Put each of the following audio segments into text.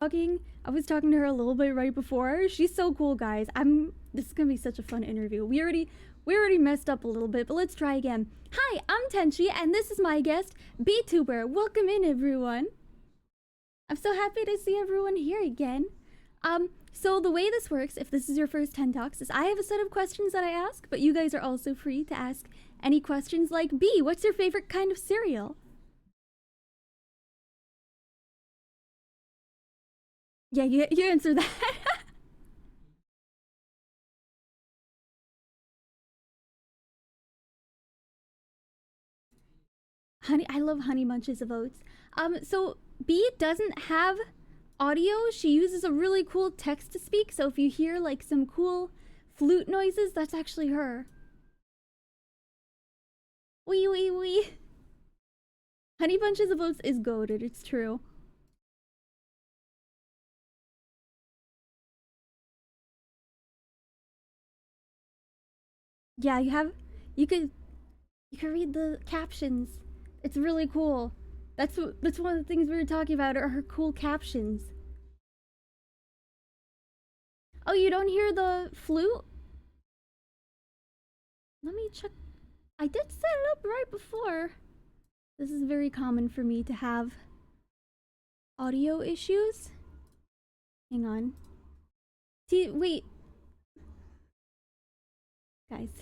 I was talking to her a little bit right before. She's so cool, guys. This is gonna be such a fun interview. We already messed up a little bit, but let's try again. Hi, I'm Tenchi, and this is my guest, Bee2ber. Welcome in, everyone. I'm so happy to see everyone here again. So the way this works, if this is your first 10 talks, is I have a set of questions that I ask, but you guys are also free to ask any questions like, Bee, what's your favorite kind of cereal? Yeah, you answer that. I love Honey Bunches of Oats. So Bee doesn't have audio. She uses a really cool text to speak. So if you hear like some cool flute noises, that's actually her. Wee wee wee. Honey Bunches of Oats is goated. It's true. Yeah, you could read the captions. It's really cool. That's one of the things we were talking about are her cool captions. Oh, you don't hear the flute? Let me check. I did set it up right before. This is very common for me to have audio issues. Hang on. See, wait. Guys.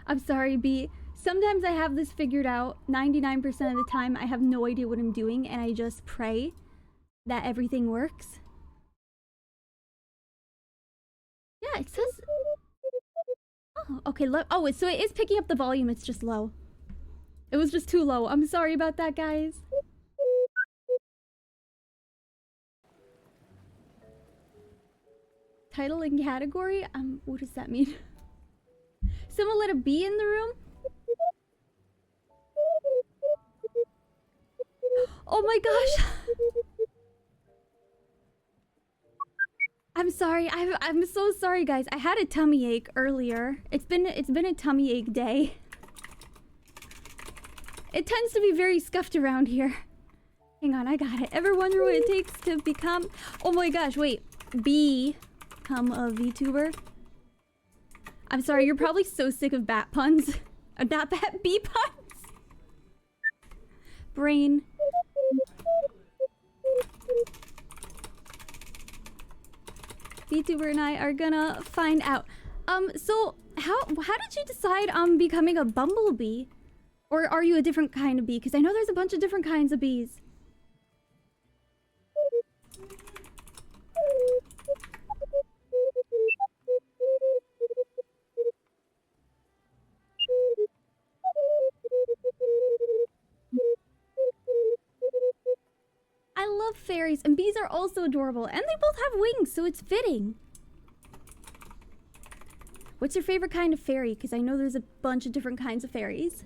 I'm sorry, B. Sometimes I have this figured out. 99% of the time, I have no idea what I'm doing, and I just pray that everything works. Yeah, it says... Oh, okay. Oh, so it is picking up the volume. It's just low. It was just too low. I'm sorry about that, guys. Title and category? What does that mean? Someone let a bee in the room? Oh my gosh! I'm sorry. I'm so sorry, guys. I had a tummy ache earlier. It's been a tummy ache day. It tends to be very scuffed around here. Hang on, I got it. Ever wonder what it takes to become... Oh my gosh, wait. Become a VTuber? I'm sorry, you're probably so sick of bat puns. Not bat, bee puns. Brain. VTuber and I are gonna find out. So how did you decide on becoming a bumblebee? Or are you a different kind of bee? Because I know there's a bunch of different kinds of bees. I love fairies, and bees are also adorable, and they both have wings, so it's fitting. What's your favorite kind of fairy? Because I know there's a bunch of different kinds of fairies.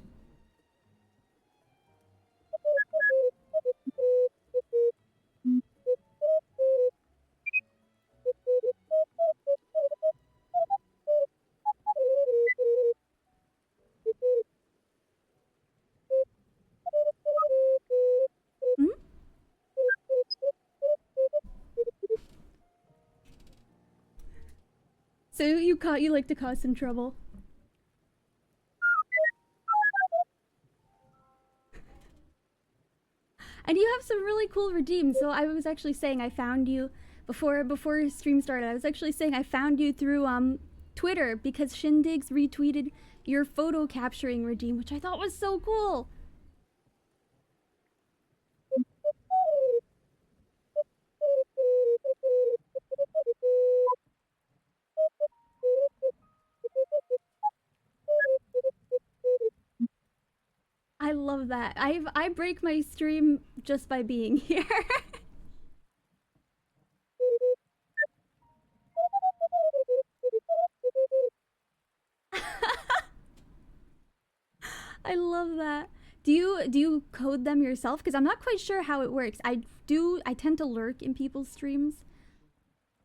Hmm? So you like to cause some trouble. And you have some really cool redeems. So I was actually saying I found you before stream started. I was actually saying I found you through Twitter because Shindigs retweeted your photo capturing redeem, which I thought was so cool. I love that. I break my stream just by being here. I love that. Do you code them yourself? Because I'm not quite sure how it works. I tend to lurk in people's streams.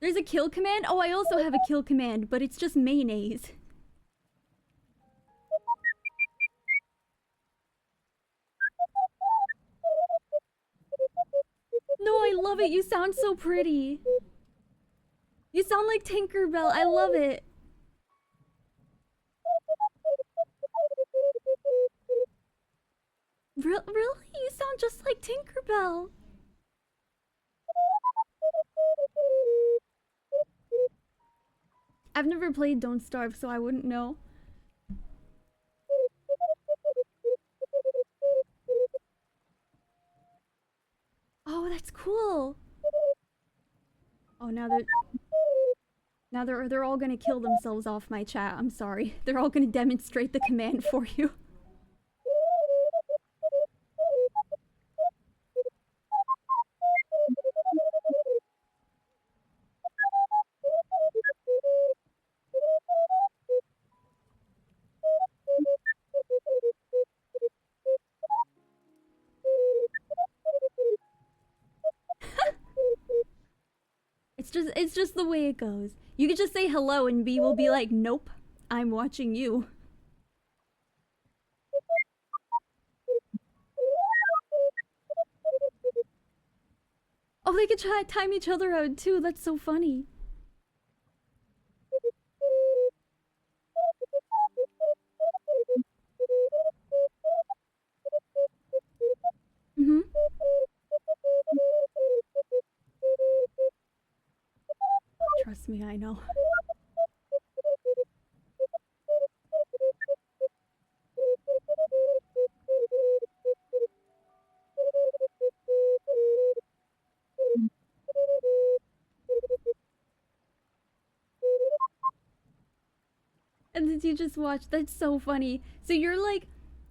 There's a kill command. Oh, I also have a kill command, but it's just mayonnaise. No, love it. You sound so pretty. You sound like Tinkerbell. I love it. Really? You sound just like Tinkerbell. I've never played Don't Starve, so I wouldn't know. Oh, that's cool. Oh, they're all gonna kill themselves off my chat. I'm sorry. They're all gonna demonstrate the command for you. It's just the way it goes. You could just say hello and B will be like, nope, I'm watching you. Oh, they could try time each other out too. That's so funny. Mm-hmm. Trust me, I know. And did you just watch? That's so funny. So you're like,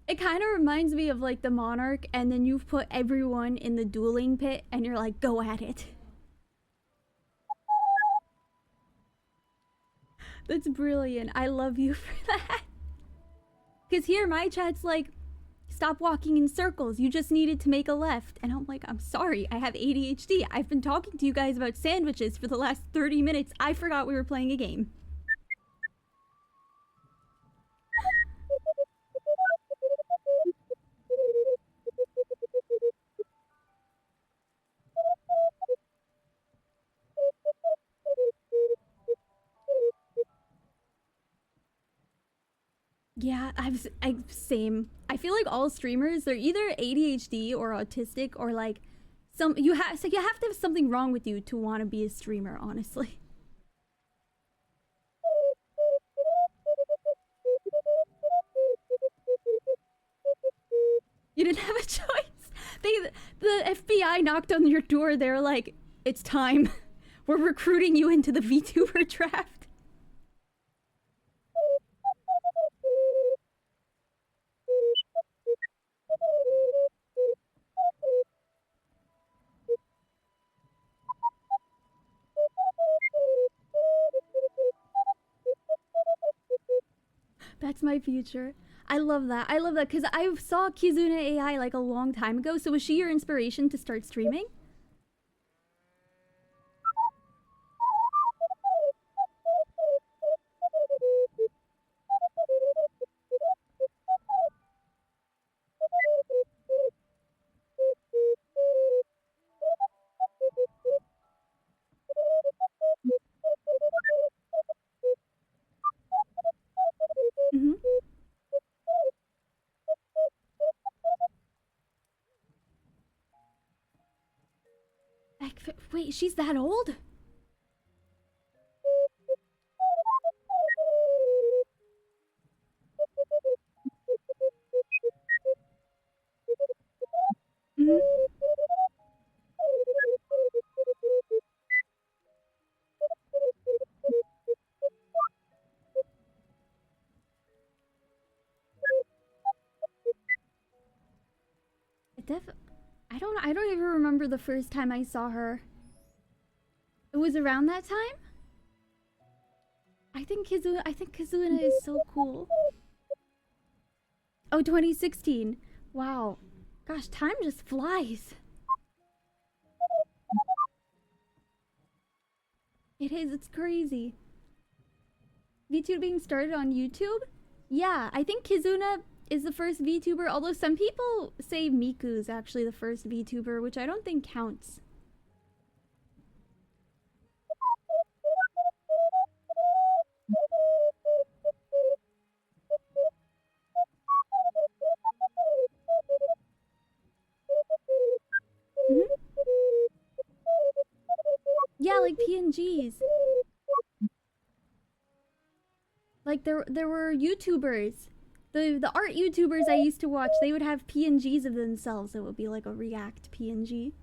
it kind of reminds me of like the Monarch, and then you've put everyone in the dueling pit, and you're like, go at it. That's brilliant. I love you for that. Because here, my chat's like, stop walking in circles. You just needed to make a left. And I'm like, I'm sorry. I have ADHD. I've been talking to you guys about sandwiches for the last 30 minutes. I forgot we were playing a game. Yeah, same. I feel like all streamers, they're either ADHD or autistic or like you have to have something wrong with you to want to be a streamer, honestly. You didn't have a choice. The FBI knocked on your door. They're like, "It's time. We're recruiting you into the VTuber draft." That's my future. I love that. I love that because I saw Kizuna AI like a long time ago. So was she your inspiration to start streaming? Mm-hmm. Wait, she's that old? Mm-hmm. I don't even remember the first time I saw her. It was around that time? I think Kizuna is so cool. Oh, 2016. Wow. Gosh, time just flies. It is, it's crazy. VTuber being started on YouTube? Yeah, I think Kizuna is the first VTuber, although some people say Miku's actually the first VTuber, which I don't think counts. Yeah, like PNGs. Like there were YouTubers. The art YouTubers I used to watch, they would have PNGs of themselves. It would be like a React PNG.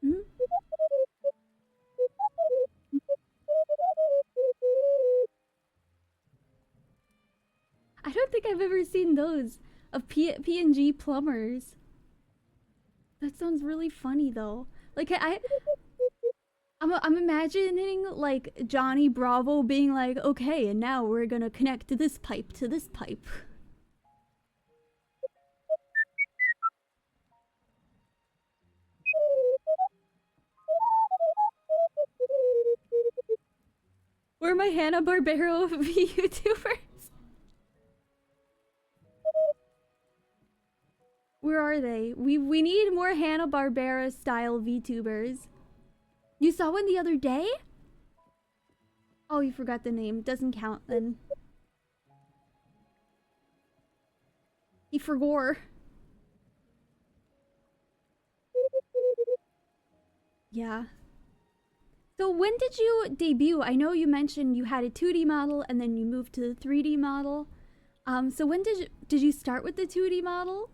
Hmm? I don't think I've ever seen those of PNG plumbers. That sounds really funny though. Like I'm imagining like Johnny Bravo being like, okay, and now we're gonna connect this pipe to this pipe. Where are my Hanna-Barbera YouTubers? Where are they? We need more Hanna-Barbera style VTubers. You saw one the other day? Oh, you forgot the name. Doesn't count then. He forgore. Yeah. So when did you debut? I know you mentioned you had a 2D model and then you moved to the 3D model. So when did you start with the 2D model?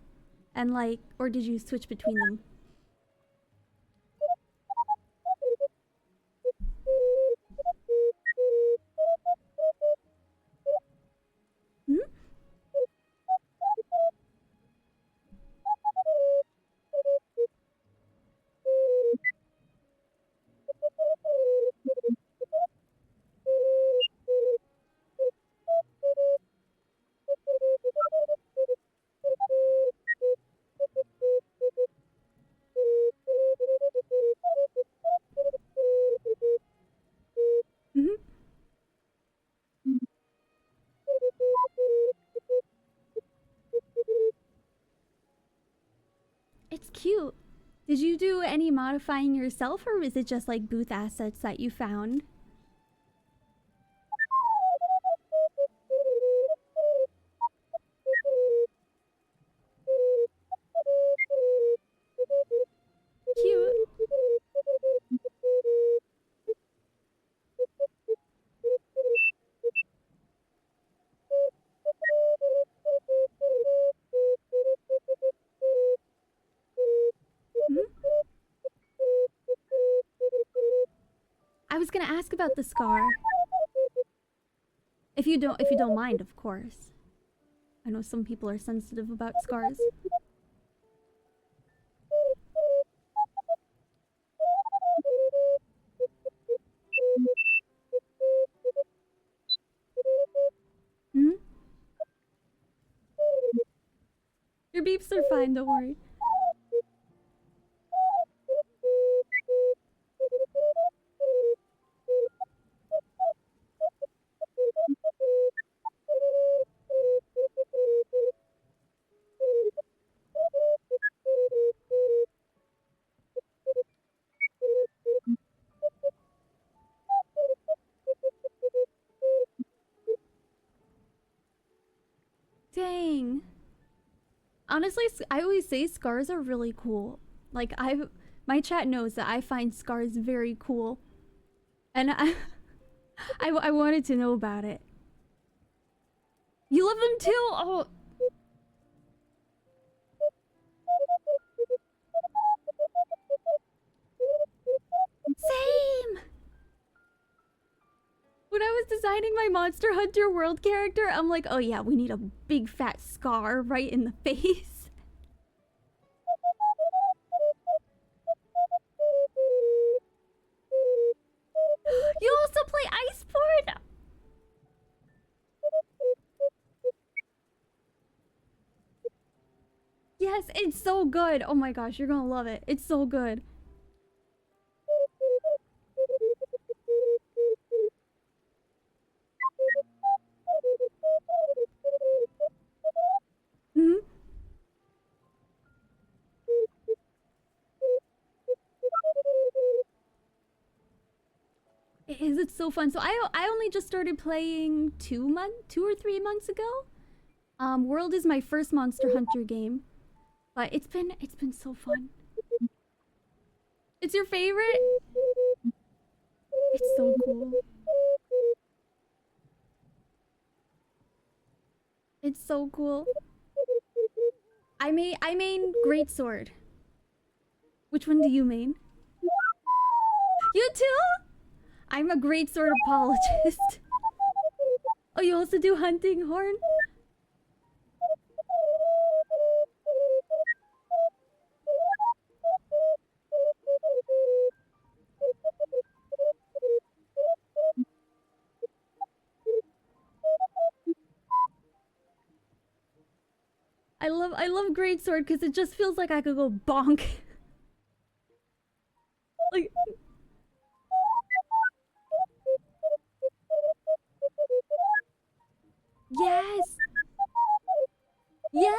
And like, or did you switch between them? Hmm? Hmm. It's cute. Did you do any modifying yourself or was it just like booth assets that you found? Cute. Hmm? I was gonna ask about the scar. If you don't mind, of course. I know some people are sensitive about scars. Hmm? Your beeps are fine, don't worry. Dang. Honestly, I always say scars are really cool. Like my chat knows that I find scars very cool, and I wanted to know about it. You love them too? Oh, same. When I was designing my Monster Hunter World character, I'm like, oh yeah, we need a big fat scar right in the face. You also play Iceport? Yes, it's so good. Oh my gosh, you're gonna love it. It's so good. Hmm? it's so fun. So I only just started playing 2 or 3 months ago. World is my first Monster Hunter game, but it's been so fun. It's your favorite? It's so cool. It's so cool. I main Greatsword. Which one do you main? You too? I'm a Greatsword apologist. Oh, you also do Hunting Horn? I love Greatsword because it just feels like I could go bonk. Like, yes! Yes!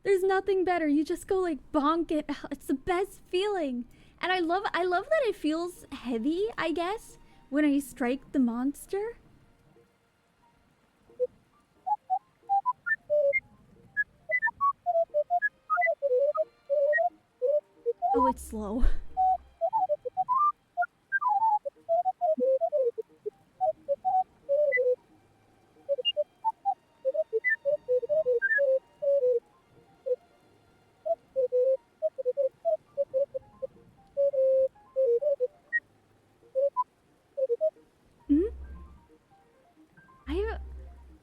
There's nothing better. You just go like bonk it. It's the best feeling. And I love that it feels heavy, I guess, when I strike the monster. Oh, it's slow. Hmm?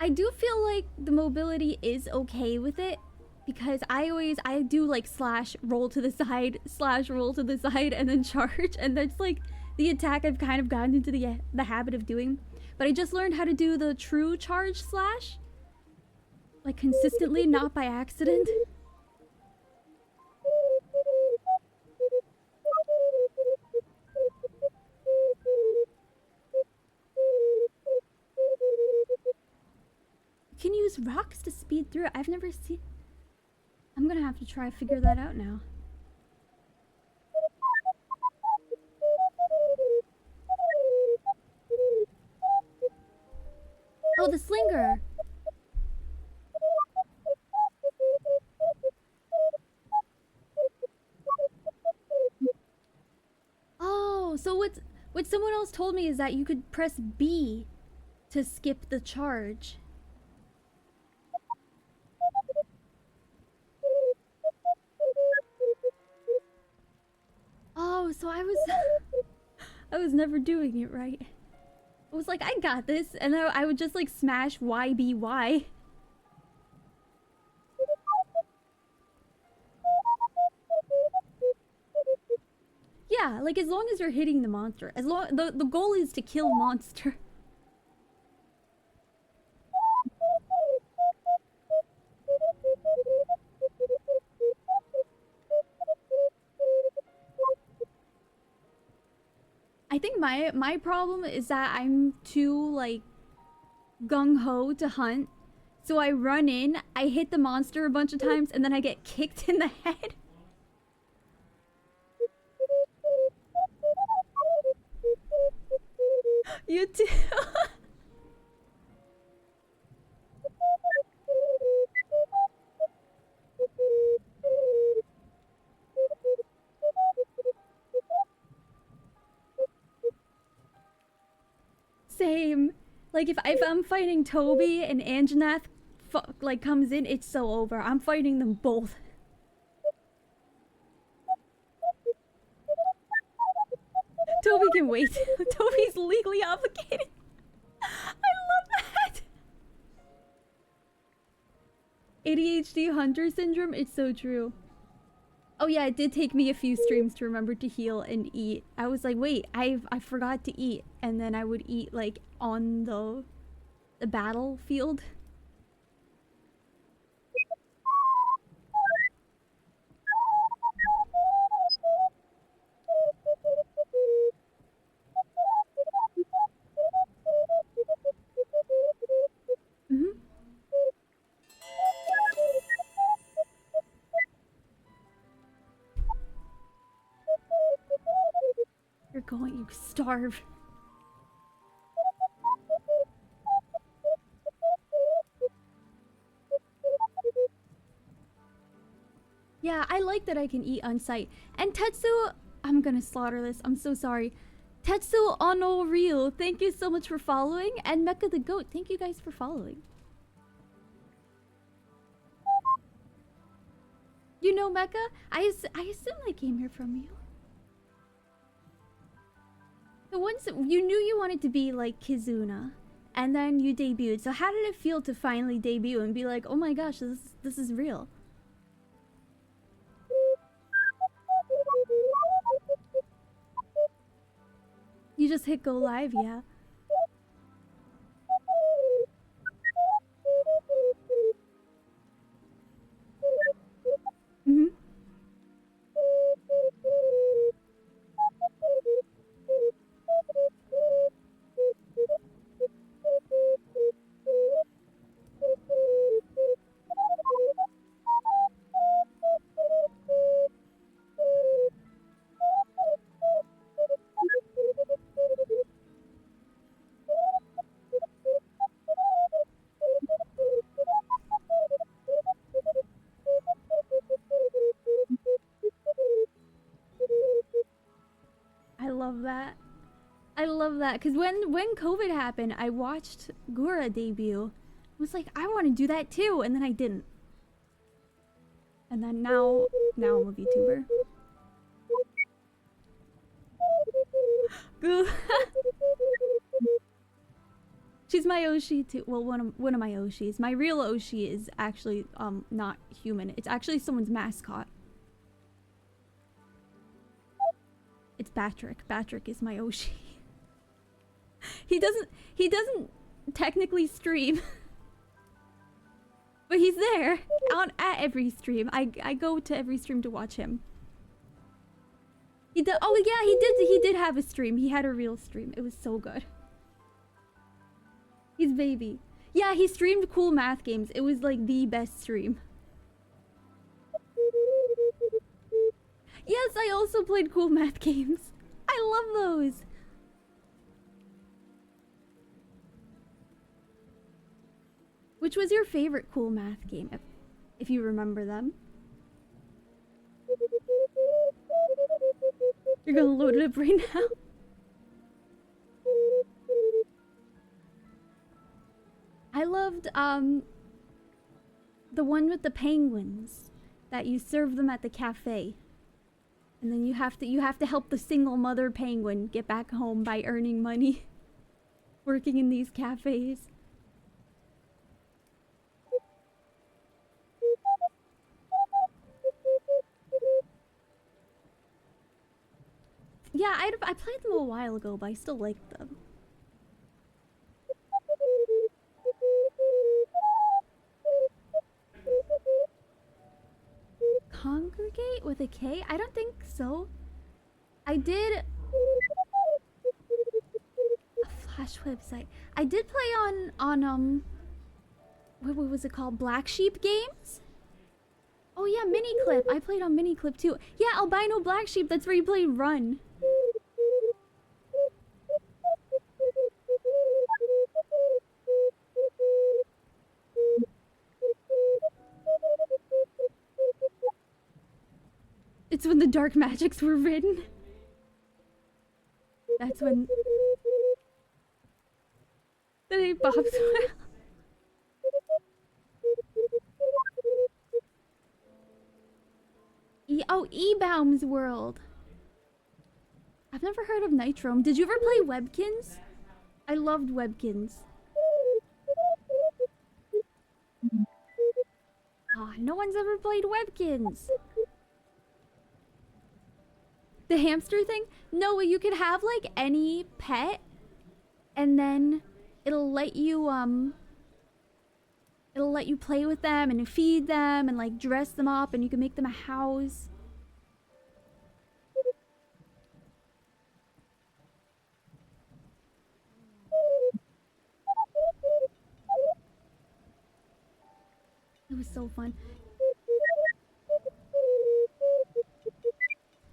I do feel like the mobility is okay with it because I do like slash roll to the side, slash roll to the side, and then charge, and that's like the attack I've kind of gotten into the habit of doing. But I just learned how to do the true charge slash, like consistently, not by accident. You can use rocks to speed through it. I've never seen. I'm gonna have to try figure that out now. Oh, the slinger. Oh, so what someone else told me is that you could press B to skip the charge. Oh, so I was never doing it right. I was like, I got this, and then I would just like smash YBY. Yeah, like as long as you're hitting the monster. As long the goal is to kill monster. I think my problem is that I'm too like gung-ho to hunt. So I run in, I hit the monster a bunch of times, and then I get kicked in the head. You too. Same. Like if I'm fighting Toby and Anjanath like comes in, it's so over. I'm fighting them both. Toby can wait. Toby's legally obligated. I love that. ADHD Hunter Syndrome, it's so true. Oh yeah, it did take me a few streams to remember to heal and eat. I was like, wait, I forgot to eat, and then I would eat like on the battlefield. Mm-hmm. You're going, you starve. Yeah, I like that I can eat on site. And Tetsu, I'm gonna slaughter this. I'm so sorry. Tetsu Ono Real, thank you so much for following. And Mecha the Goat, thank you guys for following. You know Mecha? I assume I came here from you. So once you knew you wanted to be like Kizuna, and then you debuted. So how did it feel to finally debut and be like, oh my gosh, this is real? You just hit go live, yeah. Mm-hmm. I love that. I love that because when COVID happened, I watched Gura debut. I was like, I want to do that too, and then I didn't. And then now I'm a VTuber. She's my Oshi too. Well, one of my Oshis. My real Oshi is actually not human. It's actually someone's mascot. It's Patrick. Patrick is my Oshi. He doesn't technically stream. But he's there at every stream. I go to every stream to watch him. He did. Oh yeah, he did have a stream. He had a real stream. It was so good. He's baby. Yeah, he streamed cool math games. It was like the best stream. Yes, I also played cool math games. I love those. Which was your favorite cool math game, if you remember them? You're gonna load it up right now. I loved the one with the penguins that you serve them at the cafe. And then you have to help the single mother penguin get back home by earning money working in these cafes. Yeah, I played them a while ago, but I still like them. Congregate with a K? I don't think so. I did a Flash website. I did play on what was it called? Black Sheep Games? Oh yeah, Miniclip. I played on Miniclip too. Yeah, Albino Black Sheep. That's where you play Run. It's when the dark magics were written. That's when the name Bob's E-Baum's World. I've never heard of Nitrome. Did you ever play Webkins? I loved Webkins. Ah, no one's ever played Webkins. The hamster thing? No, you could have like any pet and then it'll let you play with them and feed them and like dress them up and you can make them a house. It was so fun.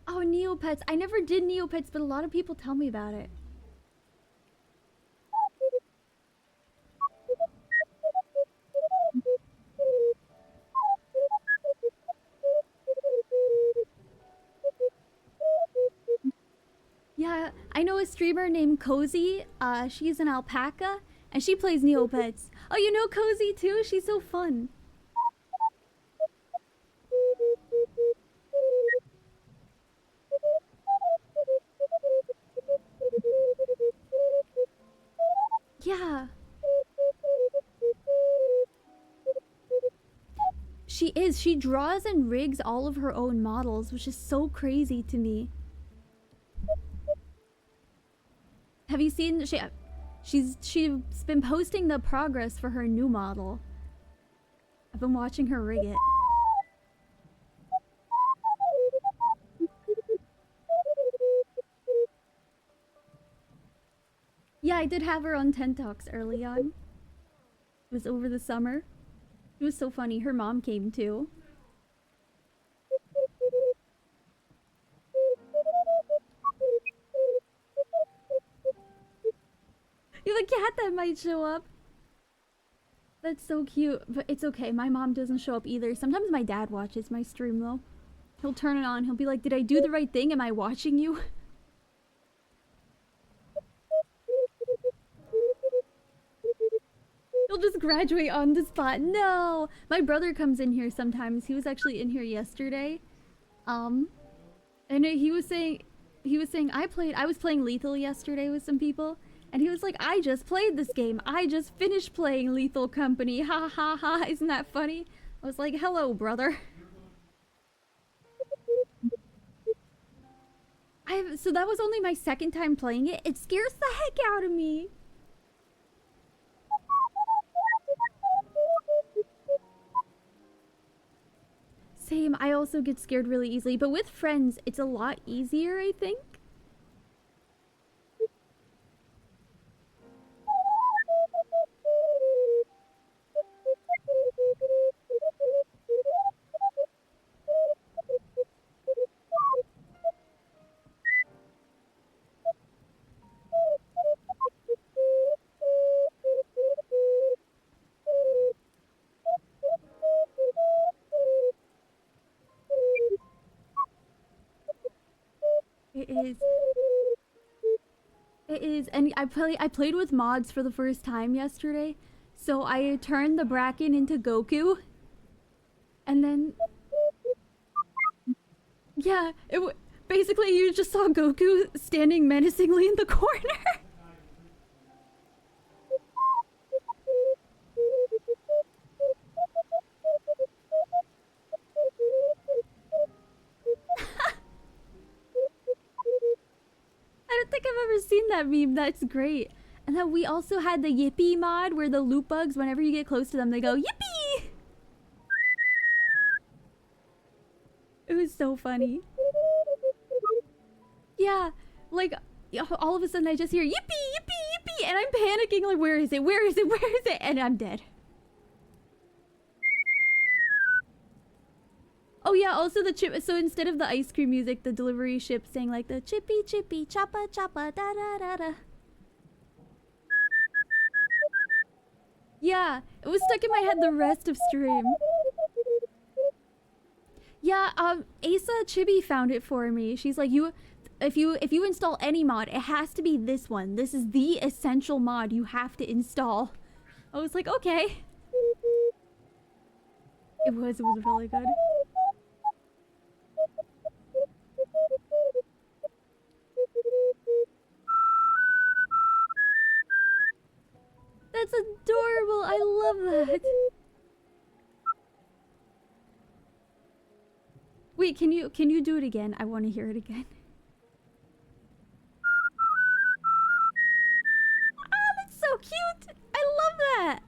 Oh, Neopets. I never did Neopets, but a lot of people tell me about it. I know a streamer named Cozy. She's an alpaca, and she plays Neopets. Oh, you know Cozy too? She's so fun. Yeah. She is. She draws and rigs all of her own models, which is so crazy to me. Have you seen she's been posting the progress for her new model. I've been watching her rig it. Yeah, I did have her on Ten Talks early on. It was over the summer. It was so funny. Her mom came too. You have a cat that might show up. That's so cute, but it's okay. My mom doesn't show up either. Sometimes my dad watches my stream though. He'll turn it on. He'll be like, "Did I do the right thing? Am I watching you?" He'll just graduate on the spot. No! My brother comes in here sometimes. He was actually in here yesterday. And he was saying I was playing Lethal yesterday with some people, and he was like, "I just played this game. I just finished playing Lethal Company. Ha ha ha. Isn't that funny?" I was like, "Hello, brother." So that was only my second time playing it. It scares the heck out of me. Same, I also get scared really easily, but with friends, it's a lot easier, I think. It is. It is, and I played with mods for the first time yesterday, so I turned the Bracken into Goku, and then yeah, basically you just saw Goku standing menacingly in the corner. I don't think I've ever seen that meme. That's great. And then we also had the Yippee mod where the loot bugs, whenever you get close to them, they go Yippee! It was so funny. Yeah, like all of a sudden I just hear Yippee, Yippee, Yippee, and I'm panicking like, where is it? Where is it? Where is it? And I'm dead. Oh yeah, also the chip. So instead of the ice cream music, the delivery ship sang like the chippy chippy choppa choppa da da da da. Yeah, it was stuck in my head the rest of stream. Yeah, Asa Chibi found it for me. She's like, if you install any mod, it has to be this one. This is the essential mod you have to install. I was like, okay. It was really good. That's adorable. I love that. Wait, can you do it again? I want to hear it again. Oh, that's so cute. I love that.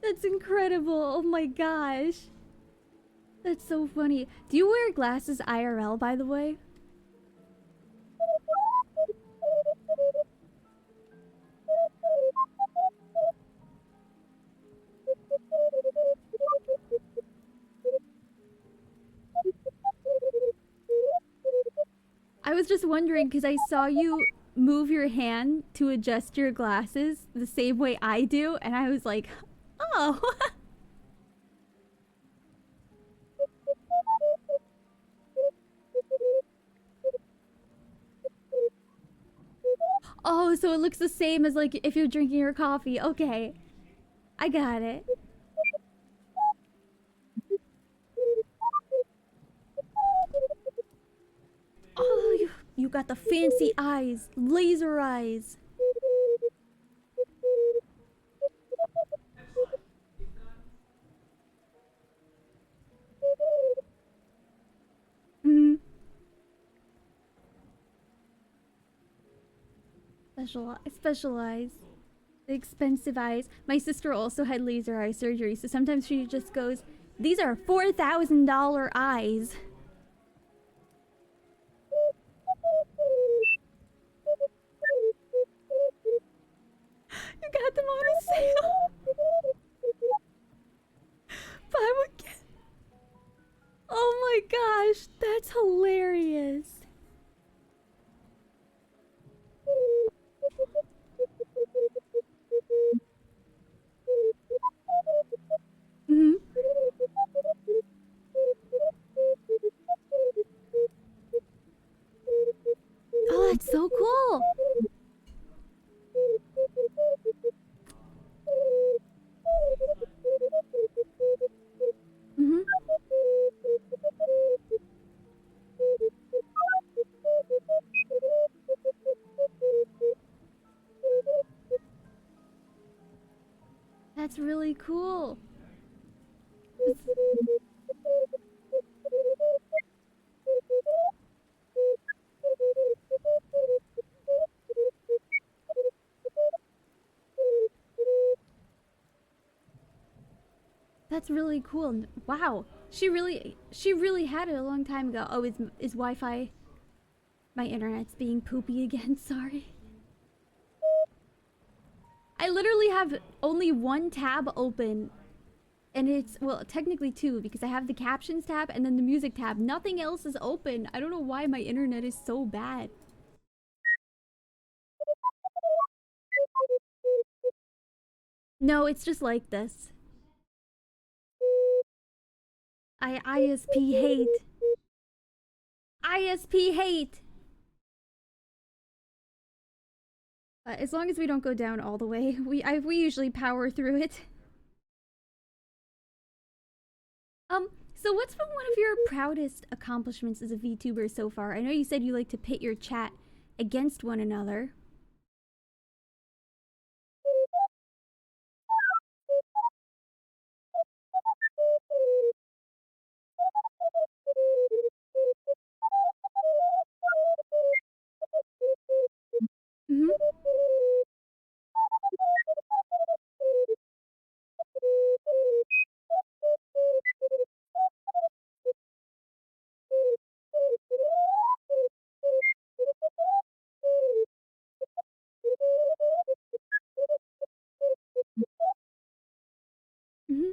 That's incredible. Oh my gosh. That's so funny. Do you wear glasses IRL, by the way? I was just wondering because I saw you move your hand to adjust your glasses the same way I do, and I was like, Oh. Oh, so it looks the same as like if you're drinking your coffee. Okay. I got it. Oh, you got the fancy eyes. Laser eyes. Mm. Special eyes. The expensive eyes. My sister also had laser eye surgery, so sometimes she just goes, "These are $4,000 eyes." You got them on a sale. Buy one get. Oh my gosh, that's hilarious. Mhm. Oh, that's so cool. Mhm. That's really cool. That's really cool. Wow. She really had it a long time ago. Oh, is Wi-Fi? My internet's being poopy again. Sorry. I literally have only one tab open, and it's, well, technically two, because I have the captions tab and then the music tab. Nothing else is open. I don't know why my internet is so bad. No, it's just like this. ISP hate. ISP hate. As long as we don't go down all the way, we usually power through it. So what's been one of your proudest accomplishments as a VTuber so far? I know you said you like to pit your chat against one another. Mm-hmm. Mm-hmm.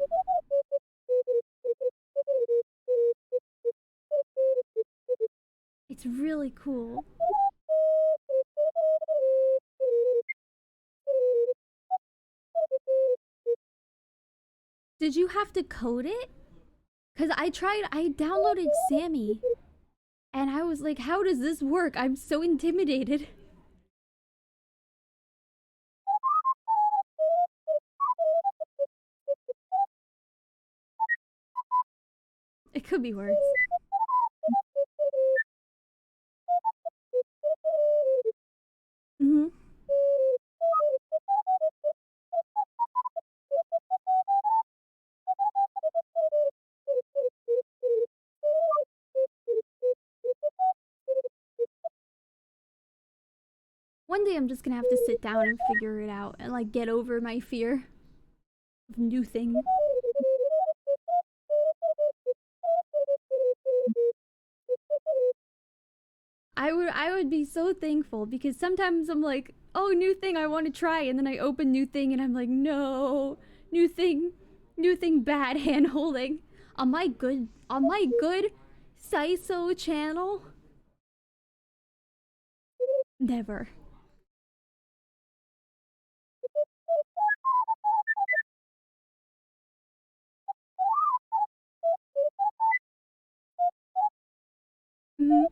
It's really cool. Did you have to code it? Because I downloaded Sammi, and I was like, how does this work? I'm so intimidated. It could be worse. Mm-hmm. One day I'm just gonna have to sit down and figure it out and like get over my fear of new things. I would be so thankful because sometimes I'm like, oh, new thing I want to try, and then I open new thing and I'm like, no, new thing bad hand holding on my good Saiso channel. Never. Mhm.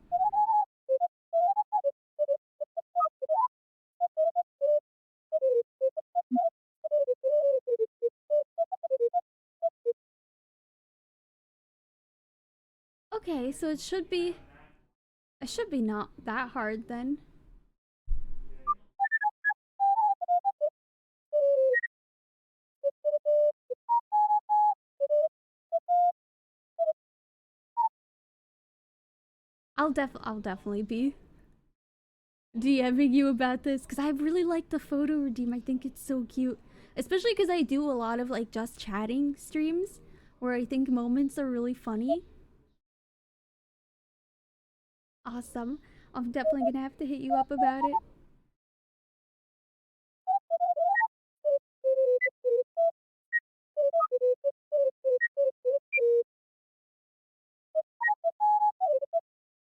Okay, so it should be not that hard then. I'll definitely be DMing you about this because I really like the photo redeem. I think it's so cute, especially because I do a lot of like just chatting streams where I think moments are really funny. Awesome. I'm definitely gonna have to hit you up about it.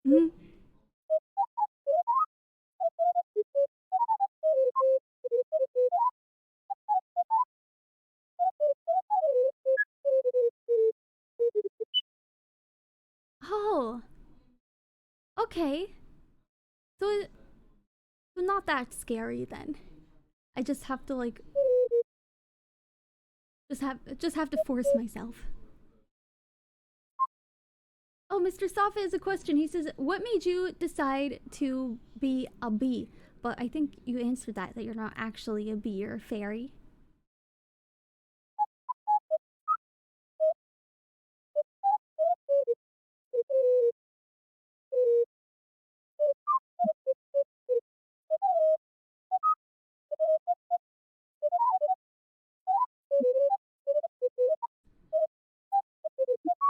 Mhm. Oh, okay. So, so not that scary then. I just have to like just have to force myself. Oh, Mr. Safa has a question. He says, "What made you decide to be a bee?" But I think you answered that you're not actually a bee, you're a fairy.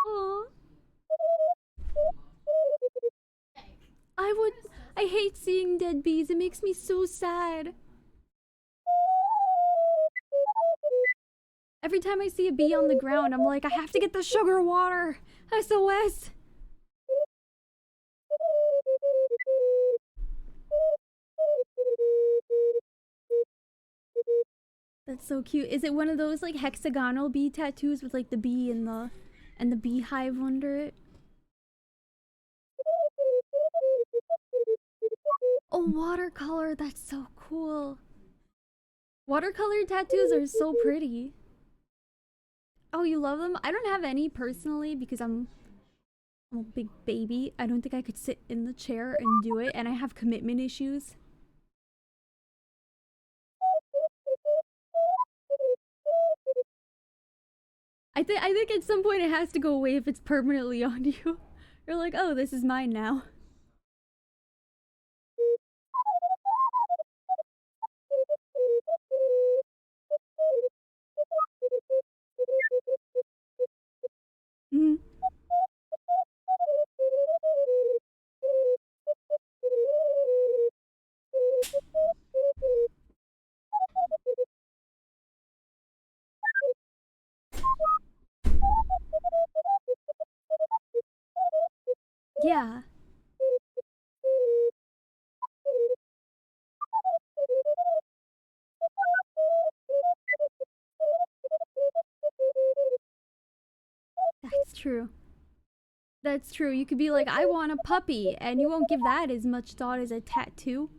Aww. I would. I hate seeing dead bees. It makes me so sad. Every time I see a bee on the ground, I'm like, I have to get the sugar water. SOS. That's so cute. Is it one of those like hexagonal bee tattoos with like the bee and the beehive under it? Oh, watercolor. That's so cool. Watercolor tattoos are so pretty. Oh, you love them? I don't have any personally because I'm a big baby. I don't think I could sit in the chair and do it, and I have commitment issues. I think at some point it has to go away if it's permanently on you. You're like, oh, this is mine now. Mhm. Yeah, that's true. That's true. You could be like, I want a puppy, and you won't give that as much thought as a tattoo.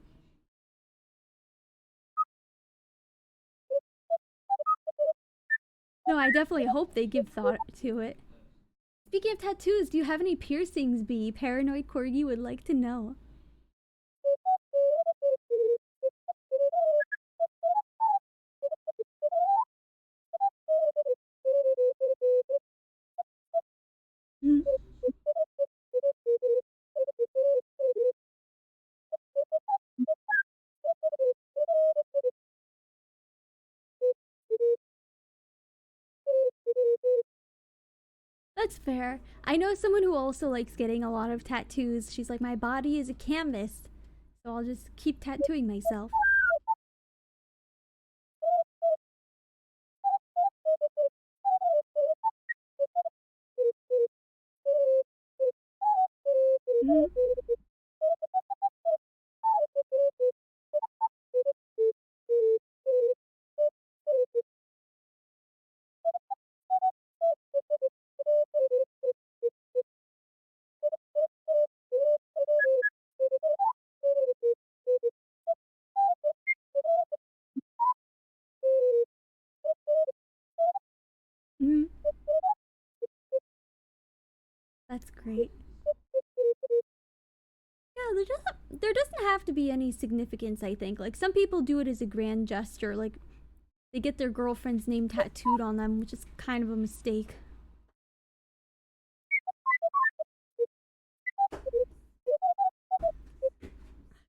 No, I definitely hope they give thought to it. Speaking of tattoos, do you have any piercings, Bee? Paranoid Corgi would like to know. Mhm. That's fair. I know someone who also likes getting a lot of tattoos. She's like, my body is a canvas, so I'll just keep tattooing myself. Mhm. That's great. Yeah, there doesn't have to be any significance, I think. Like, some people do it as a grand gesture. Like, they get their girlfriend's name tattooed on them, which is kind of a mistake.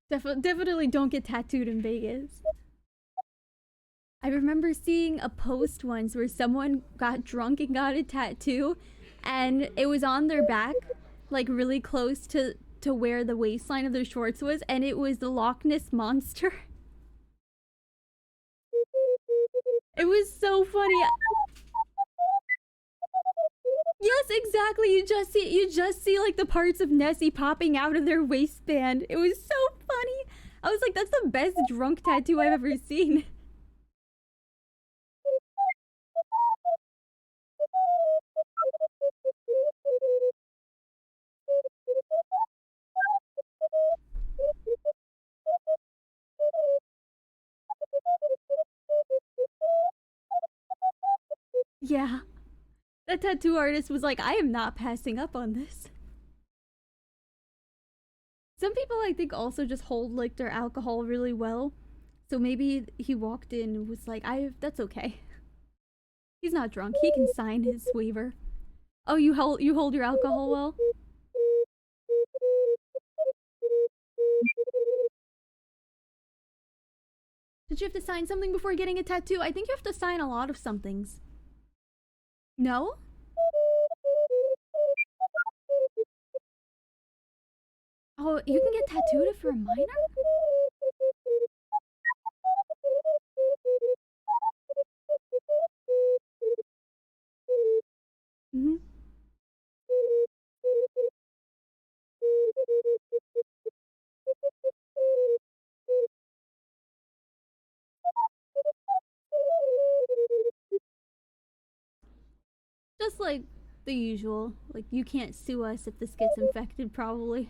Definitely don't get tattooed in Vegas. I remember seeing a post once where someone got drunk and got a tattoo, and it was on their back, like really close to where the waistline of their shorts was, and it was the Loch Ness monster. It was so funny. Yes, exactly. You just see like the parts of Nessie popping out of their waistband. It was so funny. I was like, that's the best drunk tattoo I've ever seen. Yeah. That tattoo artist was like, I am not passing up on this. Some people, I think, also just hold like their alcohol really well. So maybe he walked in and was like, that's okay. He's not drunk. He can sign his waiver. Oh, you hold your alcohol well? Did you have to sign something before getting a tattoo? I think you have to sign a lot of somethings. No? Oh, you can get tattooed if you're a minor? Mm-hmm. Just like the usual. Like, you can't sue us if this gets infected, probably.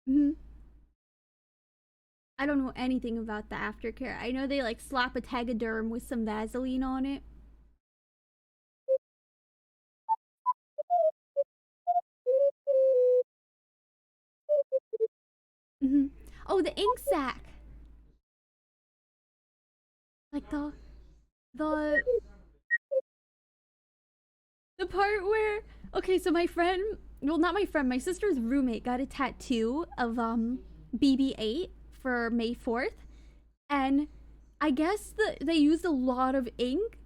Mm-hmm. I don't know anything about the aftercare. I know they like slap a Tegaderm with some Vaseline on it. Mm-hmm. Oh, the ink sac. Like the the part where, okay, so my friend, well, not my friend, my sister's roommate got a tattoo of BB-8 for May 4th, and I guess they used a lot of ink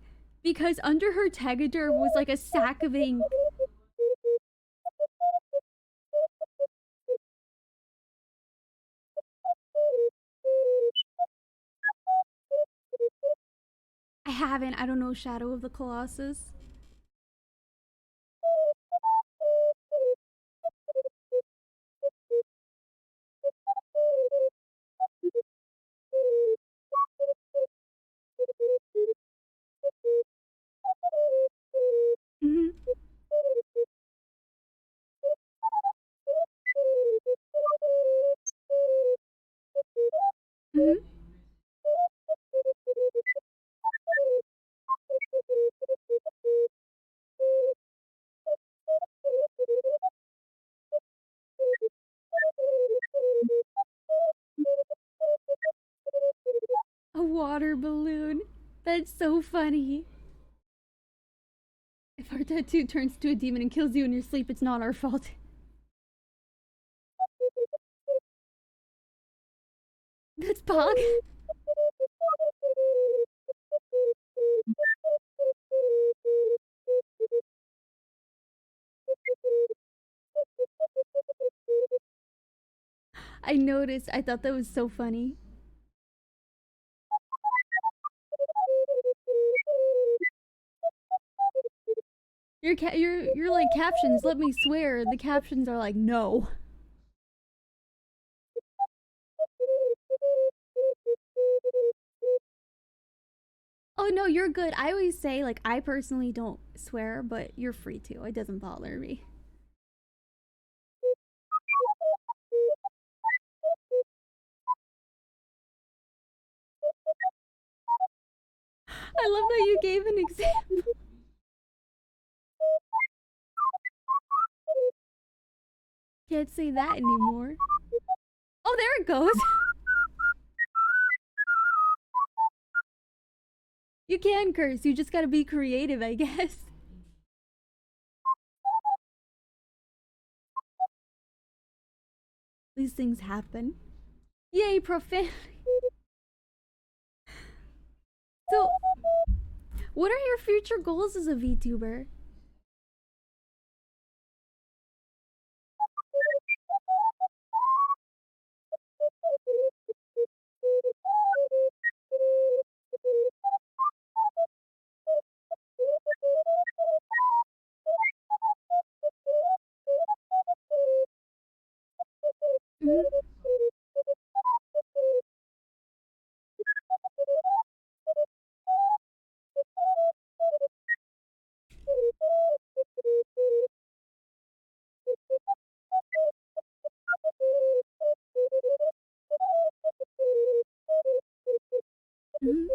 because under her Tegaderm was like a sack of ink. I haven't. I don't know Shadow of the Colossus. Mm-hmm. Mm-hmm. A water balloon. That's so funny. If our tattoo turns to a demon and kills you in your sleep, it's not our fault. That's Pog. I noticed. I thought that was so funny. Your like captions. Let me swear. The captions are like no. Oh no, you're good. I always say like I personally don't swear, but you're free to. It doesn't bother me. I love that you gave an example. Can't say that anymore. Oh, there it goes. You can curse, you just gotta be creative, I guess. These things happen. Yay, profanity. So, what are your future goals as a VTuber? Mhm. Mhm.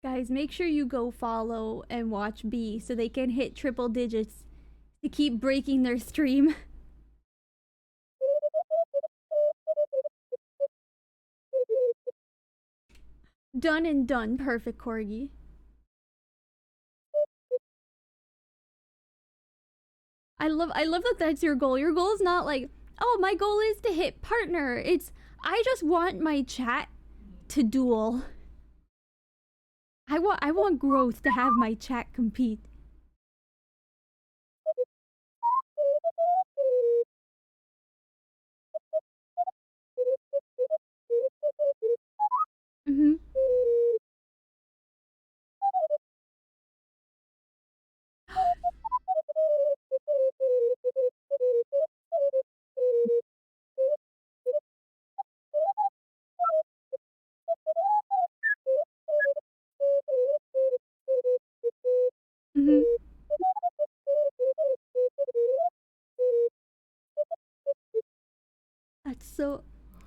Guys, make sure you go follow and watch B so they can hit triple digits to keep breaking their stream. Done and done. Perfect, Corgi. I love that that's your goal. Your goal is not like, oh, my goal is to hit partner. It's I just want my chat to duel. I want growth to have my chat compete. Mhm. Mhm. That's so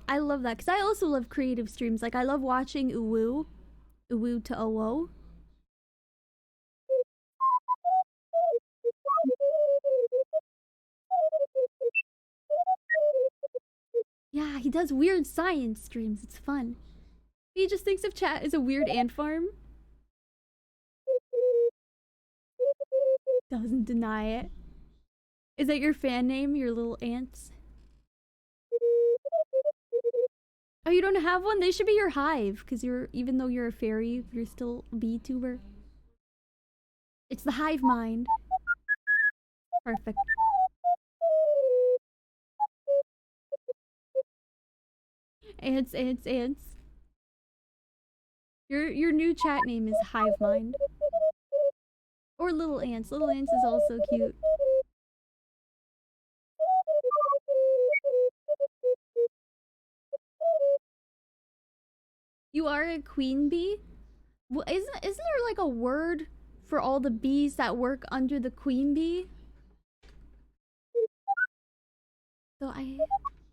I love that cuz I also love creative streams. Like I love watching Uwu to Owo. Yeah, he does weird science streams. It's fun. He just thinks of chat as a weird ant farm. Doesn't deny it. Is that your fan name, your little ants? Oh, you don't have one? They should be your hive, because you're even though you're a fairy, you're still a Bee2ber. It's the hive mind. Perfect. Ants, ants, ants. Your new chat name is Hive Mind. Or Little Ants. Little Ants is also cute. You are a queen bee? Well, isn't there like a word for all the bees that work under the queen bee? So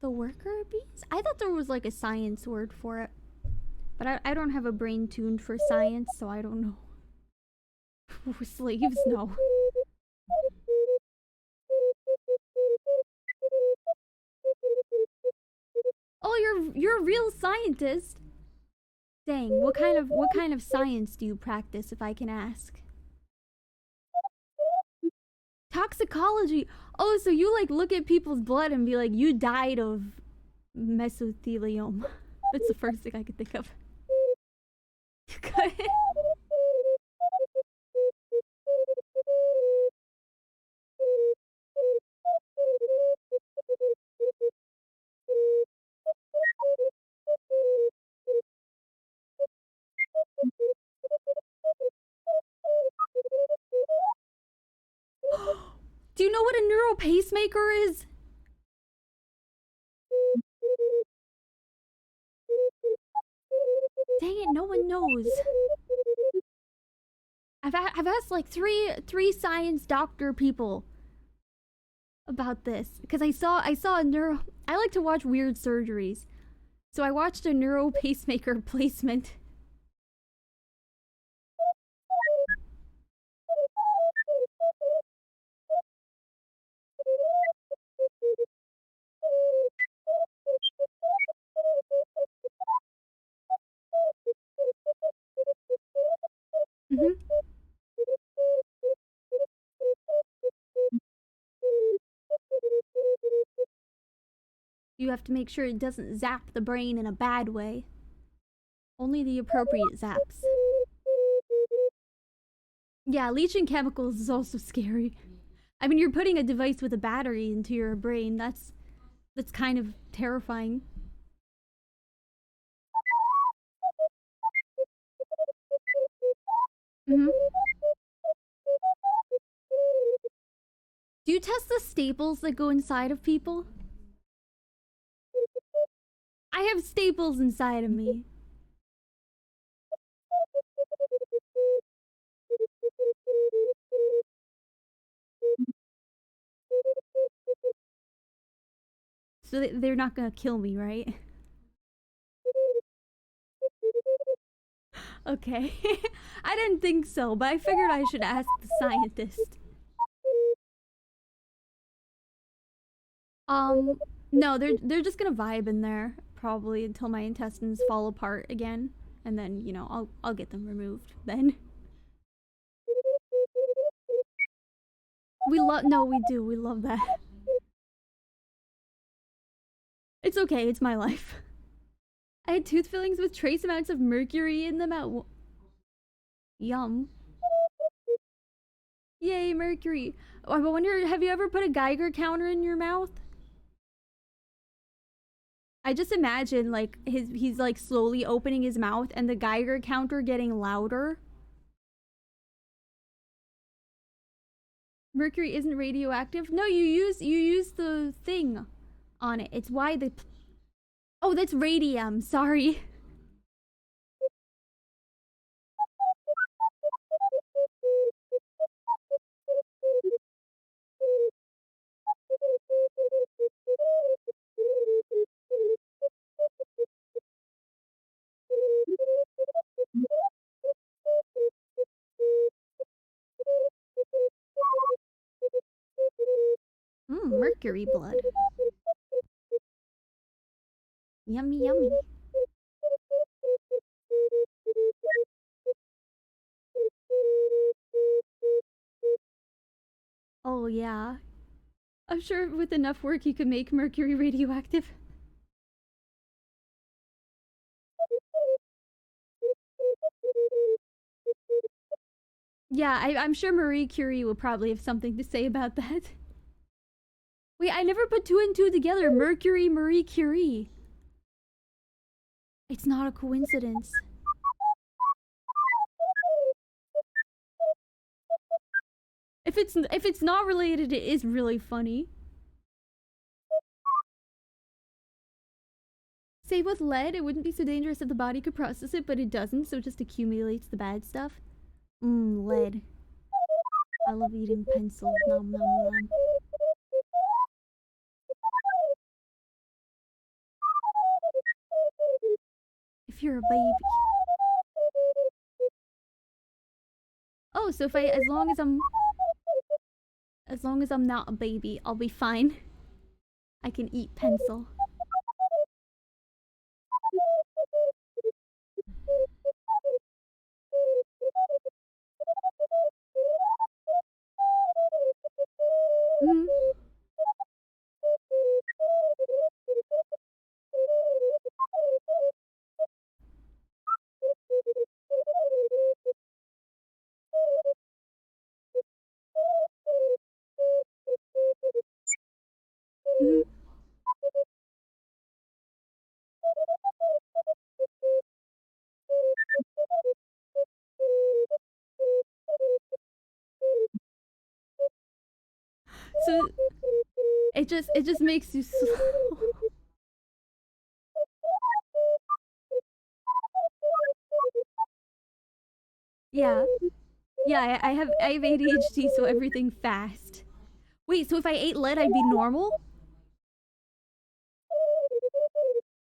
the worker bees? I thought there was like a science word for it. But I don't have a brain tuned for science, so I don't know. Slaves? No. Oh, you're a real scientist. Dang, what kind of science do you practice, if I can ask? Toxicology. Oh, so you like look at people's blood and be like, you died of mesothelioma. That's the first thing I could think of. Do you know what a neural pacemaker is? Dang it, no one knows. I've asked like three science doctor people about this because I saw a neuro. I like to watch weird surgeries, so I watched a neuro pacemaker placement. Hmm. You have to make sure it doesn't zap the brain in a bad way. Only the appropriate zaps. Yeah, leaching chemicals is also scary. I mean, you're putting a device with a battery into your brain. That's kind of terrifying. Hmm. Do you test the staples that go inside of people? I have staples inside of me. So they're not gonna kill me, right? Okay. I didn't think so, but I figured I should ask the scientist. Um, no, they're just gonna vibe in there probably until my intestines fall apart again, and then I'll get them removed. Then we do we love that. It's okay, it's my life. I had tooth fillings with trace amounts of mercury in them yum. Yay, mercury. Oh, I wonder, have you ever put a Geiger counter in your mouth? I just imagine like he's like slowly opening his mouth and the Geiger counter getting louder. Mercury isn't radioactive. No, you use the thing on it. It's why the Oh, that's radium. Sorry. Mercury blood. Yummy, yummy. Oh yeah. I'm sure with enough work you could make mercury radioactive. Yeah, I'm sure Marie Curie will probably have something to say about that. Wait, I never put two and two together. Mercury, Marie Curie. It's not a coincidence. If it's not related, it is really funny. Say with lead, it wouldn't be so dangerous if the body could process it, but it doesn't, so it just accumulates the bad stuff. Lead. I love eating pencils. Nom nom nom. If you're a baby. Oh, so if I as long as I'm not a baby, I'll be fine. I can eat pencil. Mm. Mm. So it just makes you slow. Yeah. Yeah, I have ADHD, so everything fast. Wait, so if I ate lead, I'd be normal?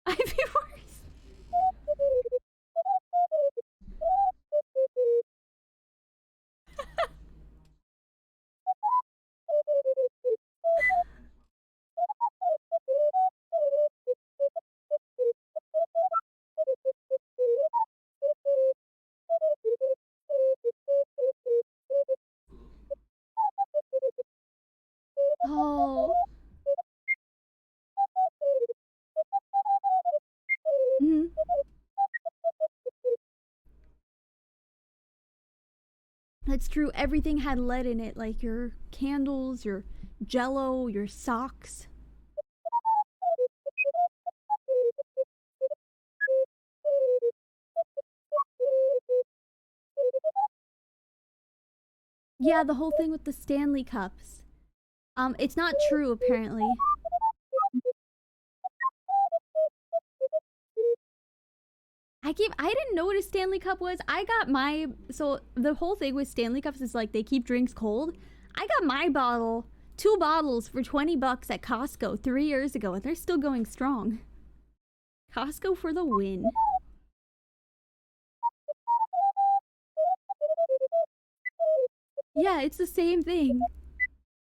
I'd be worse. Oh. Mhm. That's true. Everything had lead in it, like your candles, your jello, your socks. Yeah, the whole thing with the Stanley cups. It's not true apparently. I didn't know what a Stanley Cup was. I got my so the whole thing with Stanley Cups is like they keep drinks cold. I got my bottle, 2 bottles for $20 at Costco 3 years ago, and they're still going strong. Costco for the win. Yeah, it's the same thing.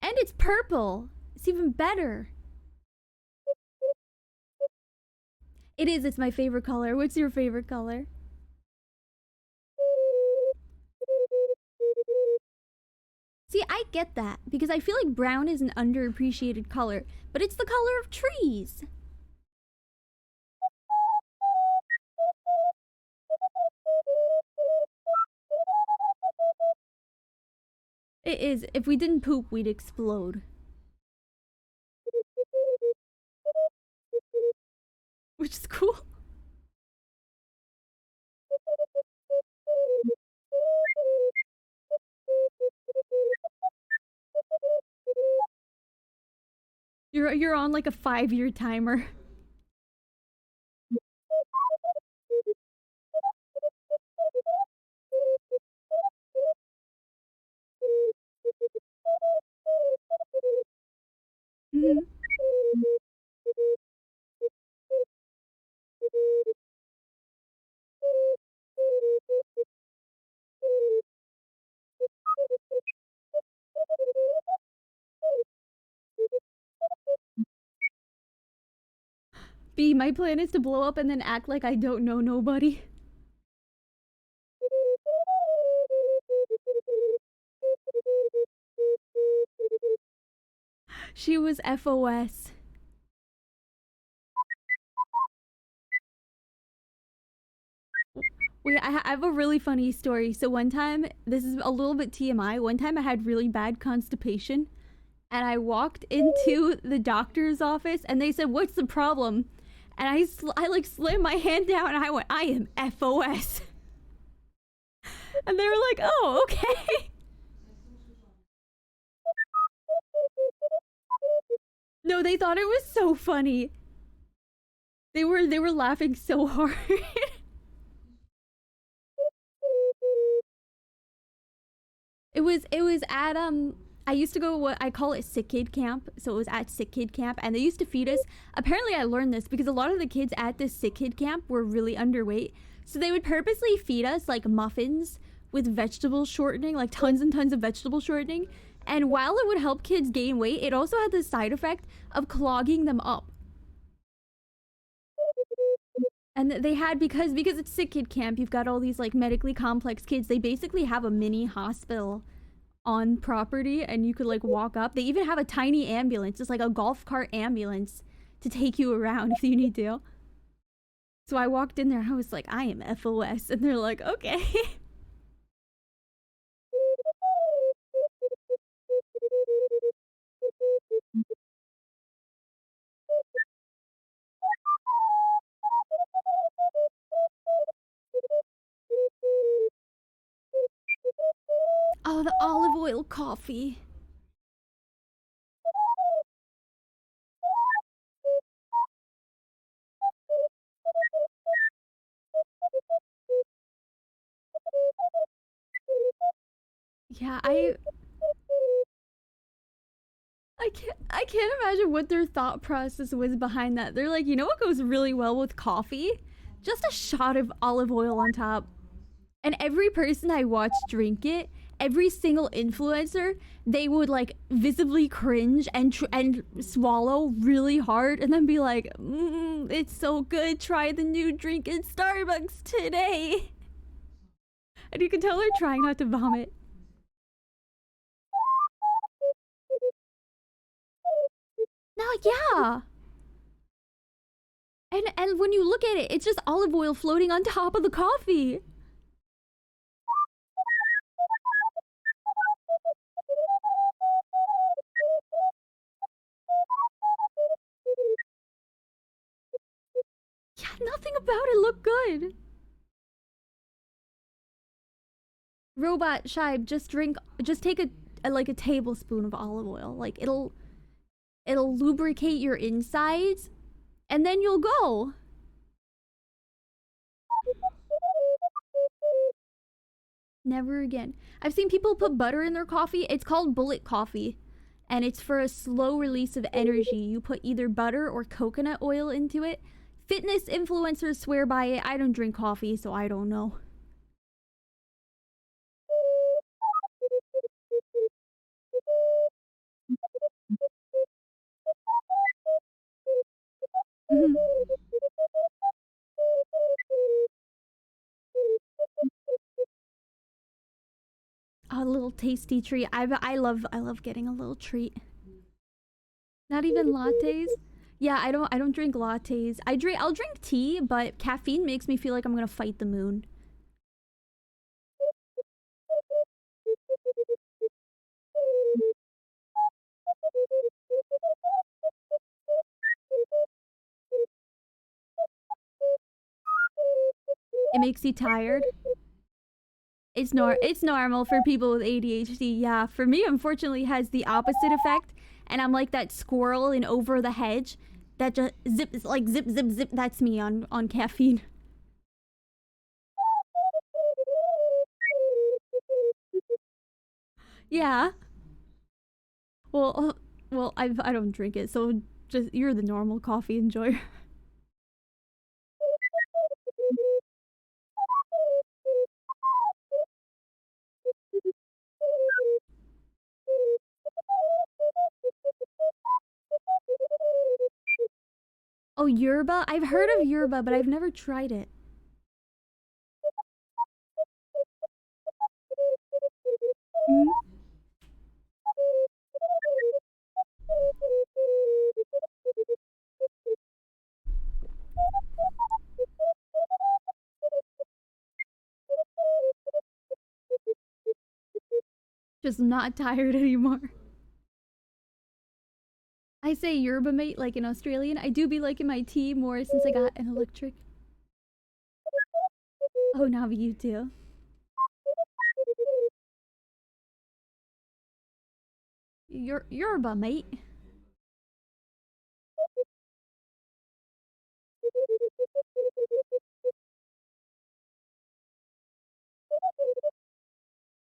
And it's purple. It's even better. It is, it's my favorite color. What's your favorite color? See, I get that because I feel like brown is an underappreciated color, but it's the color of trees. It is. If we didn't poop, we'd explode. Which is cool. You're on like a 5 year timer. Mhm. B, my plan is to blow up and then act like I don't know nobody. She was FOS. Wait, I have a really funny story. So one time, this is a little bit TMI. One time I had really bad constipation and I walked into the doctor's office and they said, "What's the problem?" And I like slammed my hand down and I went, "I am FOS." And they were like, "Oh, okay." No, they thought it was so funny. They were laughing so hard. It was at I used to go what I call it sick kid camp. So it was at sick kid camp and they used to feed us. Apparently I learned this because a lot of the kids at this sick kid camp were really underweight. So they would purposely feed us like muffins with vegetable shortening, like tons and tons of vegetable shortening. And while it would help kids gain weight, it also had the side effect of clogging them up. And they had because it's sick kid camp, you've got all these like medically complex kids. They basically have a mini hospital on property and you could like walk up. They even have a tiny ambulance, just like a golf cart ambulance to take you around if you need to. So I walked in there and I was like, "I am FOS." And they're like, "Okay." Oh, the olive oil coffee. Yeah, I can't imagine what their thought process was behind that. They're like, you know what goes really well with coffee? Just a shot of olive oil on top. And every person I watched drink it, every single influencer, they would like visibly cringe and swallow really hard, and then be like, "It's so good. Try the new drink in Starbucks today." And you can tell they're trying not to vomit. No, yeah. And when you look at it, it's just olive oil floating on top of the coffee. Yeah, nothing about it looked good. Robot Shibe, just take a like a tablespoon of olive oil. Like it'll lubricate your insides, and then you'll go. Never again. I've seen people put butter in their coffee. It's called bullet coffee, and it's for a slow release of energy. You put either butter or coconut oil into it. Fitness influencers swear by it. I don't drink coffee, so I don't know. Mhm. A little tasty treat. I love getting a little treat. Not even lattes. Yeah, I don't drink lattes. I'll drink tea, but caffeine makes me feel like I'm gonna fight the moon. It makes you tired. It's normal for people with ADHD. Yeah, for me, unfortunately, it has the opposite effect, and I'm like that squirrel in Over the Hedge that just zip zip zip. That's me on caffeine. Yeah. Well, I don't drink it, so just you're the normal coffee enjoyer. Oh, yerba. I've heard of yerba, but I've never tried it. Mm. Just not tired anymore. I say yerba mate like an Australian. I do be liking my tea more since I got an electric. Oh, Navi, you too. Yerba mate.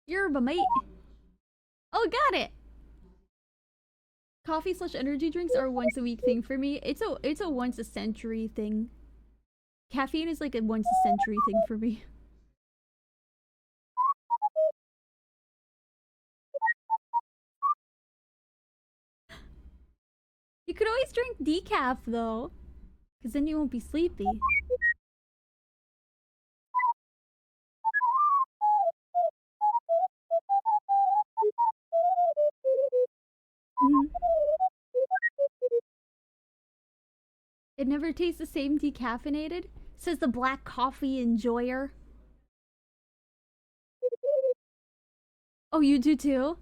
Yerba mate. Oh, got it. Coffee slash energy drinks are a once a week thing for me. It's a once a century thing. Caffeine is like a once a century thing for me. You could always drink decaf though, because then you won't be sleepy. Mhm. It never tastes the same decaffeinated, says the black coffee enjoyer. Oh, you do too?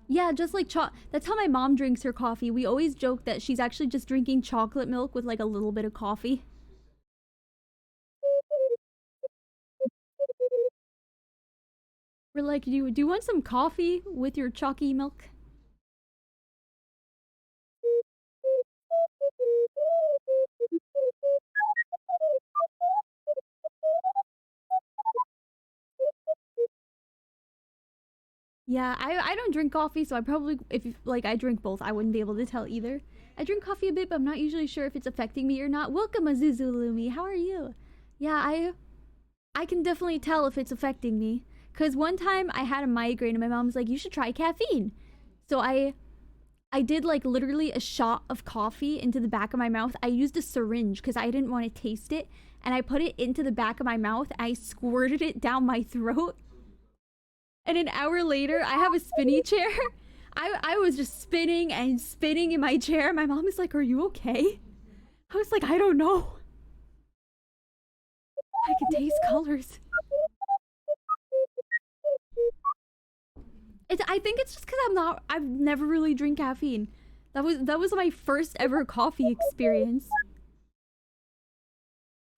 Yeah, just like that's how my mom drinks her coffee. We always joke that she's actually just drinking chocolate milk with like a little bit of coffee. We're like, do you want some coffee with your chalky milk? Yeah, I don't drink coffee, so I probably if like I drink both, I wouldn't be able to tell either. I drink coffee a bit, but I'm not usually sure if it's affecting me or not. Welcome, Azuzu Lumi. How are you? Yeah, I can definitely tell if it's affecting me. Cause one time I had a migraine and my mom was like, "You should try caffeine." So I did like literally a shot of coffee into the back of my mouth. I used a syringe because I didn't want to taste it, and I put it into the back of my mouth. I squirted it down my throat, and an hour later, I have a spinny chair. I was just spinning and spinning in my chair. My mom is like, "Are you okay?" I was like, "I don't know. I can taste colors." I think it's just because I've never really drink caffeine. That was my first ever coffee experience.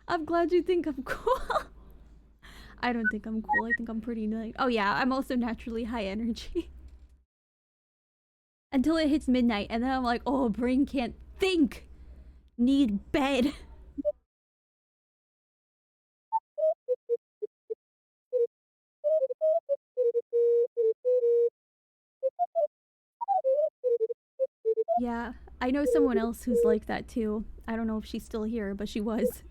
I'm glad you think I'm cool. I don't think I'm cool. I think I'm pretty nice. Oh yeah, I'm also naturally high energy. Until it hits midnight, and then I'm like, oh, brain can't think. Need bed. Yeah, I know someone else who's like that too. I don't know if she's still here, but she was.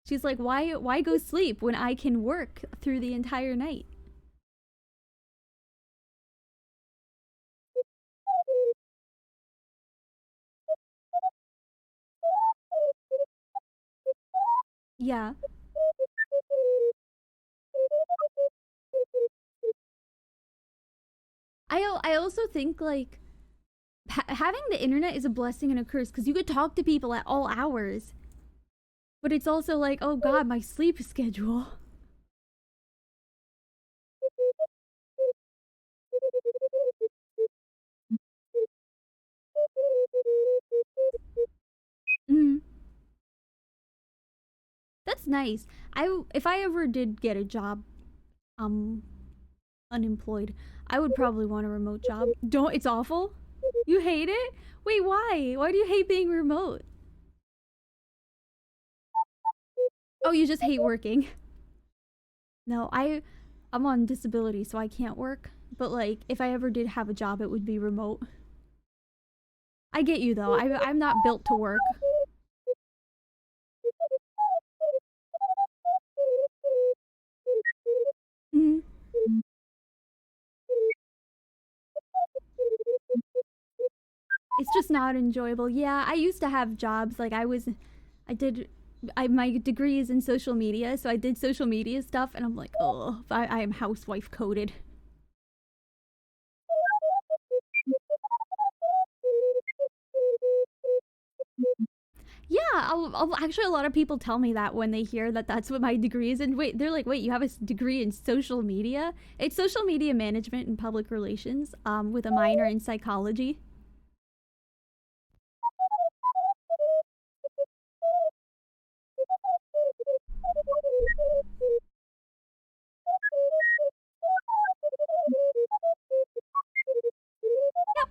She's like, why go sleep when I can work through the entire night? Yeah. I also think like having the internet is a blessing and a curse because you could talk to people at all hours, but it's also like, oh god, my sleep schedule. Mm, that's nice. I if I ever did get a job, um, unemployed, I would probably want a remote job. Don't. It's awful. You hate it? Wait, why? Why do you hate being remote? Oh, you just hate working. No, I'm on disability, so I can't work. But like, if I ever did have a job, it would be remote. I get you though. I'm not built to work. Mhm. It's just not enjoyable. Yeah, I used to have jobs like I did my degree is in social media, so I did social media stuff, and I'm like, oh, I am housewife coded. Yeah, actually, a lot of people tell me that when they hear that that's what my degree is. And wait, they're like, wait, you have a degree in social media? It's social media management and public relations, with a minor in psychology. Yep.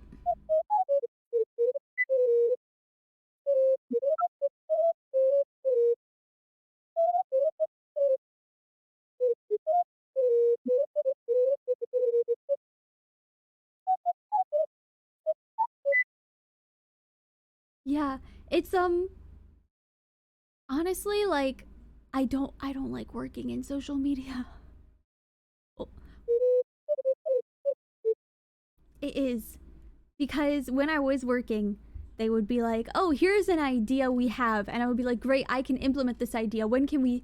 Yeah, it's honestly like I don't like working in social media. Oh, it is because when I was working, they would be like, "Oh, here's an idea we have," and I would be like, "Great, I can implement this idea. When can we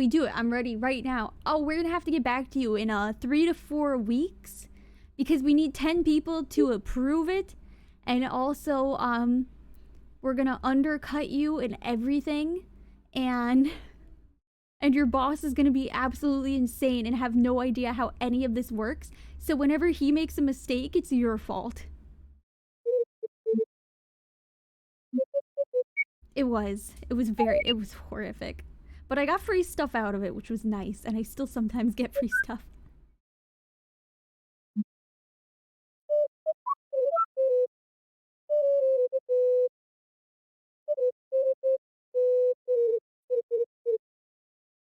do it? I'm ready right now." "Oh, we're gonna have to get back to you in 3 to 4 weeks because we need 10 people to approve it, and also we're gonna undercut you in everything, and your boss is gonna be absolutely insane and have no idea how any of this works. So whenever he makes a mistake, it's your fault." It was. It was horrific. But I got free stuff out of it, which was nice, and I still sometimes get free stuff.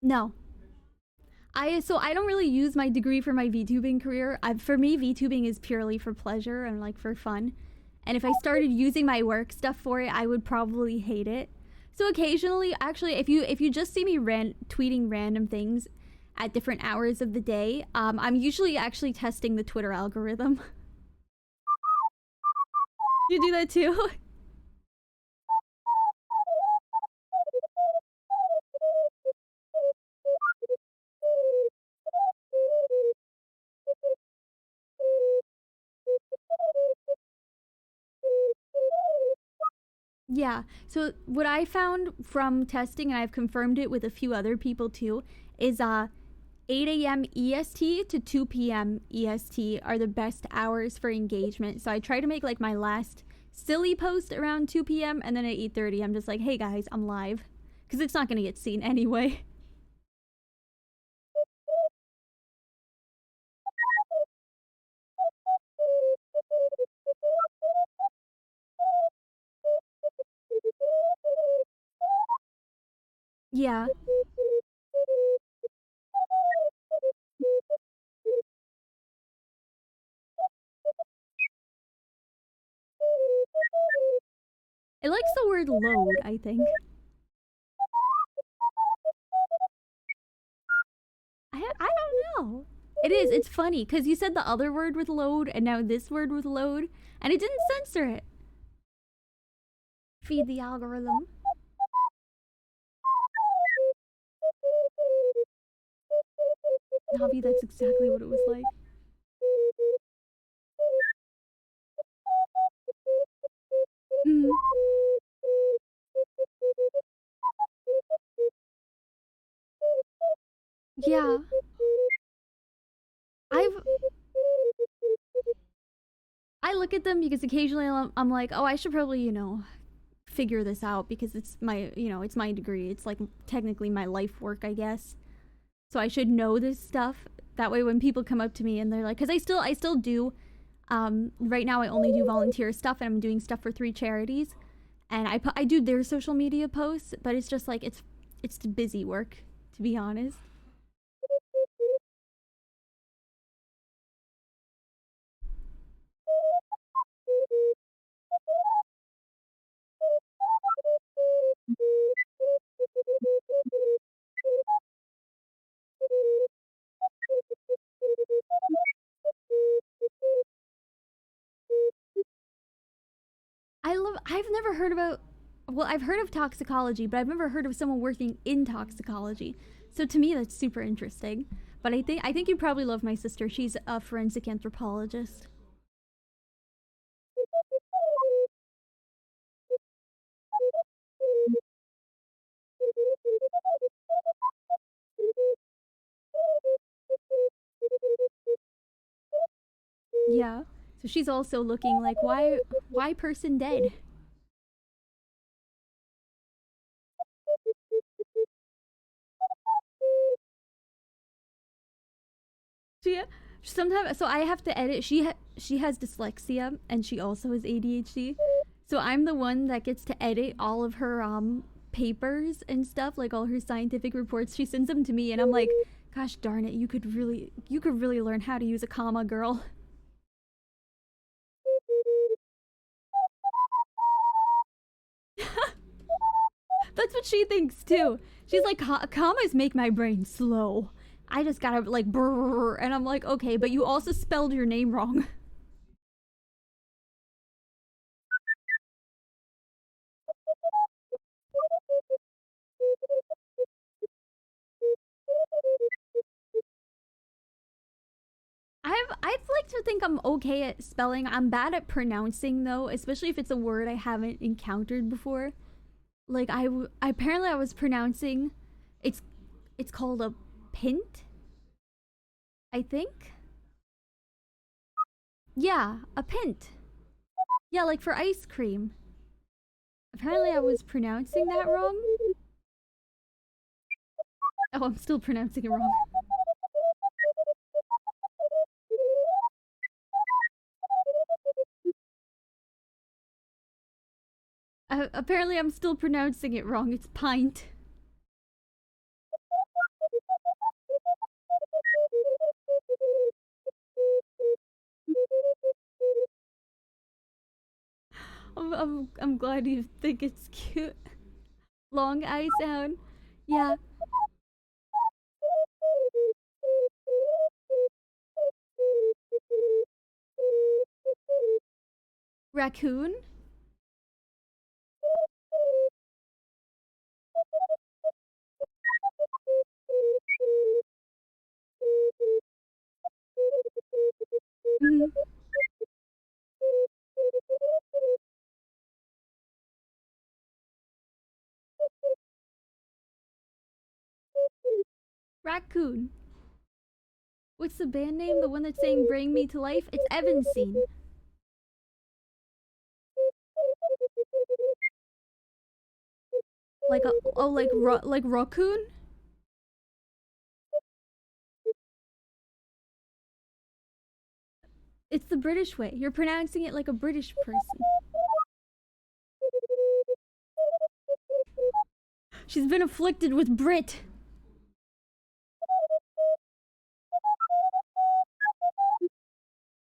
No. I don't really use my degree for my VTubing career. For me, VTubing is purely for pleasure and like for fun. And if I started using my work stuff for it, I would probably hate it. So occasionally, actually, if you just see me tweeting random things at different hours of the day, I'm usually actually testing the Twitter algorithm. You do that too? Yeah. So what I found from testing, and I've confirmed it with a few other people too, is 8 a.m. EST to 2 p.m. EST are the best hours for engagement. So I try to make like my last silly post around 2 p.m. and then at 8:30 I'm just like, hey guys, I'm live, because it's not gonna get seen anyway. Yeah. It likes the word load, I think. I don't know. It is. It's funny because you said the other word with load and now this word with load, and it didn't censor it. Feed the algorithm. Navi, that's exactly what it was like. Mm. Yeah. I've I look at them because occasionally I'm like, oh, I should probably, figure this out because it's my, it's my degree. It's like technically my life work, I guess. So I should know this stuff. That way, when people come up to me and they're like, because I still do. Right now, I only do volunteer stuff, and I'm doing stuff for 3 charities, and I do their social media posts, but it's just like it's busy work, to be honest. I've never heard about. Well, I've heard of toxicology, but I've never heard of someone working in toxicology. So to me, that's super interesting. But I think you probably love my sister. She's a forensic anthropologist. Yeah. So she's also looking like, why person dead? She sometimes, so I have to edit. She has dyslexia and she also has ADHD. So I'm the one that gets to edit all of her papers and stuff, like all her scientific reports. She sends them to me and I'm like, gosh darn it, you could really learn how to use a comma, girl. That's what she thinks too. She's like, commas make my brain slow. I just gotta like brrr, and I'm like, okay, but you also spelled your name wrong. I'd like to think I'm okay at spelling. I'm bad at pronouncing though, especially if it's a word I haven't encountered before. Like apparently I was pronouncing, it's it's called a pint, I think. Yeah, a pint. Yeah, like for ice cream. Apparently I was pronouncing that wrong. Oh, I'm still pronouncing it wrong. Apparently I'm still pronouncing it wrong. It's pint. I'm glad you think it's cute. Long I sound. Yeah. Raccoon? Mhm. Raccoon. What's the band name? The one that's saying "Bring Me to Life"? It's Evanscene. Like a like raccoon? It's the British way. You're pronouncing it like a British person. She's been afflicted with Brit.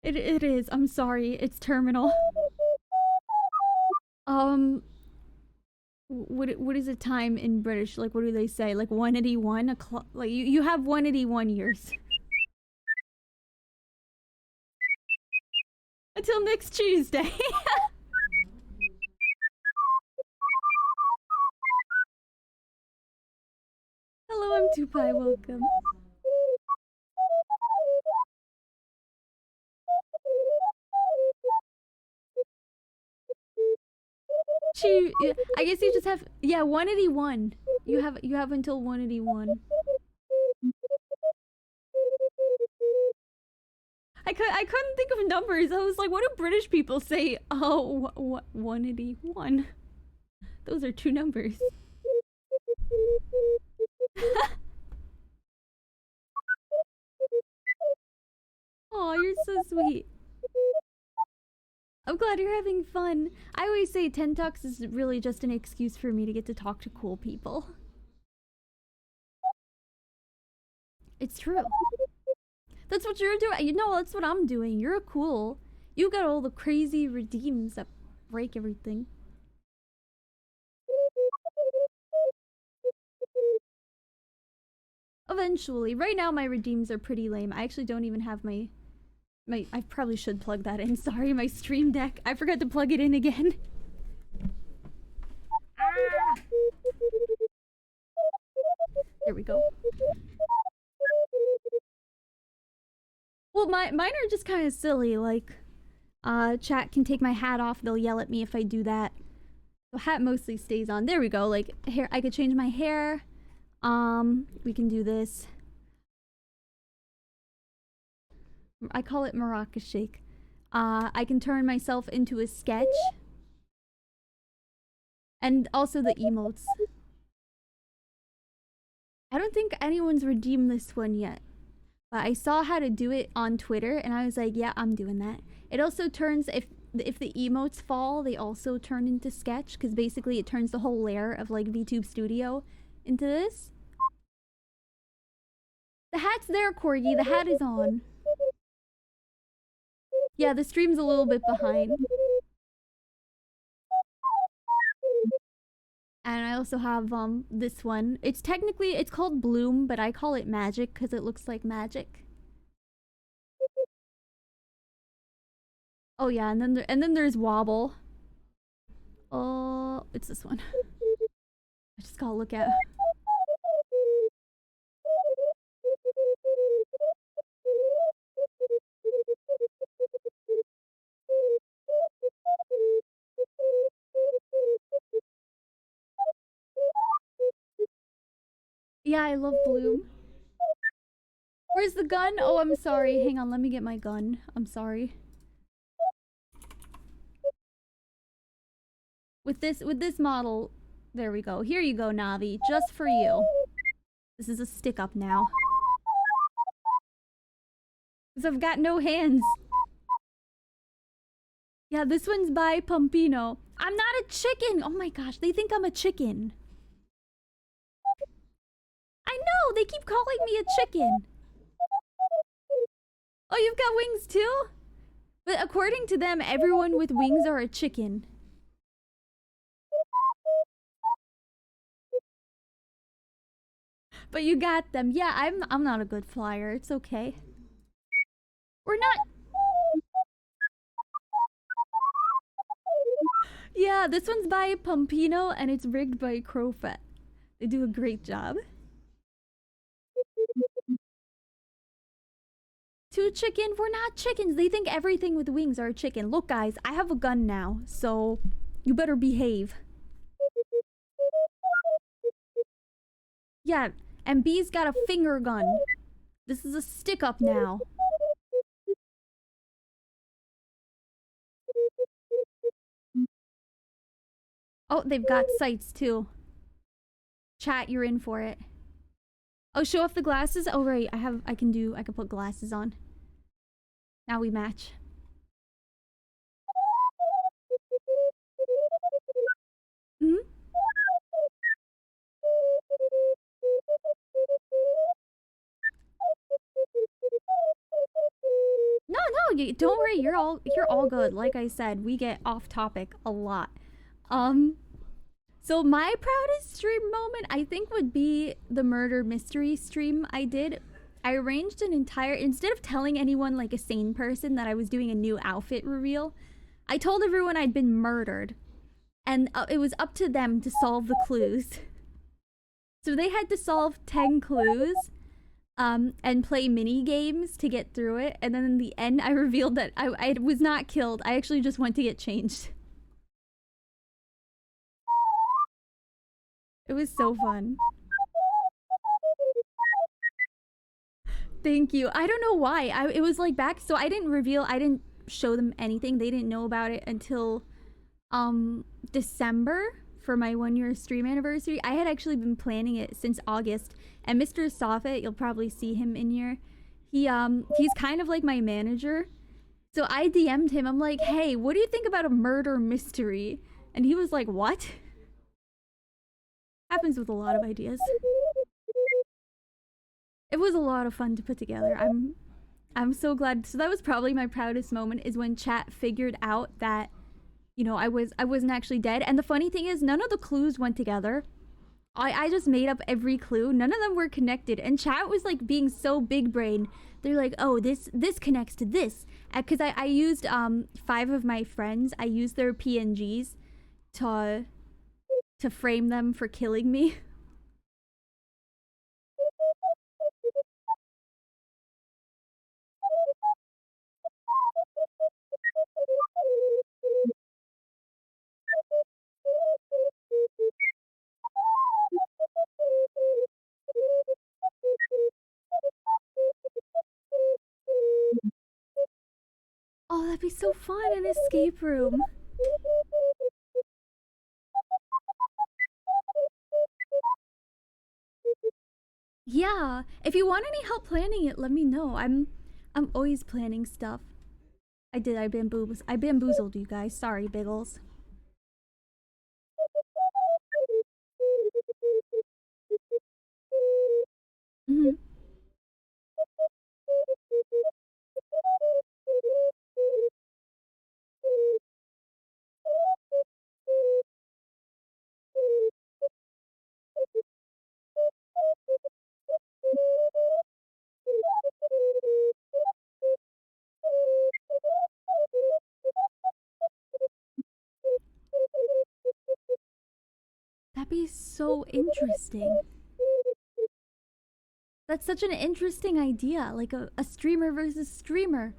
It is. I'm sorry. It's terminal. What is the time in British? Like, what do they say? Like 181 o'clock. Like you have 181 years until next Tuesday. Hello, I'm Tupai. Welcome. I guess you just have 181. You have until 181. I couldn't think of numbers. I was like, what do British people say? Oh, what 181? Those are two numbers. Oh, you're so sweet. I'm glad you're having fun. I always say 10 Talks is really just an excuse for me to get to talk to cool people. It's true. That's what you're doing. You know, that's what I'm doing. You're cool. You got all the crazy redeems that break everything. Eventually. Right now, my redeems are pretty lame. I actually don't even have my... I probably should plug that in. Sorry, my stream deck. I forgot to plug it in again. Ah! There we go. Well, mine are just kind of silly. Like, chat can take my hat off. They'll yell at me if I do that. The hat mostly stays on. There we go. Like, hair. I could change my hair. We can do this. I call it Maraca Shake. I can turn myself into a sketch. And also the emotes. I don't think anyone's redeemed this one yet. But I saw how to do it on Twitter, and I was like, yeah, I'm doing that. It also turns, if the emotes fall, they also turn into sketch, because basically it turns the whole layer of, like, VTube Studio into this. The hat's there, Corgi. The hat is on. Yeah, the stream's a little bit behind. And I also have, this one. It's called Bloom, but I call it Magic, because it looks like magic. Oh yeah, and then there's Wobble. Oh, it's this one. I just gotta look at. Yeah, I love Bloom. Where's the gun? Oh, I'm sorry. Hang on, let me get my gun. I'm sorry. With this model, there we go. Here you go, Navi, just for you. This is a stick up now. Because I've got no hands. Yeah, this one's by Pompino. I'm not a chicken! Oh my gosh, they think I'm a chicken. I know, they keep calling me a chicken. Oh, you've got wings too? But according to them, everyone with wings are a chicken. But you got them. Yeah, I'm not a good flyer. It's okay. We're not. Yeah, this one's by Pompino and it's rigged by Crowfet. They do a great job. Two chicken? We're not chickens. They think everything with wings are a chicken. Look, guys, I have a gun now, so you better behave. Yeah, and B's got a finger gun. This is a stick up now. Oh, they've got sights too. Chat, you're in for it. Oh, show off the glasses? Oh, right. I can put glasses on. Now we match. Mm-hmm. No, don't worry. You're all good. Like I said, we get off topic a lot. So my proudest stream moment, I think, would be the murder mystery stream I did. I arranged an entire, instead of telling anyone like a sane person that I was doing a new outfit reveal, I told everyone I'd been murdered. And it was up to them to solve the clues. So they had to solve 10 clues and play mini games to get through it. And then in the end, I revealed that I was not killed. I actually just went to get changed. It was so fun. Thank you. I don't know why. It was like back, so I didn't show them anything. They didn't know about it until December for my 1-year stream anniversary. I had actually been planning it since August, and Mr. Soffit, you'll probably see him in here. He's kind of like my manager. So I DM'd him. I'm like, "Hey, what do you think about a murder mystery?" And he was like, "What?" Happens with a lot of ideas. It was a lot of fun to put together. I'm so glad. So that was probably my proudest moment, is when chat figured out that, you know, I wasn't actually dead. And the funny thing is, none of the clues went together. I just made up every clue. None of them were connected. And chat was like being so big brain. They're like, "Oh, this connects to this." Because I used 5 of my friends. I used their PNGs to frame them for killing me. Oh, that'd be so fun, an escape room. Yeah, if you want any help planning it, let me know. I'm always planning stuff. I bamboozled you guys. Sorry, Biggles. Mm-hmm. That'd be so interesting. That's such an interesting idea, like a streamer versus streamer.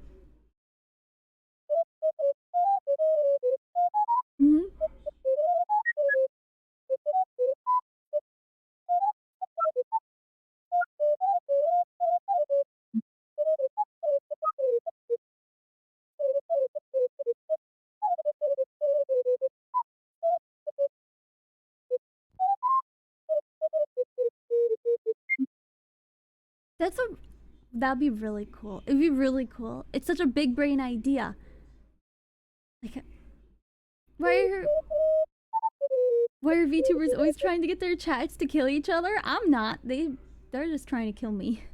Mm-hmm. That'd be really cool. It'd be really cool. It's such a big brain idea. Like, why are VTubers always trying to get their chats to kill each other? I'm not. They're just trying to kill me.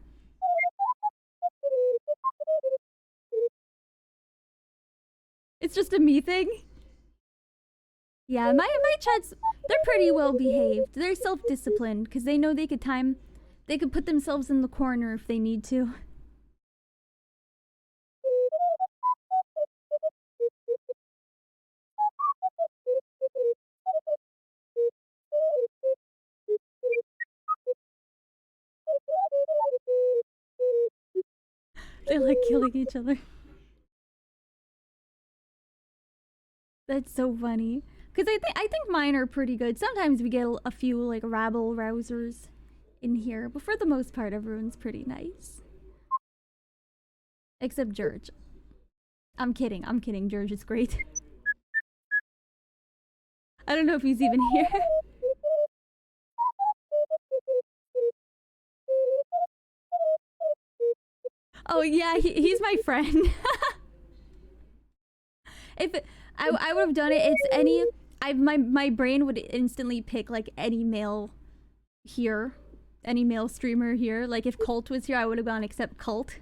It's just a me thing. Yeah, my chats, they're pretty well behaved. They're self-disciplined because they know they could time They could put themselves in the corner if they need to. They're like killing each other. That's so funny. Cause I think mine are pretty good. Sometimes we get a few like rabble rousers in here, but for the most part, everyone's pretty nice. Except George. I'm kidding. I'm kidding. George is great. I don't know if he's even here. Oh yeah, he's my friend. If I would have done it, it's any. My brain would instantly pick like any male here, any male streamer here. Like if Cult was here, I would have gone except Cult.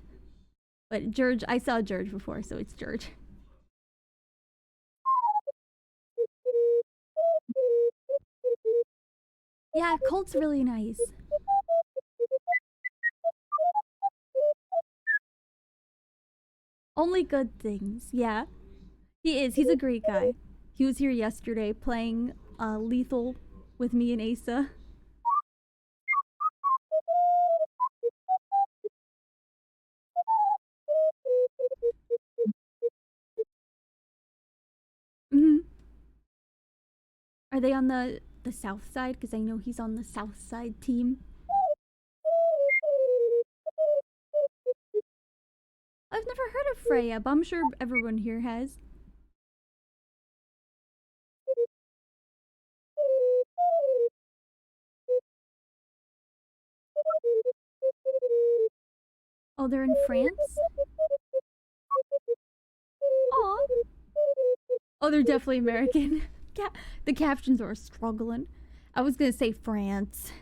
But George, I saw George before, so it's George. Yeah, Colt's really nice. Only good things. Yeah, he is. He's a great guy. He was here yesterday playing Lethal with me and Asa. Hmm. Are they on the south side? Because I know he's on the south side team. I've never heard of Freya, but I'm sure everyone here has. Oh, they're in France? Aw. Oh, they're definitely American. The captions are struggling. I was gonna say France.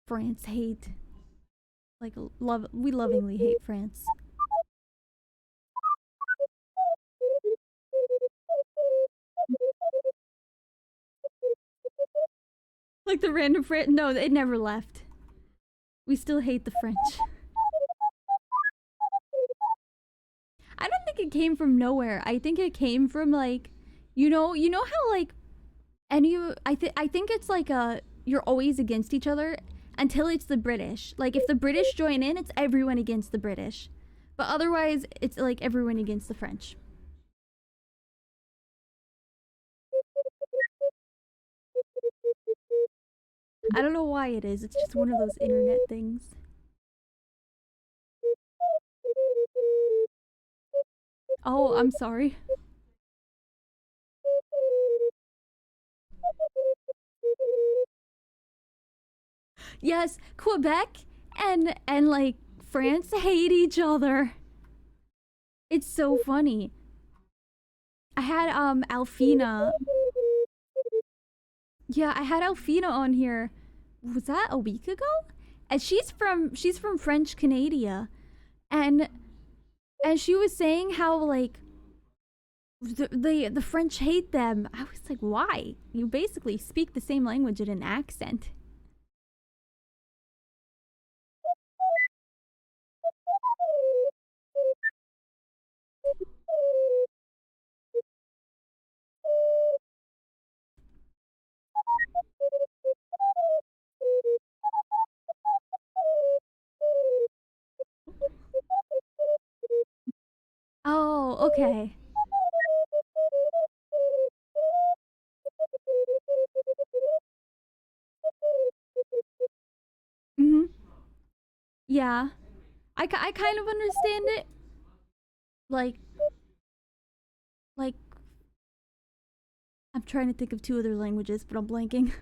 France hate. Like, we lovingly hate France. Like the random French. No, it never left. We still hate the French. I don't think it came from nowhere. I think it came from like, you know how like any. I think it's like you're always against each other until it's the British. Like if the British join in, it's everyone against the British, but otherwise it's like everyone against the French. I don't know why it is. It's just one of those internet things. Oh, I'm sorry. Yes, Quebec and like France hate each other. It's so funny. I had Alfina. Yeah, I had Alfina on here. Was that a week ago? And she's from French Canada, and she was saying how like the French hate them. I was like, why? You basically speak the same language in an accent. Oh, okay. Mhm. Yeah, I kind of understand it. Like like I'm trying to think of two other languages, but I'm blanking.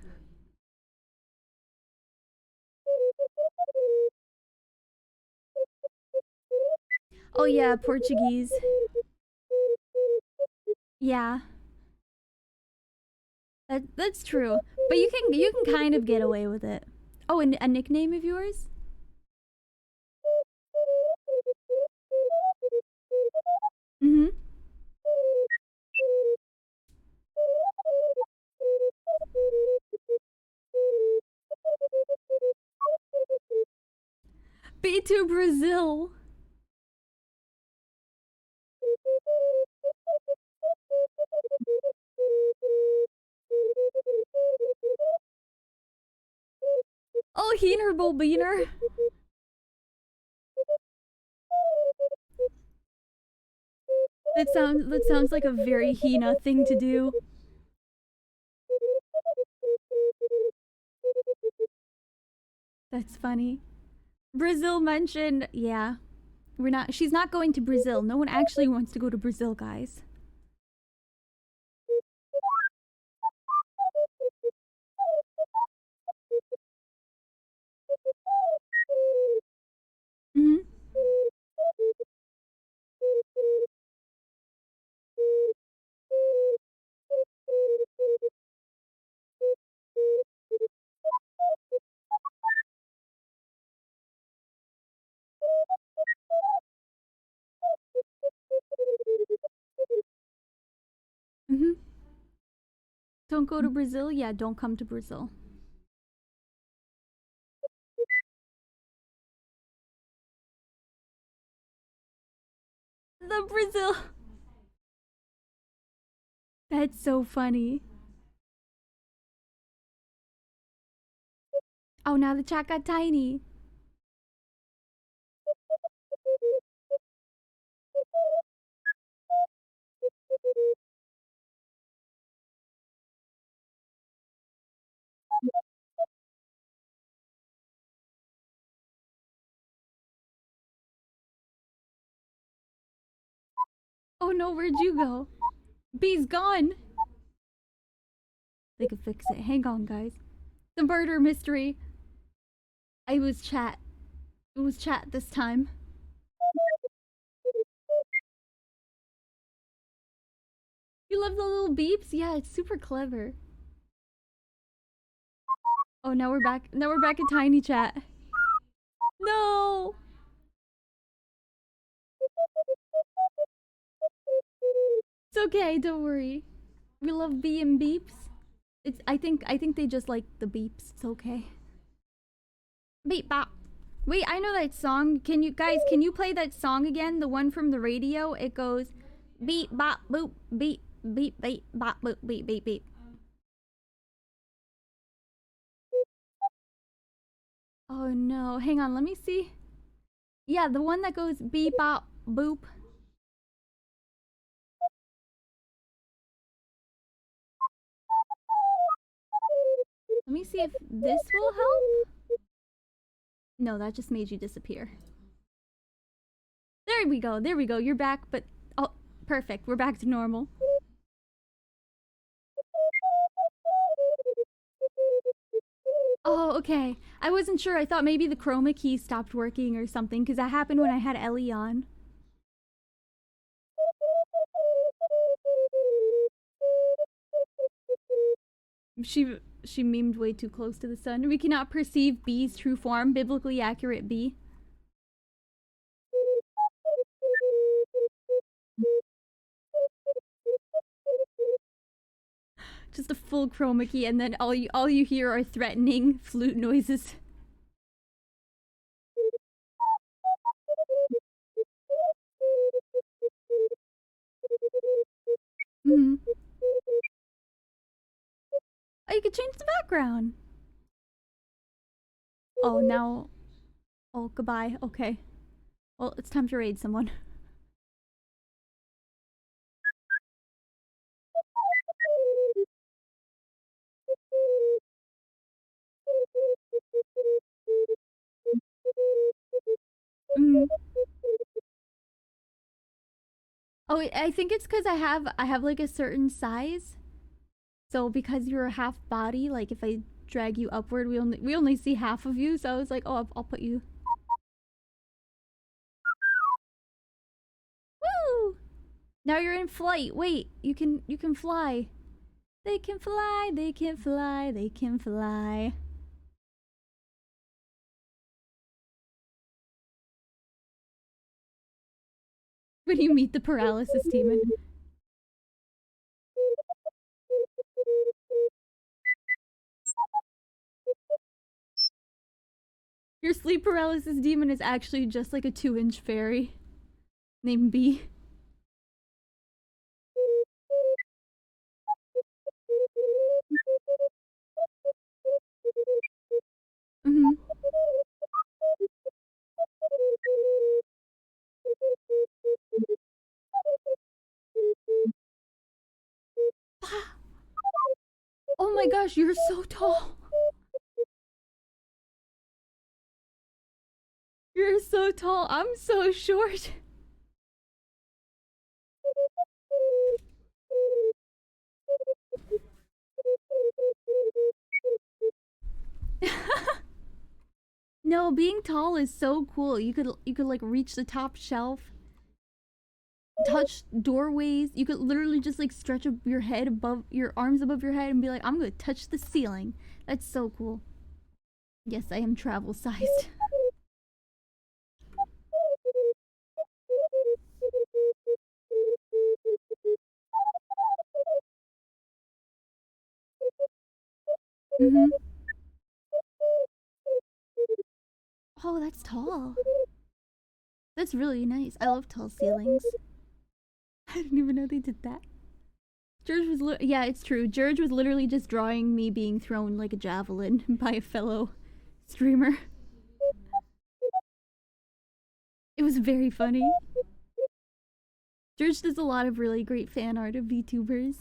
Oh yeah, Portuguese. Yeah, that's true. But you can kind of get away with it. Oh, and a nickname of yours? Mhm. B2 Brazil. Oh, Heener Bobiner. That sounds like a very Hina thing to do. That's funny. Brazil mentioned, yeah. She's not going to Brazil. No one actually wants to go to Brazil, guys. Mm-hmm. Mm-hmm. Don't go to Brazil? Yeah, don't come to Brazil. The Brazil. That's so funny. Oh, now the chat got tiny. Oh no, where'd you go? Bee's gone. They could fix it. Hang on, guys. The murder mystery. It was chat. It was chat this time. You love the little beeps? Yeah, it's super clever. Oh, now we're back. Now we're back at tiny chat. No. It's okay. Don't worry. We love bee and beeps. It's. I think they just like the beeps. It's okay. Beep bop. Wait, I know that song. Can you guys? Can you play that song again? The one from the radio. It goes, beep bop boop beep beep beep bop boop beep beep beep. Oh no. Hang on. Let me see. Yeah, the one that goes beep bop boop. Let me see if this will help. No, that just made you disappear. There we go. There we go. You're back, but oh, perfect. We're back to normal. Oh, okay. I wasn't sure. I thought maybe the chroma key stopped working or something because that happened when I had Ellie on. She memed way too close to the sun. We cannot perceive Bee's true form. Biblically accurate Bee. Just a full chroma key, and then all you hear are threatening flute noises. Mm. Oh, you could change the background. Oh, now. Oh, goodbye. Okay. Well, it's time to raid someone. Mm. Oh, I think it's because I have like a certain size. So because you're a half body, like if I drag you upward, we only see half of you. So I was like, oh, I'll put you. Woo! Now you're in flight. Wait, you can fly. They can fly. They can fly. They can fly. When you meet the paralysis demon. Your sleep paralysis demon is actually just like a 2-inch fairy named Bee. Mm-hmm. Oh my gosh, you're so tall. You're so tall. I'm so short. No, being tall is so cool. You could like reach the top shelf, touch doorways. You could literally just like stretch up your head above your arms above your head and be like, I'm gonna touch the ceiling. That's so cool. Yes, I am travel sized. Mm-hmm. Oh, that's tall. That's really nice. I love tall ceilings. I didn't even know they did that. George was yeah, it's true. George was literally just drawing me being thrown like a javelin by a fellow streamer. It was very funny. George does a lot of really great fan art of VTubers.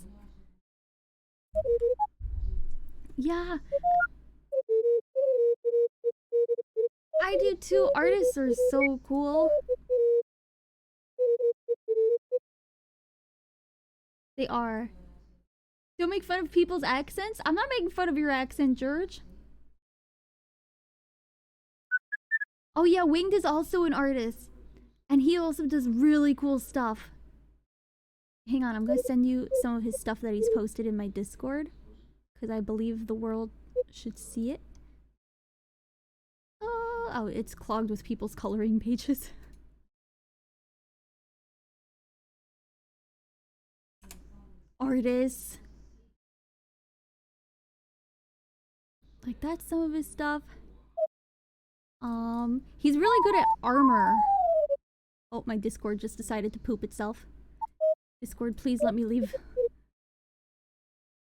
Yeah, I do too. Artists are so cool. They are. Don't make fun of people's accents. I'm not making fun of your accent, George. Oh yeah, Winged is also an artist. And he also does really cool stuff. Hang on, I'm gonna send you some of his stuff that he's posted in my Discord. Because I believe the world should see it. Oh, it's clogged with people's coloring pages. Artists. Like, that's some of his stuff. He's really good at armor. Oh, my Discord just decided to poop itself. Discord, please let me leave.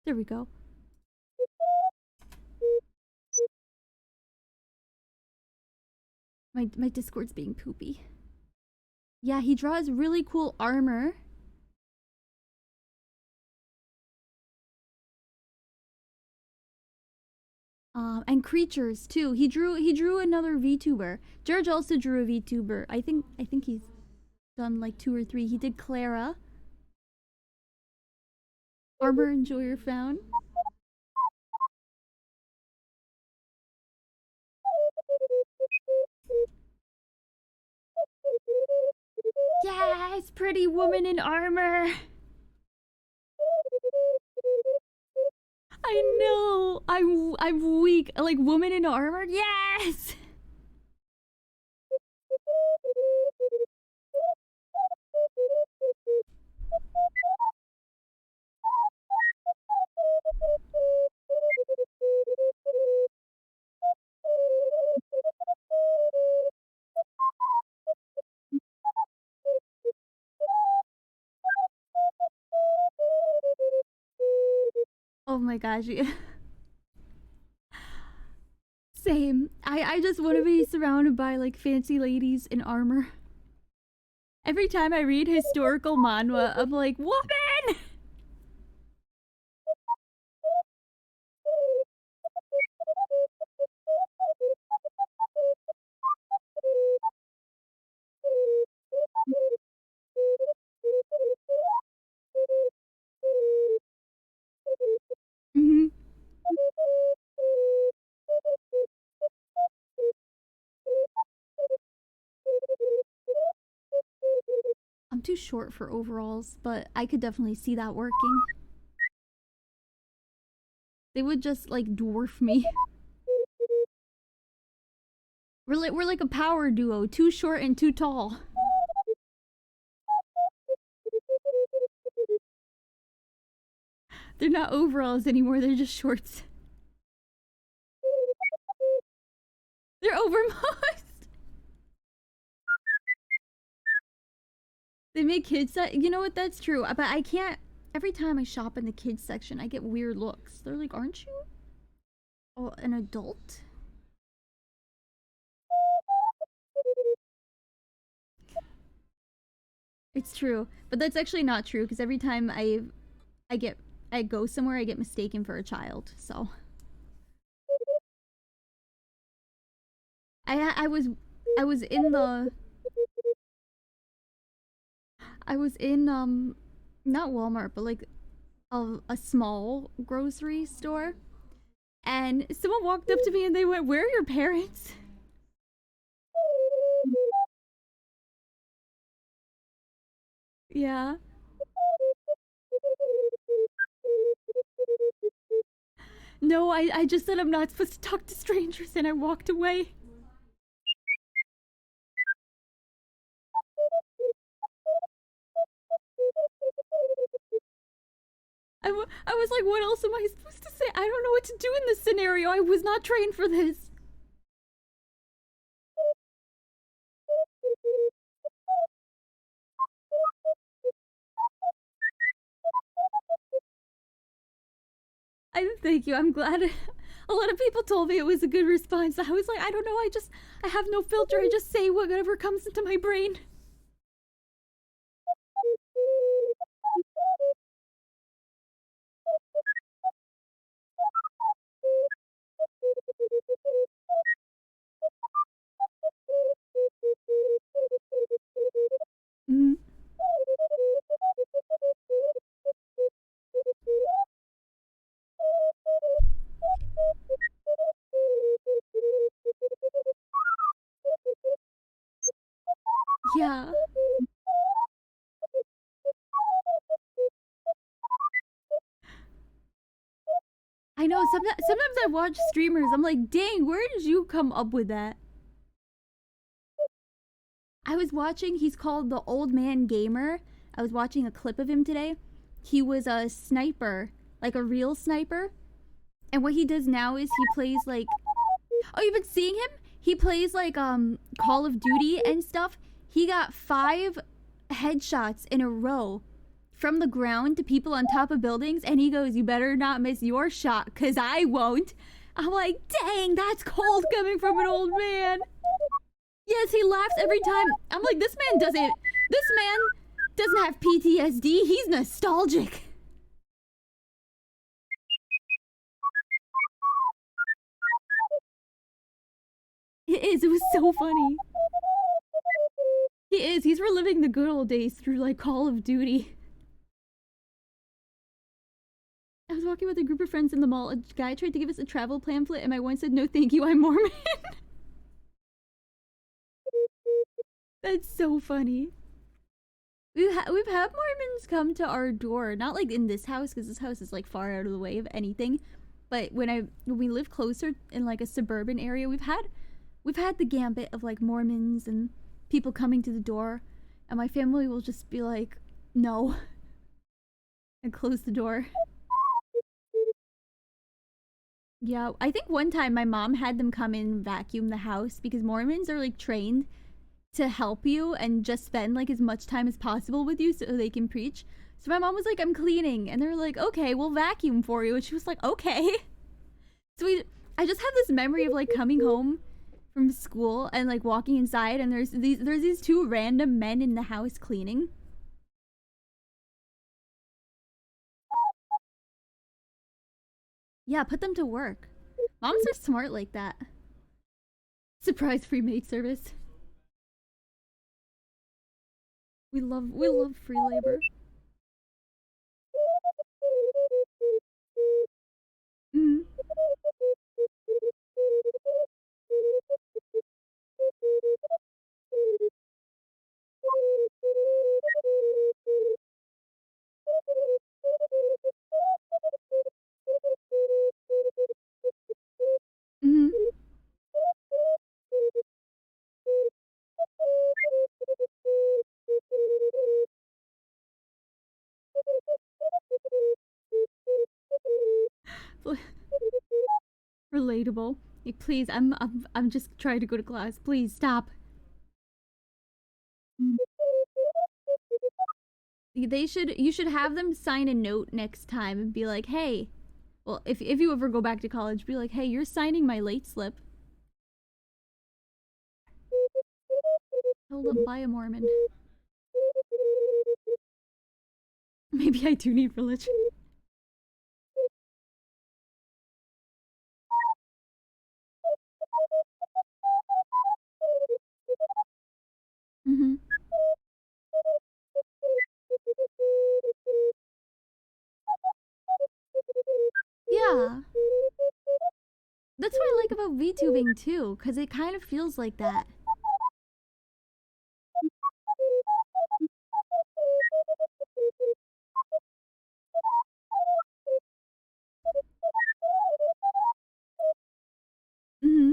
There we go. My Discord's being poopy. Yeah, he draws really cool armor. And creatures too. He drew another VTuber. George also drew a VTuber. I think he's done like 2 or 3. He did Clara. Armor Enjoyer found. Yes, pretty woman in armor. I know. I'm weak. Like woman in armor. Yes. Oh my gosh. Same. I just want to be surrounded by like fancy ladies in armor. Every time I read historical manhwa, I'm like, woman! Mm-hmm. I'm too short for overalls, but I could definitely see that working. They would just like dwarf me. We're like a power duo, too short and too tall. They're not overalls anymore, they're just shorts. They're over most. They make kids you know what, that's true, but I can't. Every time I shop in the kids section I get weird looks. They're like, aren't you an adult? It's true, but that's actually not true because every time I go somewhere I get mistaken for a child. So I was I was in the I was in not Walmart but like a small grocery store, and someone walked up to me and they went, "Where are your parents?" Yeah. No, I just said I'm not supposed to talk to strangers and I walked away. I was like, what else am I supposed to say? I don't know what to do in this scenario. I was not trained for this. I thank you. I'm glad. A lot of people told me it was a good response. I was like, I don't know. I have no filter. I just say whatever comes into my brain. Mm. Yeah. I know. Sometimes I watch streamers. I'm like, dang, where did you come up with that? I was watching. He's called the Old Man Gamer. I was watching a clip of him today. He was a sniper, like a real sniper. And what he does now is he plays like, oh, you've been seeing him? He plays like Call of Duty and stuff. He got 5 headshots in a row from the ground to people on top of buildings, and he goes, "You better not miss your shot, cause I won't." I'm like, dang, that's cold coming from an old man. Yes, he laughs every time. I'm like, this man doesn't have PTSD. He's nostalgic. It is. It was so funny. He is. He's reliving the good old days through like Call of Duty. I was walking with a group of friends in the mall. A guy tried to give us a travel pamphlet, and my one said, "No, thank you. I'm Mormon." That's so funny. We've had Mormons come to our door, not like in this house because this house is like far out of the way of anything, but when we live closer in like a suburban area, we've had the gambit of like Mormons and people coming to the door, and my family will just be like, "No," and close the door. Yeah, I think one time my mom had them come in and vacuum the house because Mormons are like trained to help you and just spend like as much time as possible with you so they can preach. So my mom was like, "I'm cleaning," and they're like, "Okay, we'll vacuum for you," and she was like, "Okay." So I just have this memory of like coming home from school and like walking inside, and there's these 2 random men in the house cleaning. Yeah, put them to work. Moms are smart like that. Surprise free maid service. We love free labor. Mm. Mm. Relatable. Like, please, I'm just trying to go to class. Please stop. You should have them sign a note next time and be like, hey, well, if you ever go back to college, be like, hey, you're signing my late slip. Held up by a Mormon. Maybe I do need religion. Mm-hmm. Yeah. That's what I like about VTubing too, because it kind of feels like that. Mm-hmm.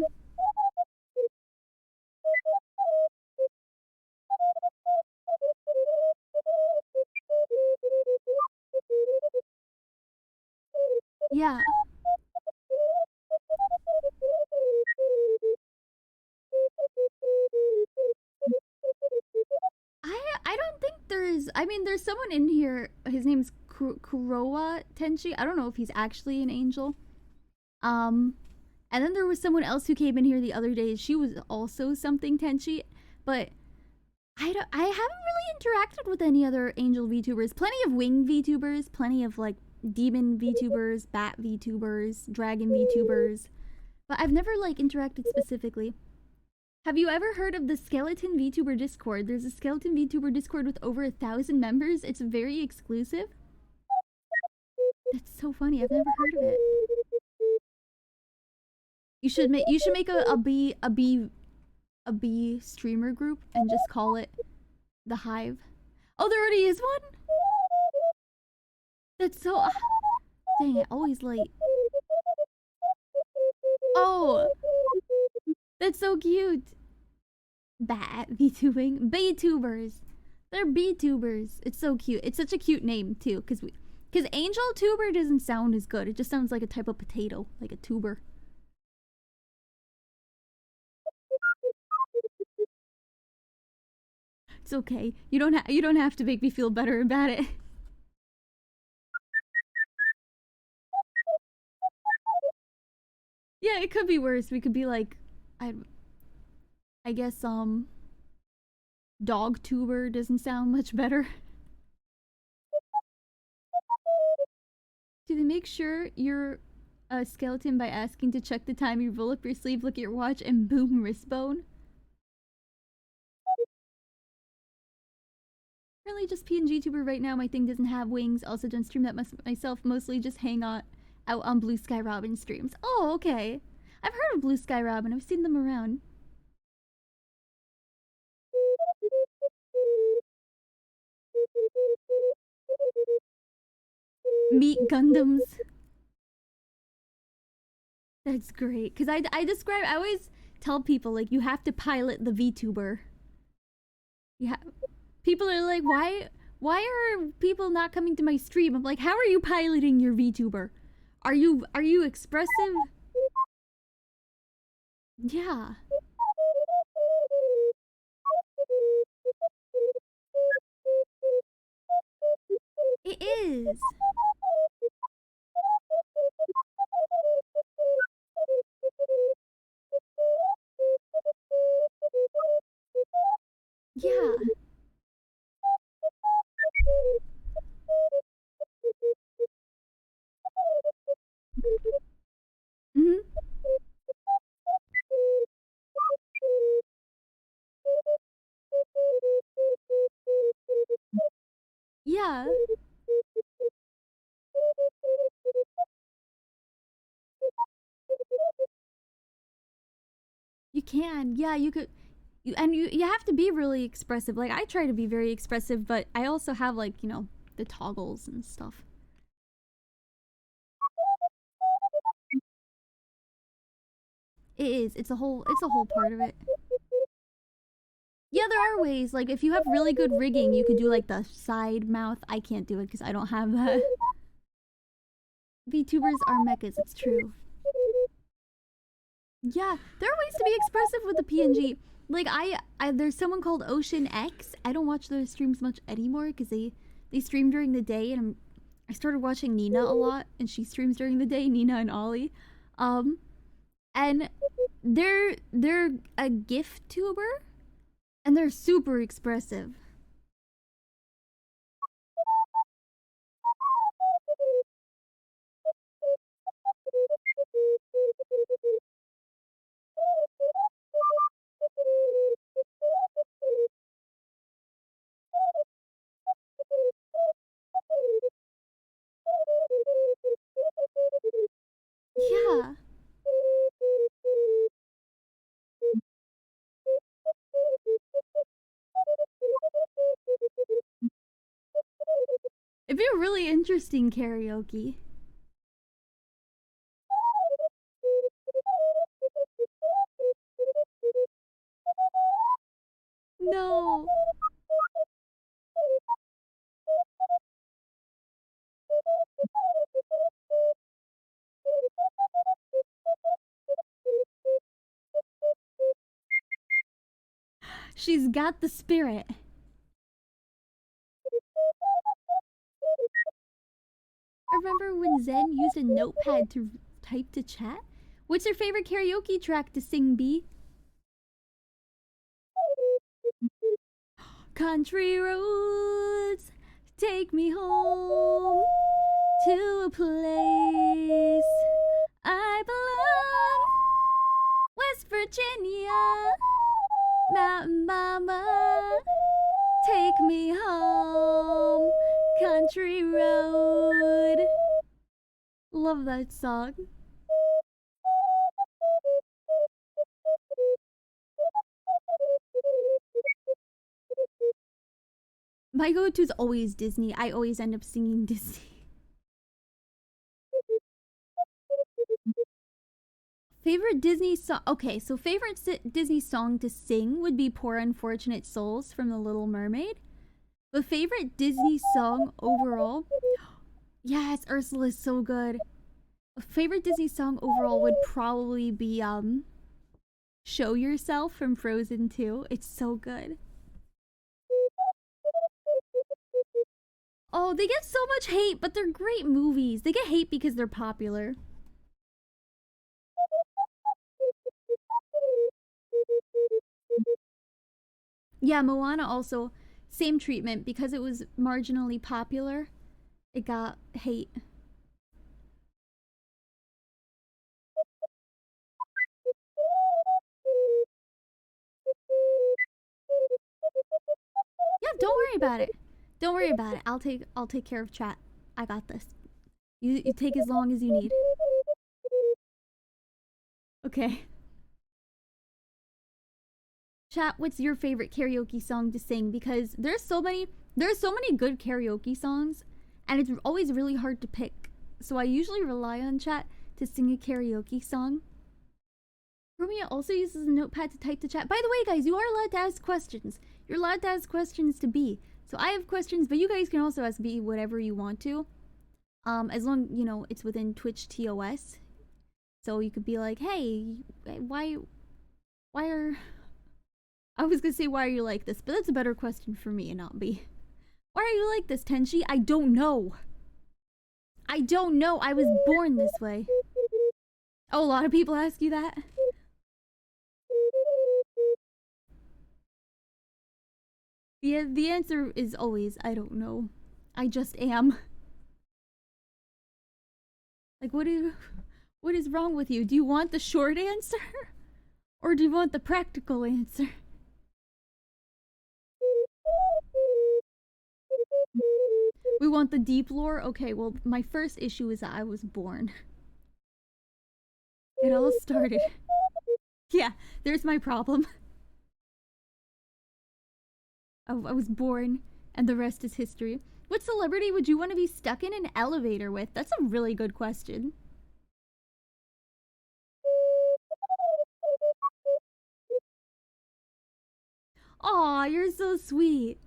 Yeah. I don't think there's. I mean, there's someone in here. His name's Kurowa Tenchi. I don't know if he's actually an angel. Um, and then there was someone else who came in here the other day. She was also something Tenchi, but I haven't really interacted with any other angel VTubers. Plenty of wing VTubers, plenty of like demon VTubers, bat VTubers, dragon VTubers, but I've never like interacted specifically. Have you ever heard of the Skeleton VTuber Discord? There's a Skeleton VTuber Discord with over 1,000 members. It's very exclusive. That's so funny. I've never heard of it. You should make a bee streamer group and just call it the Hive. Oh, there already is one. That's so. Dang it! Always late. Oh, that's so cute. Bat VTubing. Bee2bers. They're Bee2bers. It's so cute. It's such a cute name too, because Angel Tuber doesn't sound as good. It just sounds like a type of potato, like a tuber. It's okay. You don't have to make me feel better about it. Yeah, it could be worse. We could be like, I guess dog tuber doesn't sound much better. Do they make sure you're a skeleton by asking to check the time? You roll up your sleeve, look at your watch, and boom, wrist bone. Really, just PNG tuber right now. My thing doesn't have wings. Also, don't stream that myself. Mostly just hang out on Blue Sky Robin streams. Oh, okay. I've heard of Blue Sky Robin. I've seen them around. Meat Gundams. That's great. Because I always tell people, like, you have to pilot the VTuber. Yeah. People are like, why are people not coming to my stream? I'm like, how are you piloting your VTuber? Are you expressive? Yeah. It is. Yeah. Mm-hmm. Yeah. You can. Yeah, you could. You have to be really expressive. Like I try to be very expressive, but I also have like, you know, the toggles and stuff. It is. It's a whole part of it. Yeah, there are ways. Like if you have really good rigging, you could do like the side mouth. I can't do it because I don't have that. VTubers are mechas, it's true. Yeah, there are ways to be expressive with the PNG. Like there's someone called Ocean X. I don't watch their streams much anymore because they stream during the day, and I started watching Nina a lot, and she streams during the day. Nina and Ollie, and they're a GIF tuber, and they're super expressive. Yeah. It'd be a really interesting karaoke. No. She's got the spirit. Remember when Zen used a notepad to type to chat? What's your favorite karaoke track to sing, B? Country roads, take me home to a place I belong. West Virginia, Mountain Mama, take me home. Country road. Love that song. My go-to is always Disney. I always end up singing Disney. Favorite Disney song? Okay, so favorite Disney song to sing would be Poor Unfortunate Souls from The Little Mermaid. But favorite Disney song overall? Yes, Ursula is so good. Favorite Disney song overall would probably be Show Yourself from Frozen 2. It's so good. Oh, they get so much hate, but they're great movies. They get hate because they're popular. Yeah, Moana also, same treatment. Because it was marginally popular, it got hate. Yeah, don't worry about it. Don't worry about it. I'll take care of chat. I got this. You take as long as you need. Okay. Chat, what's your favorite karaoke song to sing? Because there's so many good karaoke songs, and it's always really hard to pick. So I usually rely on chat to sing a karaoke song. Romeo also uses a notepad to type the chat. By the way, guys, you are allowed to ask questions. You're allowed to ask questions to B. So I have questions, but you guys can also ask B whatever you want to. As long, you know, it's within Twitch TOS. So you could be like, hey, why are... I was gonna say, why are you like this? But that's a better question for me and not B. Why are you like this, Tenchi? I don't know. I don't know. I was born this way. Oh, a lot of people ask you that? The answer is always, I don't know. I just am. Like, what is wrong with you? Do you want the short answer? Or do you want the practical answer? We want the deep lore? Okay, well, my first issue is that I was born. It all started. Yeah, there's my problem. I was born, and the rest is history. What celebrity would you want to be stuck in an elevator with? That's a really good question. Aw, you're so sweet.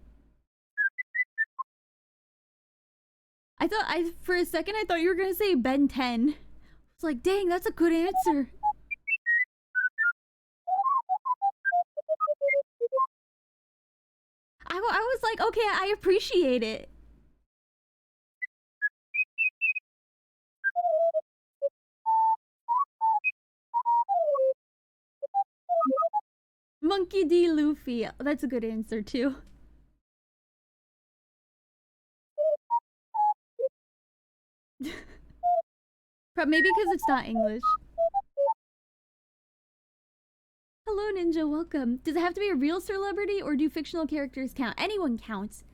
For a second, I thought you were gonna say Ben 10. I was like, dang, that's a good answer. I was like, okay, I appreciate it. Monkey D. Luffy. That's a good answer, too. Maybe because it's not English. Hello, Ninja. Welcome. Does it have to be a real celebrity, or do fictional characters count? Anyone counts.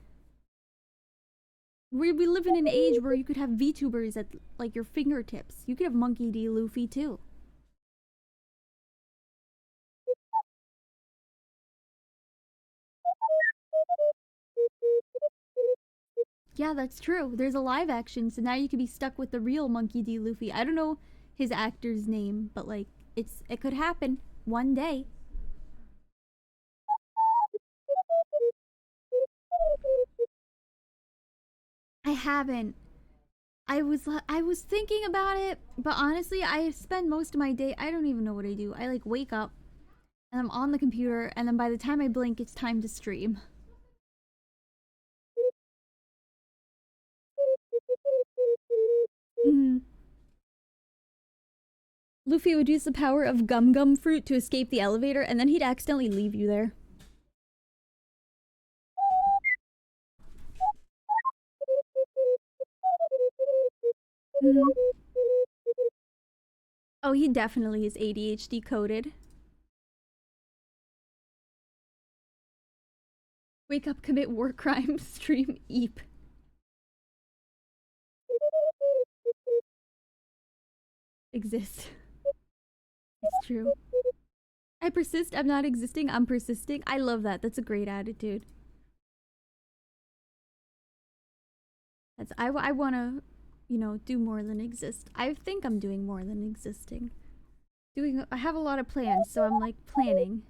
We live in an age where you could have VTubers at like your fingertips. You could have Monkey D. Luffy too. Yeah, that's true. There's a live action, so now you could be stuck with the real Monkey D. Luffy. I don't know his actor's name, but like it could happen one day. I haven't. I was thinking about it, but honestly, I spend most of my day, I don't even know what I do. I like wake up and I'm on the computer, and then by the time I blink, it's time to stream. Mm. Luffy would use the power of Gum Gum Fruit to escape the elevator, and then he'd accidentally leave you there. Mm. Oh, he definitely is ADHD coded. Wake up, commit war crime, stream Eep. Exist. It's true. I persist, I'm not existing, I'm persisting. I love that. That's a great attitude. I want to, you know, do more than exist. I think I'm doing more than existing. I have a lot of plans, so I'm like planning.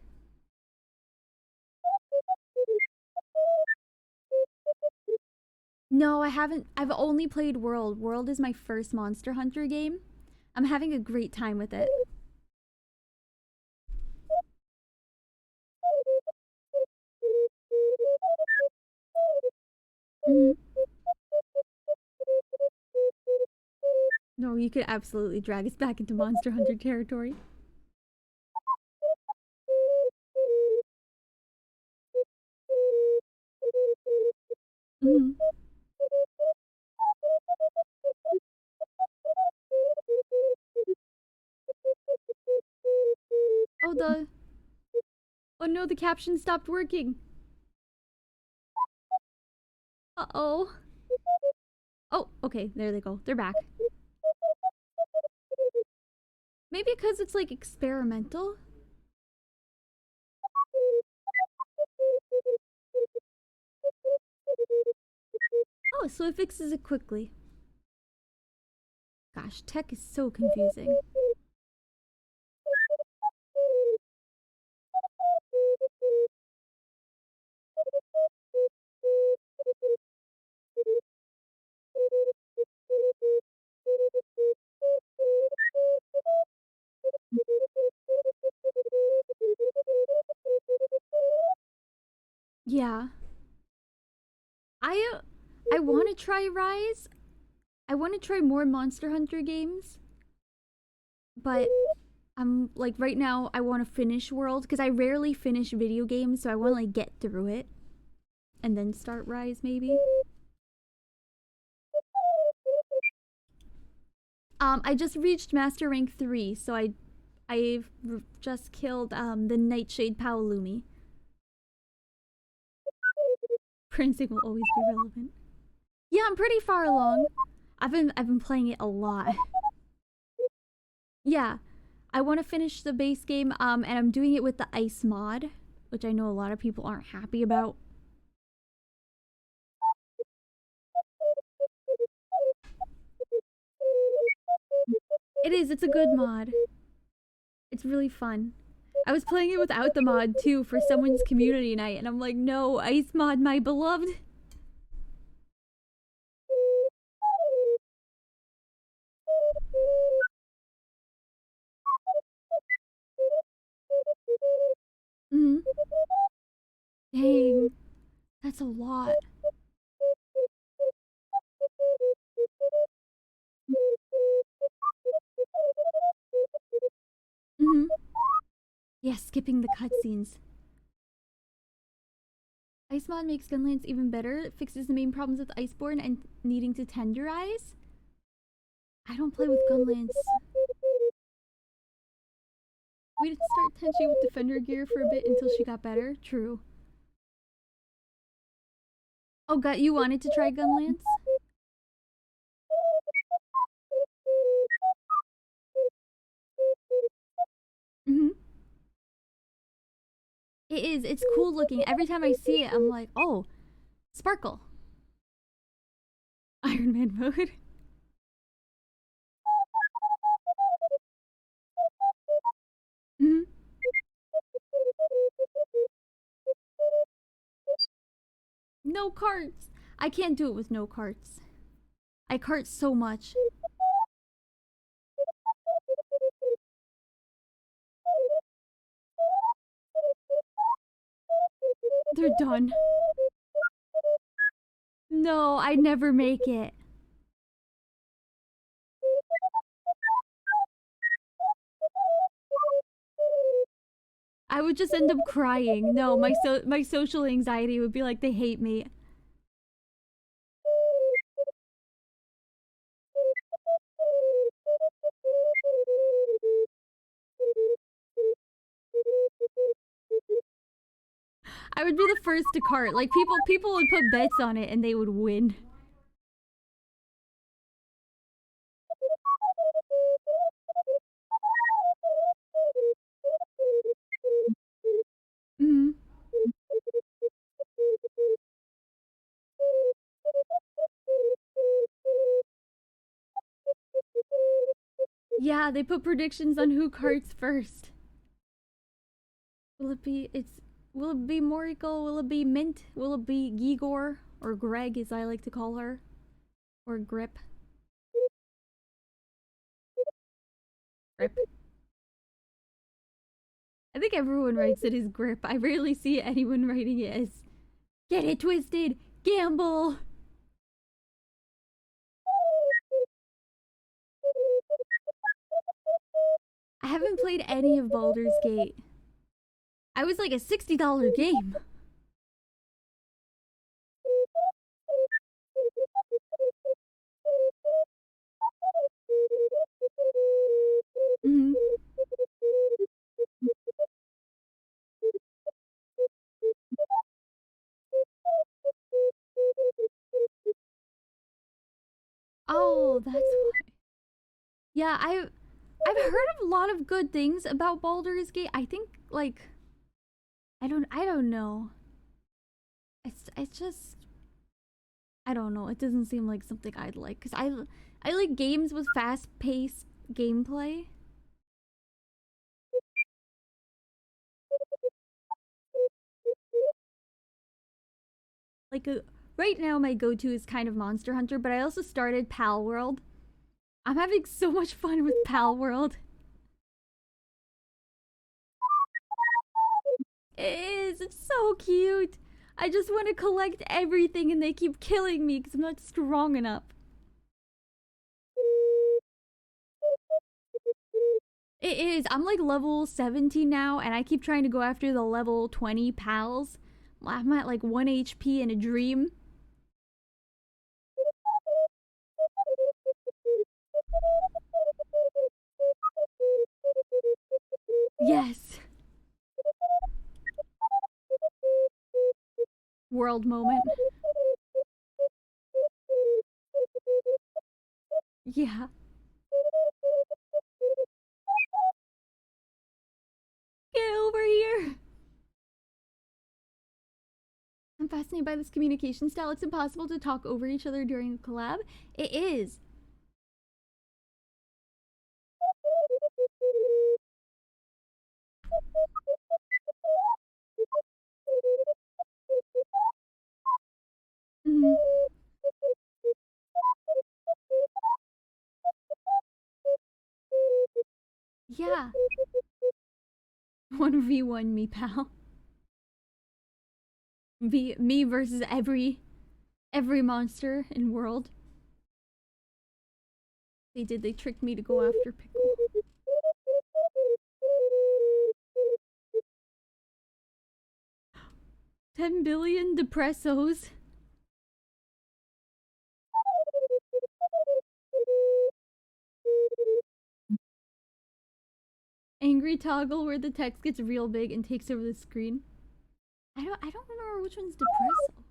No, I haven't. I've only played World. World is my first Monster Hunter game. I'm having a great time with it. Mm-hmm. No, you could absolutely drag us back into Monster Hunter territory. Mm-hmm. Oh, oh no, the caption stopped working. Uh-oh. Oh, okay, there they go. They're back. Maybe because it's like experimental? Oh, so it fixes it quickly. Gosh, tech is so confusing. Yeah. I I want to try Rise. I want to try more Monster Hunter games. But I'm like right now I want to finish World because I rarely finish video games, so I want to like get through it and then start Rise maybe. I just reached Master Rank 3, so I've just killed the Nightshade Paolumi. Prancing will always be relevant. Yeah, I'm pretty far along. I've been playing it a lot. Yeah. I want to finish the base game, and I'm doing it with the ice mod, which I know a lot of people aren't happy about. It is, it's a good mod. It's really fun. I was playing it without the mod too for someone's community night, and I'm like, no, ice mod, my beloved. Mm-hmm. Dang. That's a lot. Mm-hmm. Yeah, skipping the cutscenes. Ice Mod makes Gunlance even better. It fixes the main problems with Iceborne and needing to tenderize. I don't play with Gunlance. We didn't start Tenchi with Defender gear for a bit until she got better. True. Oh, God, you wanted to try Gunlance? Mm-hmm. It is. It's cool looking. Every time I see it, I'm like, oh, sparkle. Iron Man mode. Mm-hmm. No carts. I can't do it with no carts. I cart so much. They're done. No, I never make it. I would just end up crying. No, my social anxiety would be like they hate me. I would be the first to cart. Like people would put bets on it and they would win. Mm. Yeah, they put predictions on who carts first. Will it be it's will it be Moriko? Will it be Mint? Will it be Gigor? Or Greg as I like to call her? Or Grip? Grip. I think everyone writes it as Grip. I rarely see anyone writing it as Get It Twisted! Gamble! I haven't played any of Baldur's Gate. I was like a $60 game. Mm-hmm. Oh, that's why. Yeah, I've heard of a lot of good things about Baldur's Gate. I think like I don't know. It's just I don't know. It doesn't seem like something I'd like cuz I like games with fast-paced gameplay. Like right now my go-to is kind of Monster Hunter, but I also started Pal World. I'm having so much fun with Pal World. It is. It's so cute. I just want to collect everything and they keep killing me because I'm not strong enough. It is. I'm like level 70 now and I keep trying to go after the level 20 pals. I'm at like 1 HP in a dream. Yes. World moment. Yeah. Get over here. I'm fascinated by this communication style. It's impossible to talk over each other during the collab. It is. Mm-hmm. Yeah. 1v1 me, pal. Me versus every monster in world. They tricked me to go after Pickle. 10 billion depressos. Angry toggle where the text gets real big and takes over the screen. I don't remember which one's depresso.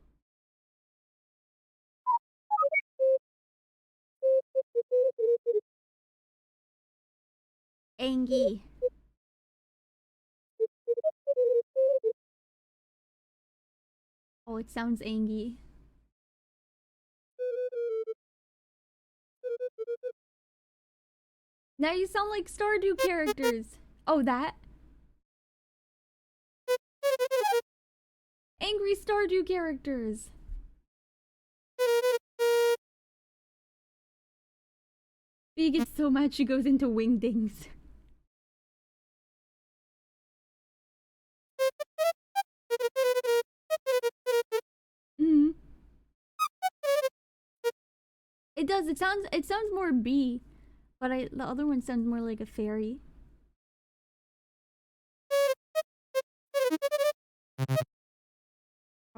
Angie. Oh, it sounds angy. Now you sound like Stardew characters. Oh, that? Angry Stardew characters. Bee gets so mad she goes into wingdings. Mm. It does. It sounds more bee, but the other one sounds more like a fairy.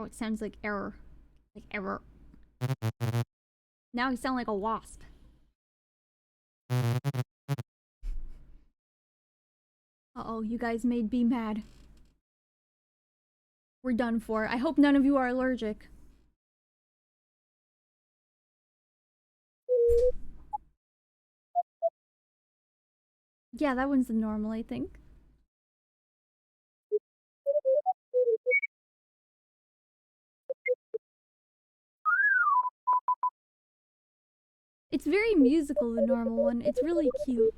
Oh, it sounds like error. Like error. Now you sound like a wasp. Uh-oh, you guys made Bee mad. We're done for. I hope none of you are allergic. Yeah, that one's the normal, I think. It's very musical, the normal one. It's really cute.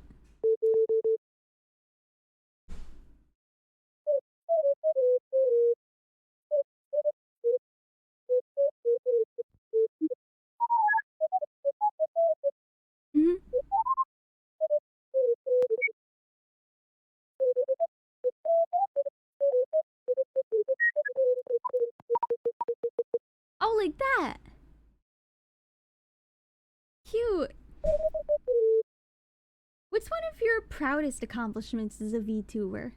Mm-hmm. Oh, like that. Cute. What's one of your proudest accomplishments as a VTuber?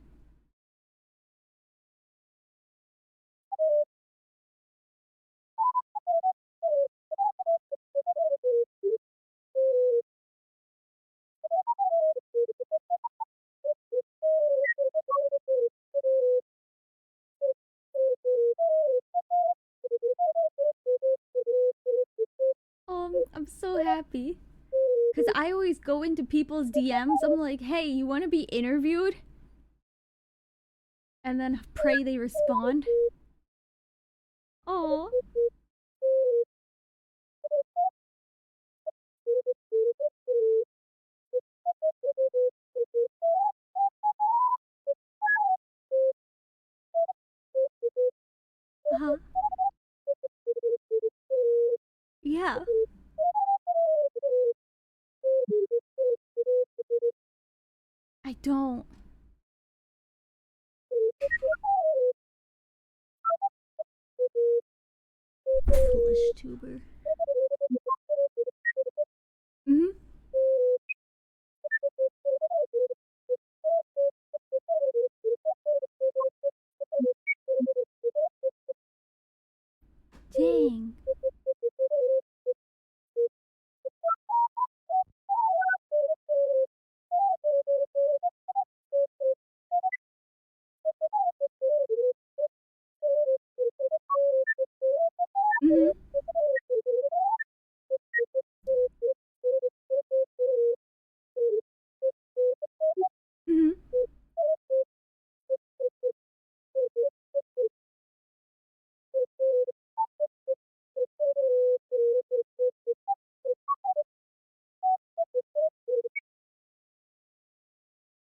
Oh, I'm so happy. Because I always go into people's DMs. I'm like, hey, you want to be interviewed? And then pray they respond. Oh. Uh-huh. Yeah. I don't. Foolish tuber. Mm-hmm. Dang. Mm-hmm. Mm-hmm.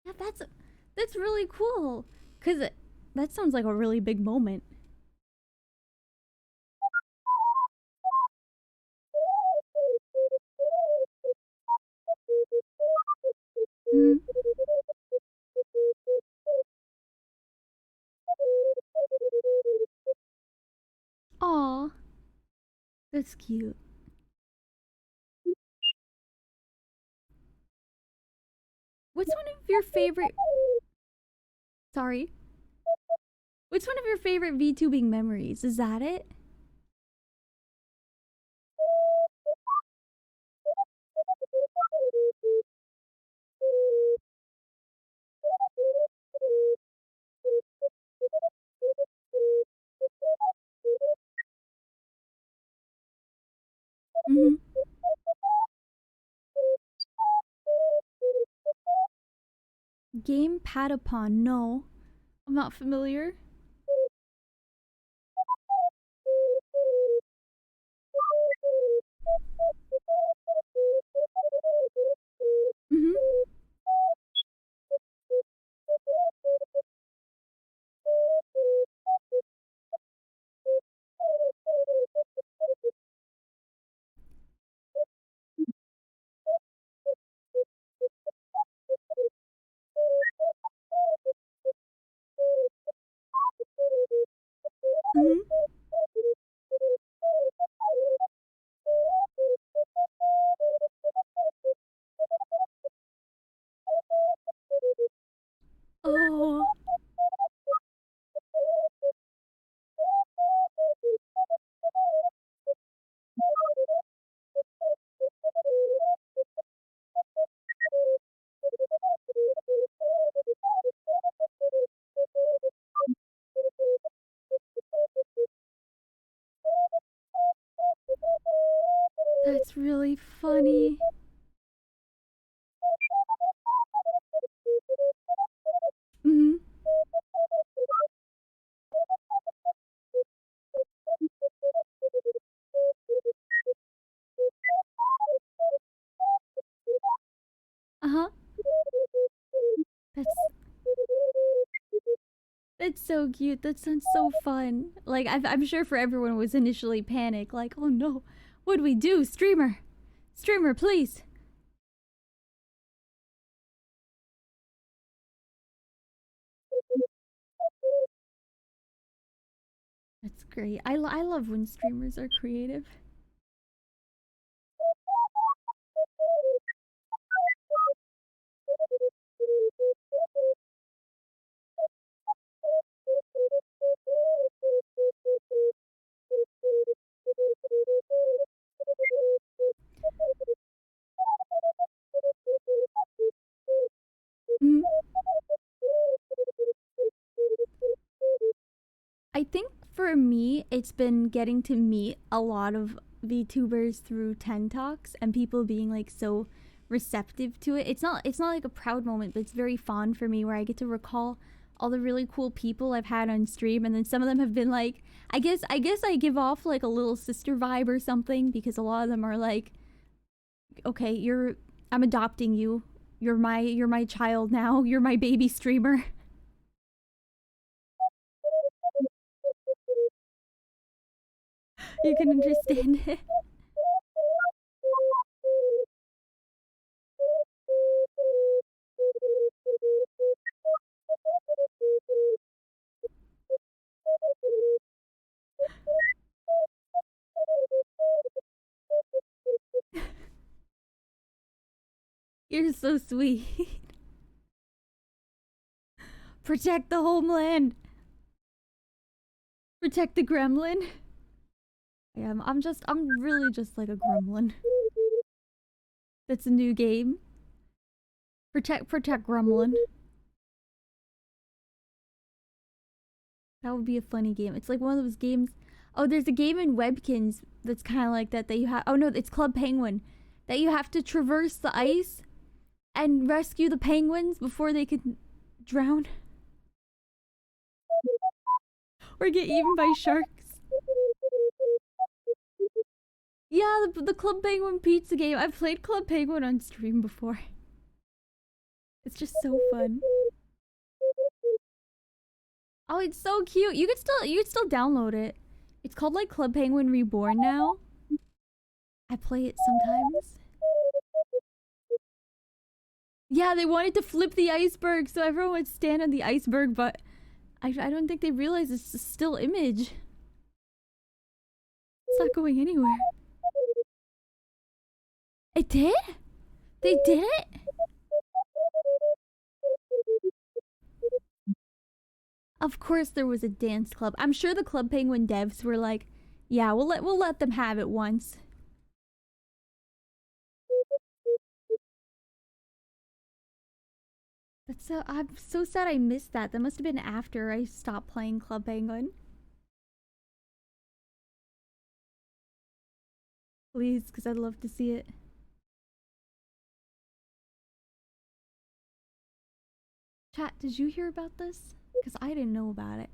Yeah, that's really cool. Cause that sounds like a really big moment. Mm. That's cute. What's one of your favorite... Sorry. What's one of your favorite VTubing memories? Is that it? Mm-hmm. Game Patapon. No. I'm not familiar. Mm-hmm. Mm-hmm. Oh, that's really funny. Mm-hmm. Uh-huh. That's that's so cute. That sounds so fun. Like I'm sure for everyone it was initially panic, like, oh no, what do we do? Streamer. Streamer, please. That's great. I love when streamers are creative. Mhm. I think for me, it's been getting to meet a lot of VTubers through 10 Talks and people being like so receptive to it. It's not like a proud moment, but it's very fond for me where I get to recall all the really cool people I've had on stream, and then some of them have been like, I guess I give off like a little sister vibe or something, because a lot of them are like, okay, I'm adopting you. You're my child now. You're my baby streamer. You can understand it. You're so sweet. Protect the homeland. Protect the gremlin. Yeah, I'm really just like a gremlin. That's a new game. Protect gremlin. That would be a funny game. It's like one of those games. Oh, there's a game in Webkins that's kind of like that you have. Oh no, it's Club Penguin. That you have to traverse the ice and rescue the penguins before they can drown or get eaten by sharks. Yeah, the Club Penguin pizza game. I've played Club Penguin on stream before. It's just so fun. Oh, it's so cute. You could still download it. It's called like Club Penguin Reborn now. I play it sometimes. Yeah, they wanted to flip the iceberg so everyone would stand on the iceberg, but I don't think they realize it's a still image. It's not going anywhere. It did? They did it? Of course there was a dance club. I'm sure the Club Penguin devs were like, yeah, we'll let them have it once. That's so I'm so sad I missed that. That must have been after I stopped playing Club Penguin. Please, because I'd love to see it. Chat, did you hear about this? Because I didn't know about it.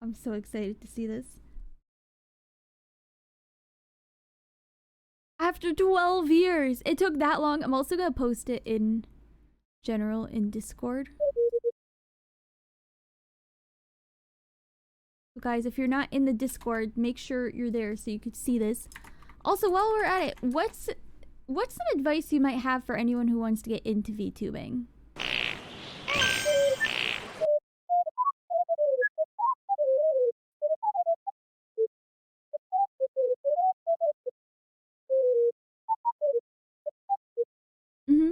I'm so excited to see this. After 12 years! It took that long. I'm also gonna post it in general in Discord. So guys, if you're not in the Discord, make sure you're there so you could see this. Also, while we're at it, what's some advice you might have for anyone who wants to get into VTubing? Mm-hmm.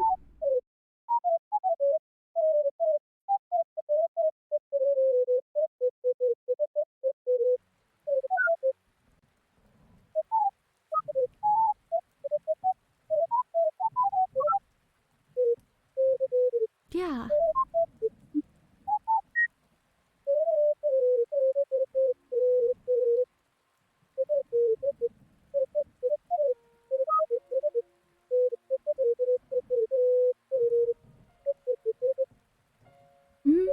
Yeah. Mm-hmm.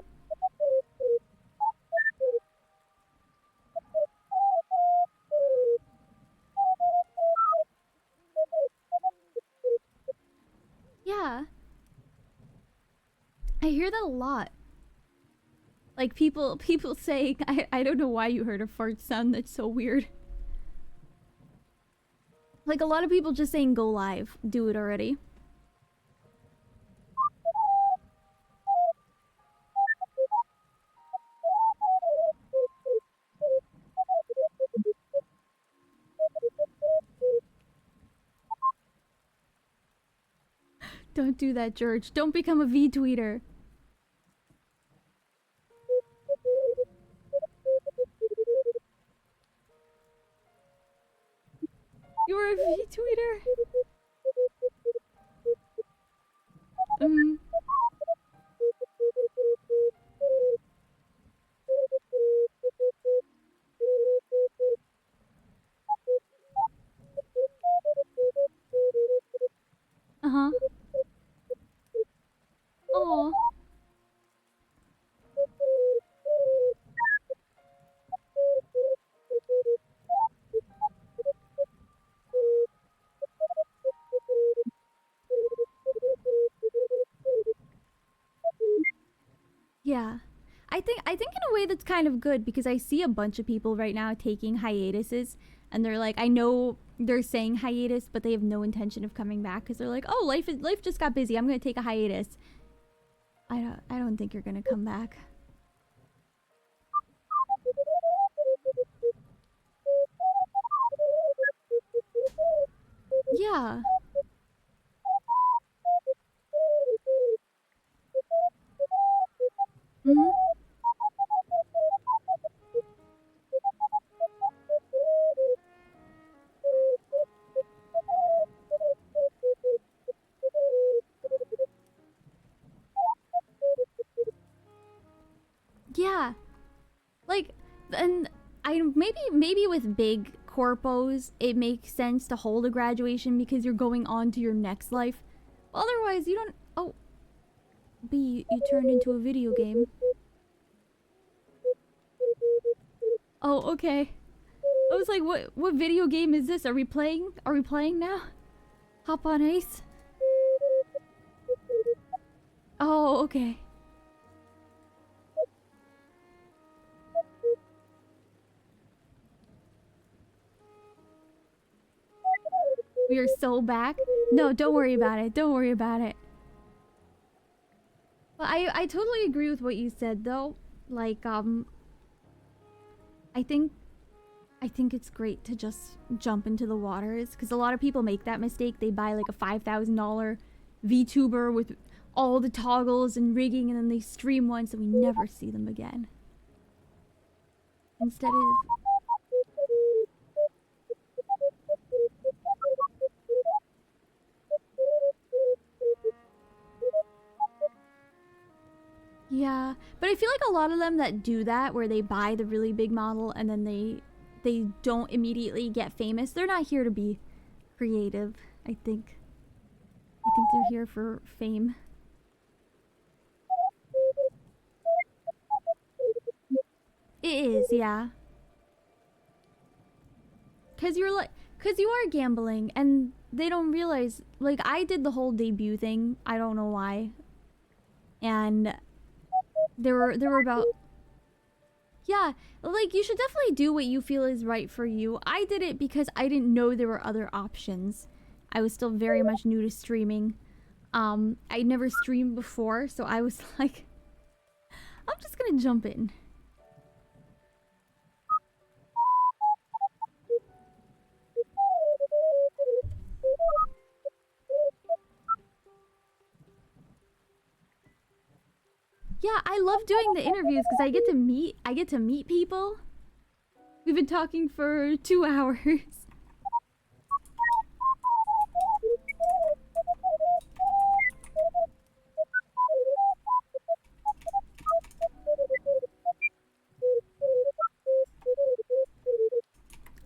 Yeah. I hear that a lot. Like people saying, I don't know why you heard a fart sound, that's so weird. Like a lot of people just saying go live, do it already. Don't do that, George. Don't become a V-tweeter. You're a V-tweeter? Uh-huh. Aw. Yeah. I think in a way that's kind of good because I see a bunch of people right now taking hiatuses and they're like, I know they're saying hiatus, but they have no intention of coming back because they're like, oh, life just got busy. I'm gonna take a hiatus. I don't think you're gonna come back. Yeah. Mm-hmm. Yeah. Like, and maybe with big corpos, it makes sense to hold a graduation because you're going on to your next life. Otherwise, you don't. Oh, B, you turned into a video game. Oh, okay. I was like, what video game is this? Are we playing? Are we playing now? Hop on Ace? Oh, okay. We are so back. No, don't worry about it. Don't worry about it. But I totally agree with what you said, though. Like, I think it's great to just jump into the waters because a lot of people make that mistake. They buy like a $5,000 VTuber with all the toggles and rigging, and then they stream once and we never see them again. Instead of... Yeah, but I feel like a lot of them that do that, where they buy the really big model and then they don't immediately get famous, they're not here to be creative, I think. I think they're here for fame. It is, yeah. Cause you are gambling, and they don't realize. Like, I did the whole debut thing. I don't know why. And there were about... Yeah, like, you should definitely do what you feel is right for you. I did it because I didn't know there were other options. I was still very much new to streaming. I'd never streamed before, so I was like, I'm just gonna jump in. Yeah, I love doing the interviews because I get to meet people. We've been talking for 2 hours.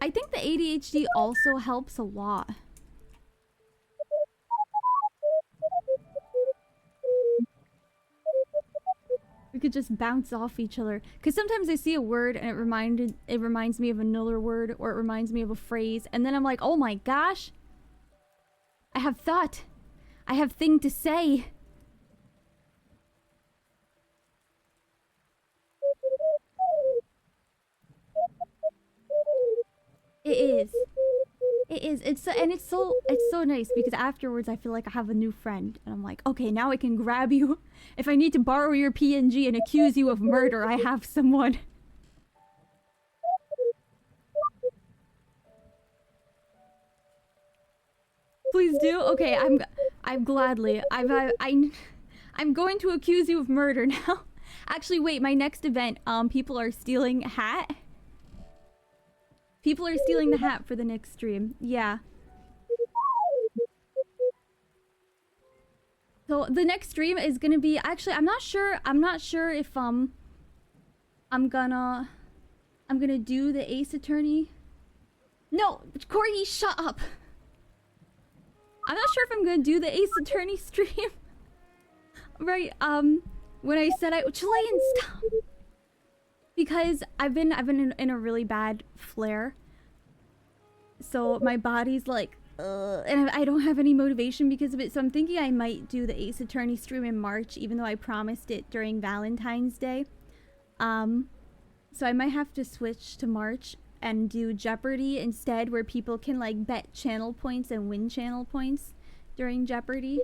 I think the ADHD also helps a lot. We could just bounce off each other. Because sometimes I see a word and it reminds me of another word, or it reminds me of a phrase, and then I'm like, oh my gosh! I have thought. I have thing to say. It is. It is. It's so nice because afterwards I feel like I have a new friend, and I'm like, okay, now I can grab you. If I need to borrow your PNG and accuse you of murder, I have someone. Please do. Okay, I'm gladly. I'm going to accuse you of murder now. Actually, wait, my next event, people are stealing a hat. People are stealing the hat for the next stream. Yeah. So the next stream is gonna be... Actually, I'm not sure if, I'm gonna do the Ace Attorney. No! Corey, shut up! I'm not sure if I'm gonna do the Ace Attorney stream. Right, when I said Chilean, stop! Because I've been in a really bad flare. So my body's like, and I don't have any motivation because of it. So I'm thinking I might do the Ace Attorney stream in March, even though I promised it during Valentine's Day. So I might have to switch to March and do Jeopardy instead, where people can like bet channel points and win channel points during Jeopardy.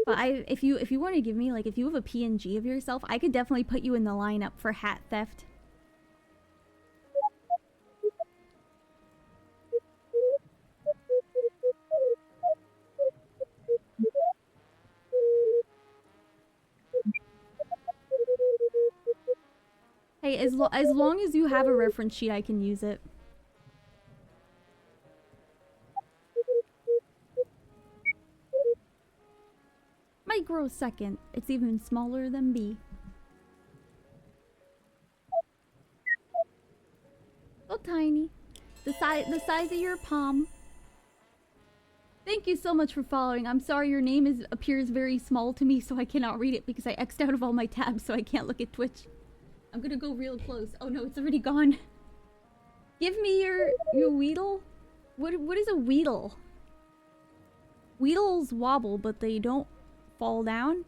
But if you want to give me, like, if you have a PNG of yourself, I could definitely put you in the lineup for hat theft. Hey, as long as you have a reference sheet, I can use it. Might grow second. It's even smaller than B. So tiny. The size of your palm. Thank you so much for following. I'm sorry your name appears very small to me, so I cannot read it because I X'd out of all my tabs, so I can't look at Twitch. I'm gonna go real close. Oh no, it's already gone. Give me your Weedle? What is a Weedle? Weedles wobble, but they don't fall down?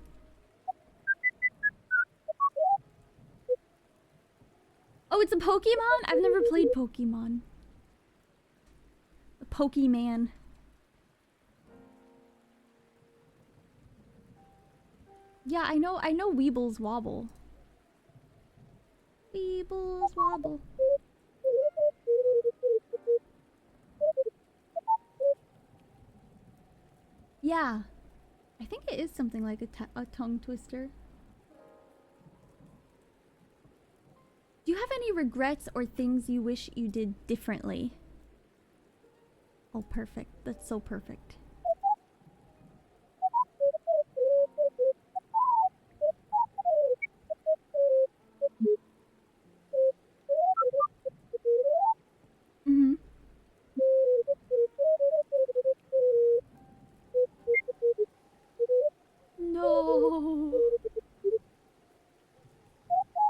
Oh, it's a Pokemon? I've never played Pokemon. A Pokemon. Yeah, I know Weebles wobble. Feebles wobble. Yeah. I think it is something like a tongue twister. Do you have any regrets or things you wish you did differently? Oh, perfect. That's so perfect. Mm-hmm. No.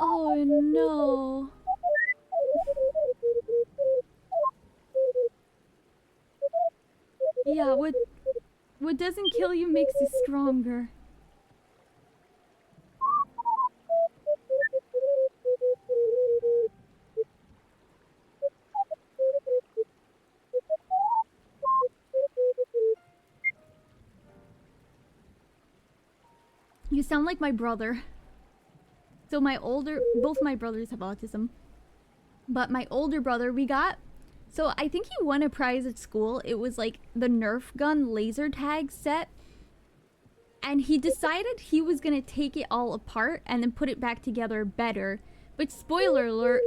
Oh no. Yeah, what doesn't kill you makes you stronger. You sound like my brother. So both my brothers have autism. But my older brother, so I think he won a prize at school. It was like the Nerf gun laser tag set. And he decided he was gonna take it all apart and then put it back together better. But spoiler alert,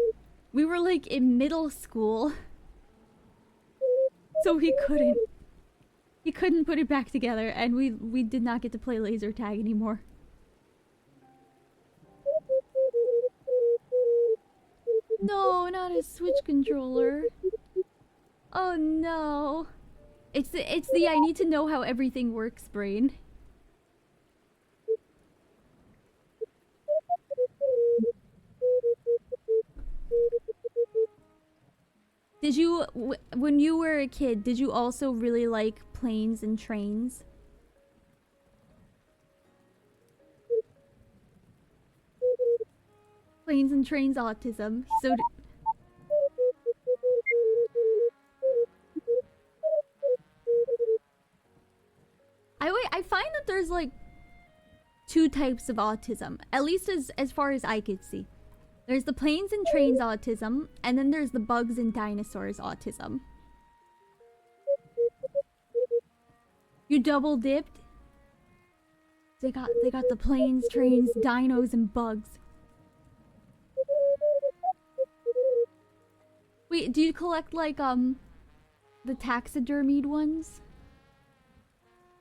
we were like in middle school. So he couldn't put it back together, and we did not get to play laser tag anymore. No, not a Switch controller. Oh no. It's the I need to know how everything works brain. Did you, when you were a kid, did you also really like planes and trains? Planes and trains autism. So I find that there's like two types of autism, at least as far as I could see. There's the planes and trains autism, and then there's the bugs and dinosaurs autism. You double dipped? They got the planes, trains, dinos, and bugs. Wait, do you collect like the taxidermied ones?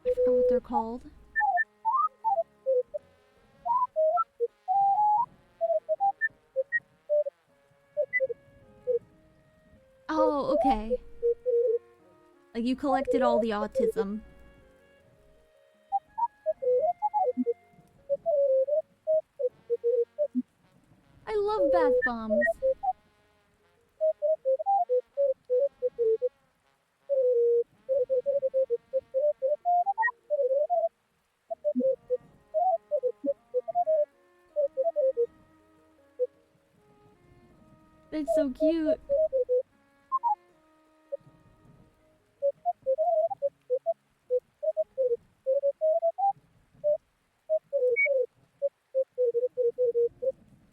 I forgot what they're called. Oh, okay. Like you collected all the autism. I love bath bombs. That's so cute.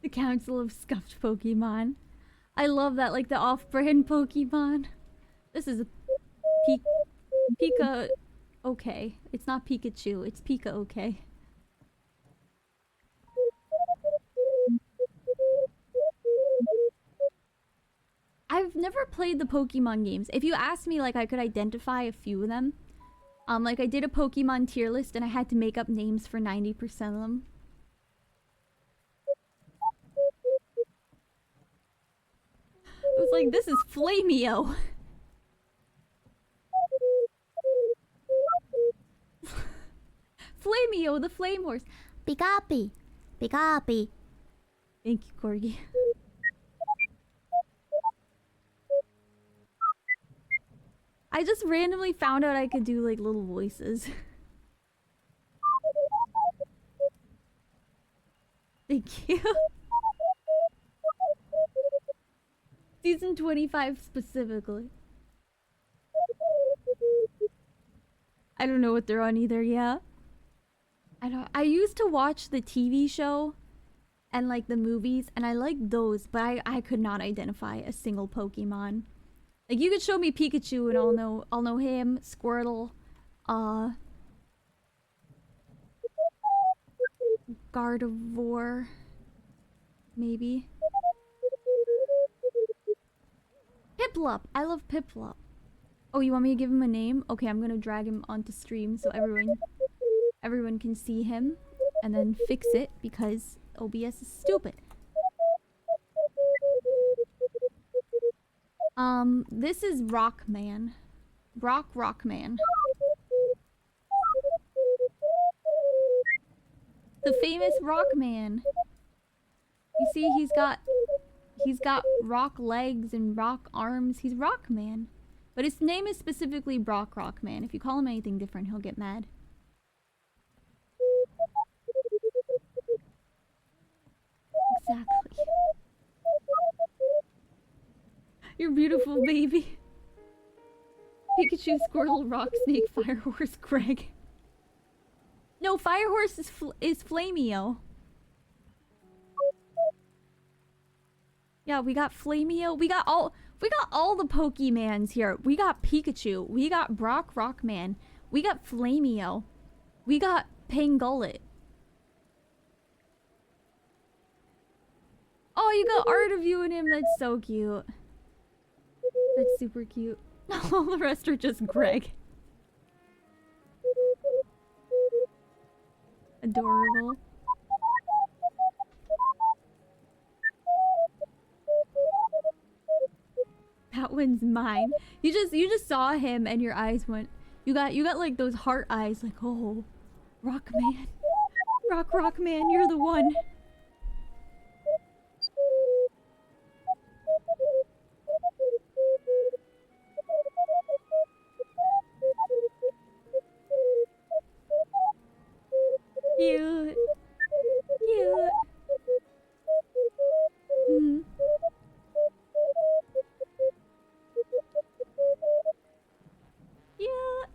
The Council of Scuffed Pokemon. I love that, like the off-brand Pokemon. This is a Pika. Okay, it's not Pikachu. It's Pika. Okay. I've never played the Pokemon games. If you asked me, like, I could identify a few of them. Like, I did a Pokemon tier list and I had to make up names for 90% of them. I was like, this is Flameo. Flameo, the Flame Horse. Pikapi. Pikapi. Thank you, Corgi. I just randomly found out I could do like little voices. Thank you. Season 25 specifically. I don't know what they're on either, yeah. I used to watch the TV show and like the movies, and I like those, but I could not identify a single Pokemon. Like you could show me Pikachu and I'll know him, Squirtle, uh Gardevoir, maybe. Piplup! I love Piplup. Oh, you want me to give him a name? Okay, I'm gonna drag him onto stream so everyone can see him and then fix it because OBS is stupid. This is Rockman. Rockman. The famous Rockman. You see, he's got rock legs and rock arms. He's Rockman. But his name is specifically Rockman. If you call him anything different, he'll get mad. Exactly. You're beautiful, baby. Pikachu, Squirtle, Rock Snake, Firehorse, Greg. No, Firehorse is Flameo. Yeah, we got Flameo. We got all the Pokemans here. We got Pikachu. We got Rockman. We got Flameo. We got Pangullet. Oh, you got art of you and him. That's so cute. That's super cute. All the rest are just Greg. Adorable. That one's mine. You just saw him and your eyes went. You got like those heart eyes, like, oh, Rockman, Rockman, you're the one. Cute. Cute. Mm. Cute.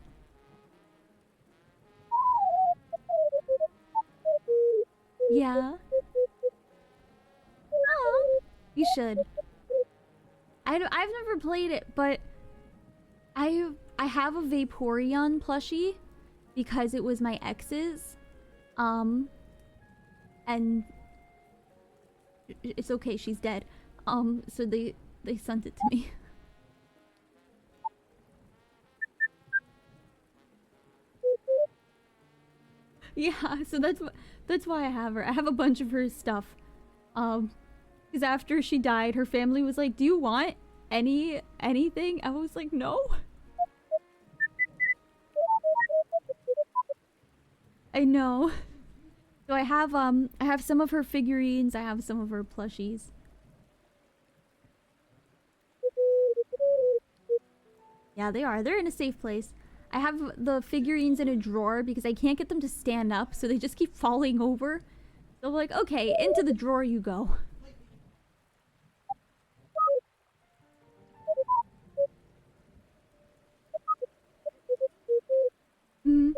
Yeah. Oh, you should. I've never played it, but I have a Vaporeon plushie because it was my ex's. And it's okay, she's dead. So they sent it to me. Yeah, so that's why I have her. I have a bunch of her stuff. Because after she died, her family was like, "Do you want anything?" I was like, "No." I know. So I have some of her figurines, I have some of her plushies. Yeah, they are. They're in a safe place. I have the figurines in a drawer because I can't get them to stand up, so they just keep falling over. So I'm like, okay, into the drawer you go. Mm.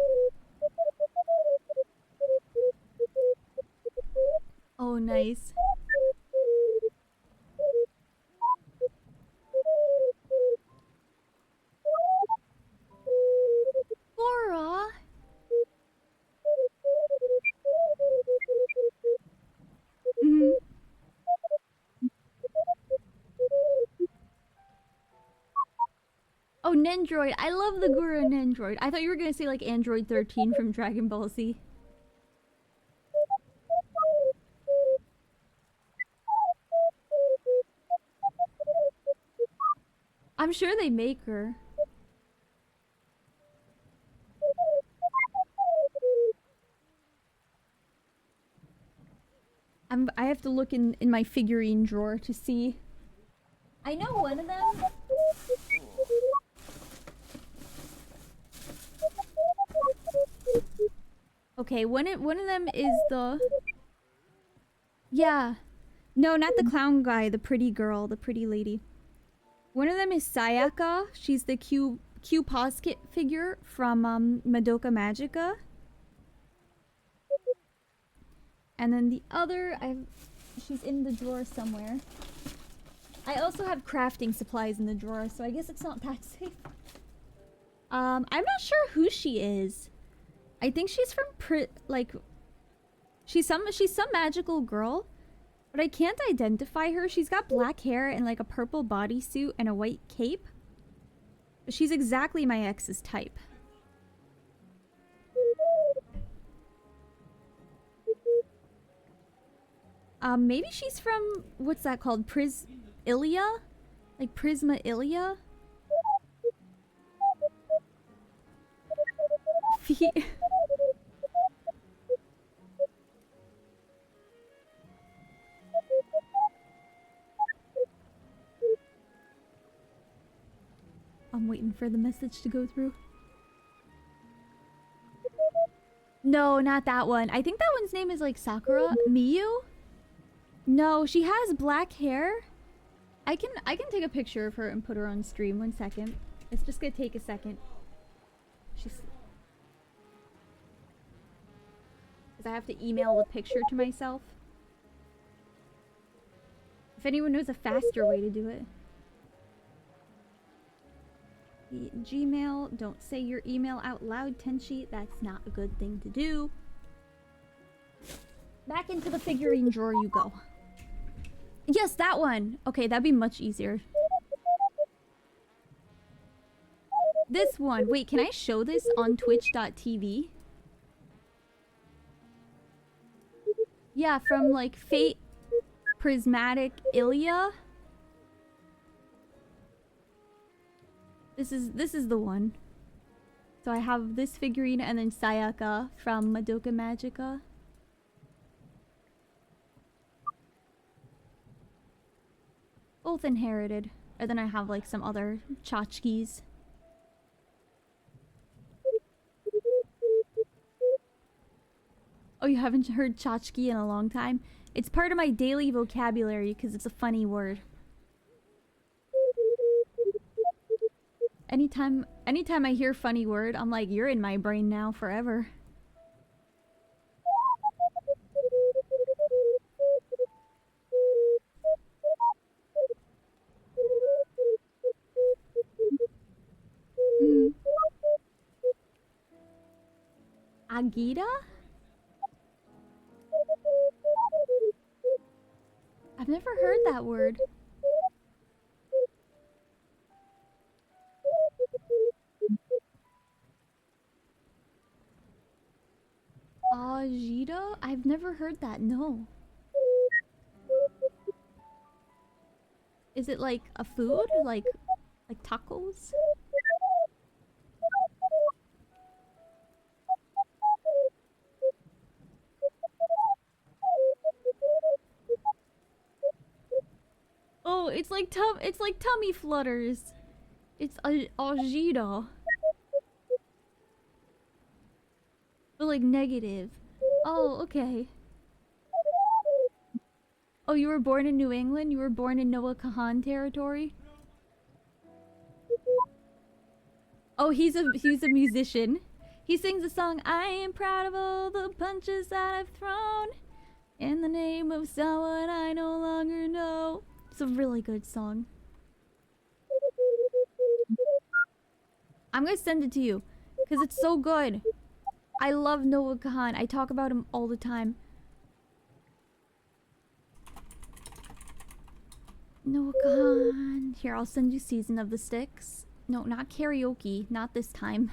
Oh, nice. Laura! Mm-hmm. Oh, Nendroid. I love the Guru Nendroid. I thought you were gonna say like Android 13 from Dragon Ball Z. I'm sure they make her. I have to look in my figurine drawer to see. I know one of them. Okay, one of them is the... Yeah. No, not the clown guy, the pretty girl, the pretty lady. One of them is Sayaka. She's the Q Poskit figure from Madoka Magica. And then the other, she's in the drawer somewhere. I also have crafting supplies in the drawer, so I guess it's not that safe. I'm not sure who she is. I think she's from she's some magical girl, but I can't identify her. She's got black hair and like a purple bodysuit and a white cape. But she's exactly my ex's type. Maybe she's from, what's that called? Ilia? Like Prisma Ilia? I'm waiting for the message to go through. No, not that one. I think that one's name is like Sakura. Miyu? No, she has black hair. I can take a picture of her and put her on stream. 1 second. It's just gonna take a second. She's... Because I have to email the picture to myself. If anyone knows a faster way to do it. Gmail, don't say your email out loud, Tenchi. That's not a good thing to do. Back into the figurine drawer you go. Yes, that one. Okay, that'd be much easier. This one. Wait, can I show this on twitch.tv? Yeah, from like Fate Prismatic Ilia. This is the one. So I have this figurine and then Sayaka from Madoka Magica. Both inherited. And then I have like some other tchotchkes. Oh, you haven't heard tchotchke in a long time? It's part of my daily vocabulary because it's a funny word. Anytime I hear funny word, I'm like, you're in my brain now forever. Agita? I've never heard that word. Agita? I've never heard that, no. Is it like a food? Like tacos? Oh, it's like tummy flutters. It's agita. But like negative. Oh, okay. Oh, you were born in New England? You were born in Noah Kahan territory? Oh, he's a musician. He sings a song, I am proud of all the punches that I've thrown in the name of someone I no longer know. It's a really good song. I'm gonna send it to you because it's so good. I love Noah Kahan. I talk about him all the time. Noah Kahan. Here, I'll send you Season of the Sticks. No, not karaoke. Not this time.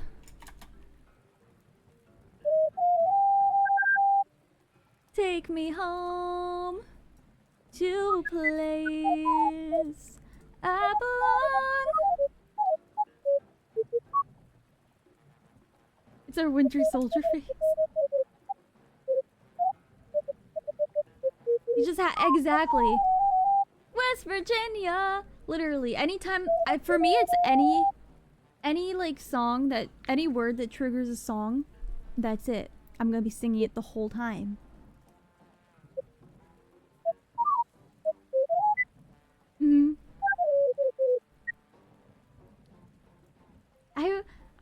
Take me home to a place I belong. It's our Winter Soldier face. You just exactly. West Virginia. Literally, anytime. For me, it's any like song that any word that triggers a song. That's it. I'm gonna be singing it the whole time.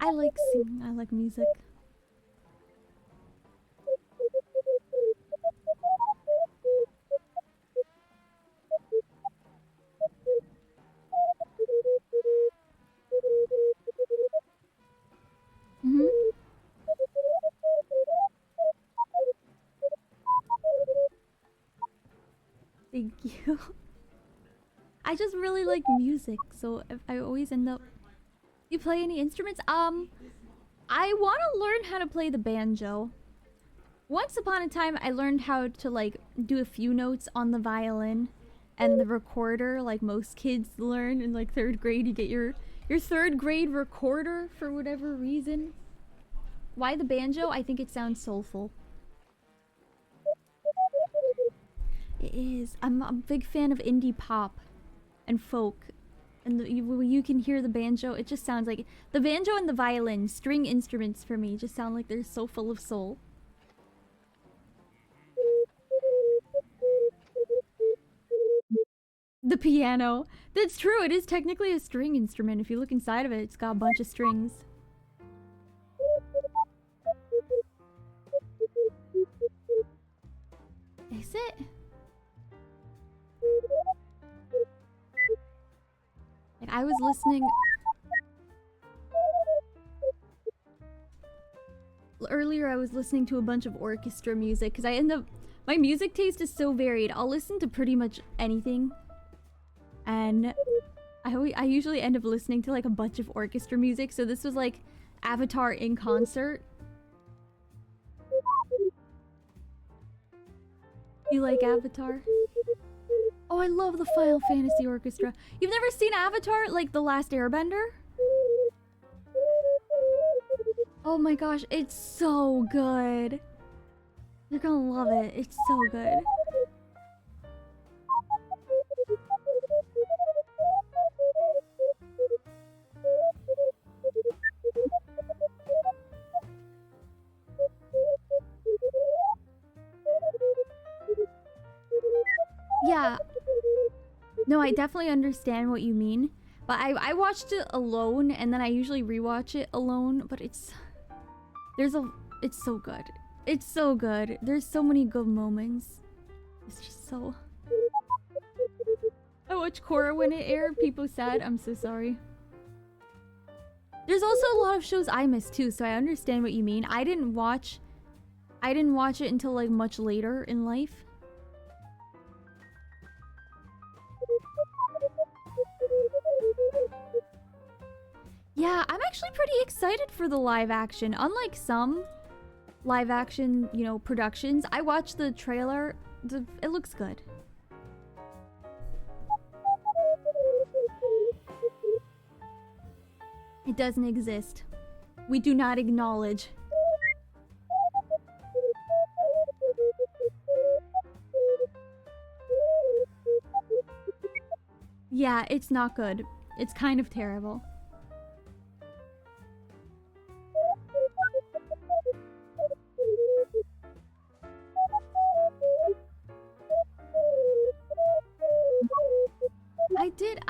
I like singing. I like music. you. I just really like music, so I always end up... You play any instruments? I want to learn how to play the banjo. Once upon a time, I learned how to, like, do a few notes on the violin and the recorder, like most kids learn in, like, 3rd grade. You get your 3rd grade recorder for whatever reason. Why the banjo? I think it sounds soulful. It is. I'm a big fan of indie pop and folk. And you can hear the banjo. It just sounds like... The banjo and the violin, string instruments for me, just sound like they're so full of soul. The piano. That's true. It is technically a string instrument. If you look inside of it, it's got a bunch of strings. Is it? Like, I was listening... Earlier, I was listening to a bunch of orchestra music, because I end up... My music taste is so varied. I'll listen to pretty much anything. And I usually end up listening to, like, a bunch of orchestra music, so this was, like, Avatar in concert. You like Avatar? Oh, I love the Final Fantasy Orchestra. You've never seen Avatar, like The Last Airbender? Oh my gosh, it's so good. You're gonna love it. It's so good. Yeah. No, I definitely understand what you mean. But I watched it alone, and then I usually rewatch it alone, but it's so good. It's so good. There's so many good moments. It's just so... I watched Korra when it aired. People said, I'm so sorry. There's also a lot of shows I missed too, so I understand what you mean. I didn't watch it until, like, much later in life. Yeah, I'm actually pretty excited for the live action. Unlike some live action, you know, productions, I watched the trailer. It looks good. It doesn't exist. We do not acknowledge. Yeah, it's not good. It's kind of terrible.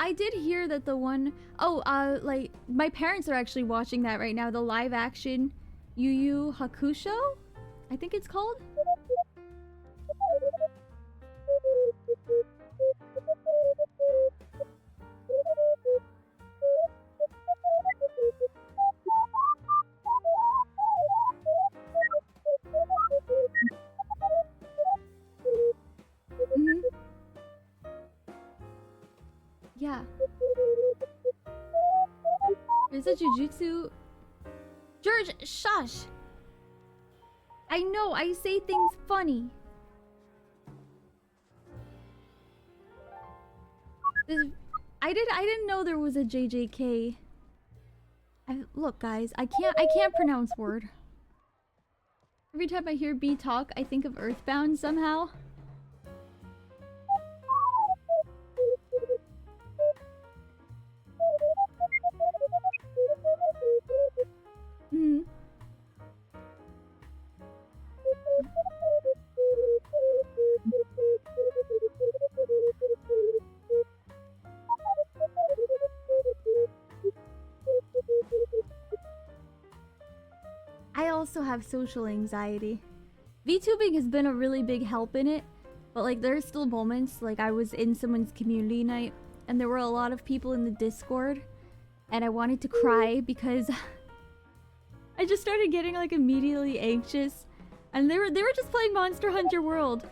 I did hear that the one... Oh, like, my parents are actually watching that right now. The live action Yu Yu Hakusho? I think it's called? Yeah. There's a jujutsu... George, shush! I know, I say things funny. I didn't know there was a JJK. Look, guys, I can't pronounce word. Every time I hear Bee talk, I think of Earthbound somehow. I also have social anxiety. VTubing has been a really big help in it, but like there are still moments, like I was in someone's community night and there were a lot of people in the Discord and I wanted to cry because I just started getting like immediately anxious and they were just playing Monster Hunter World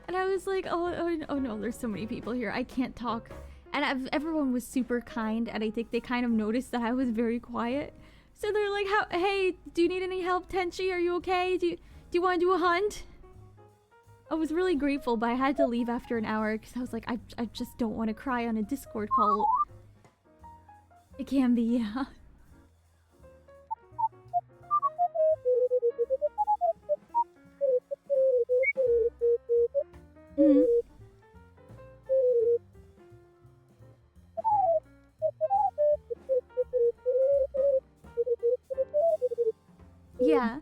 And I was like, oh no, there's so many people here. I can't talk. And everyone was super kind, and I think they kind of noticed that I was very quiet. So they're like, hey, do you need any help, Tenchi? Are you okay? Do you want to do a hunt? I was really grateful, but I had to leave after an hour because I was like, I just don't want to cry on a Discord call. It can be, yeah. Mm. Yeah.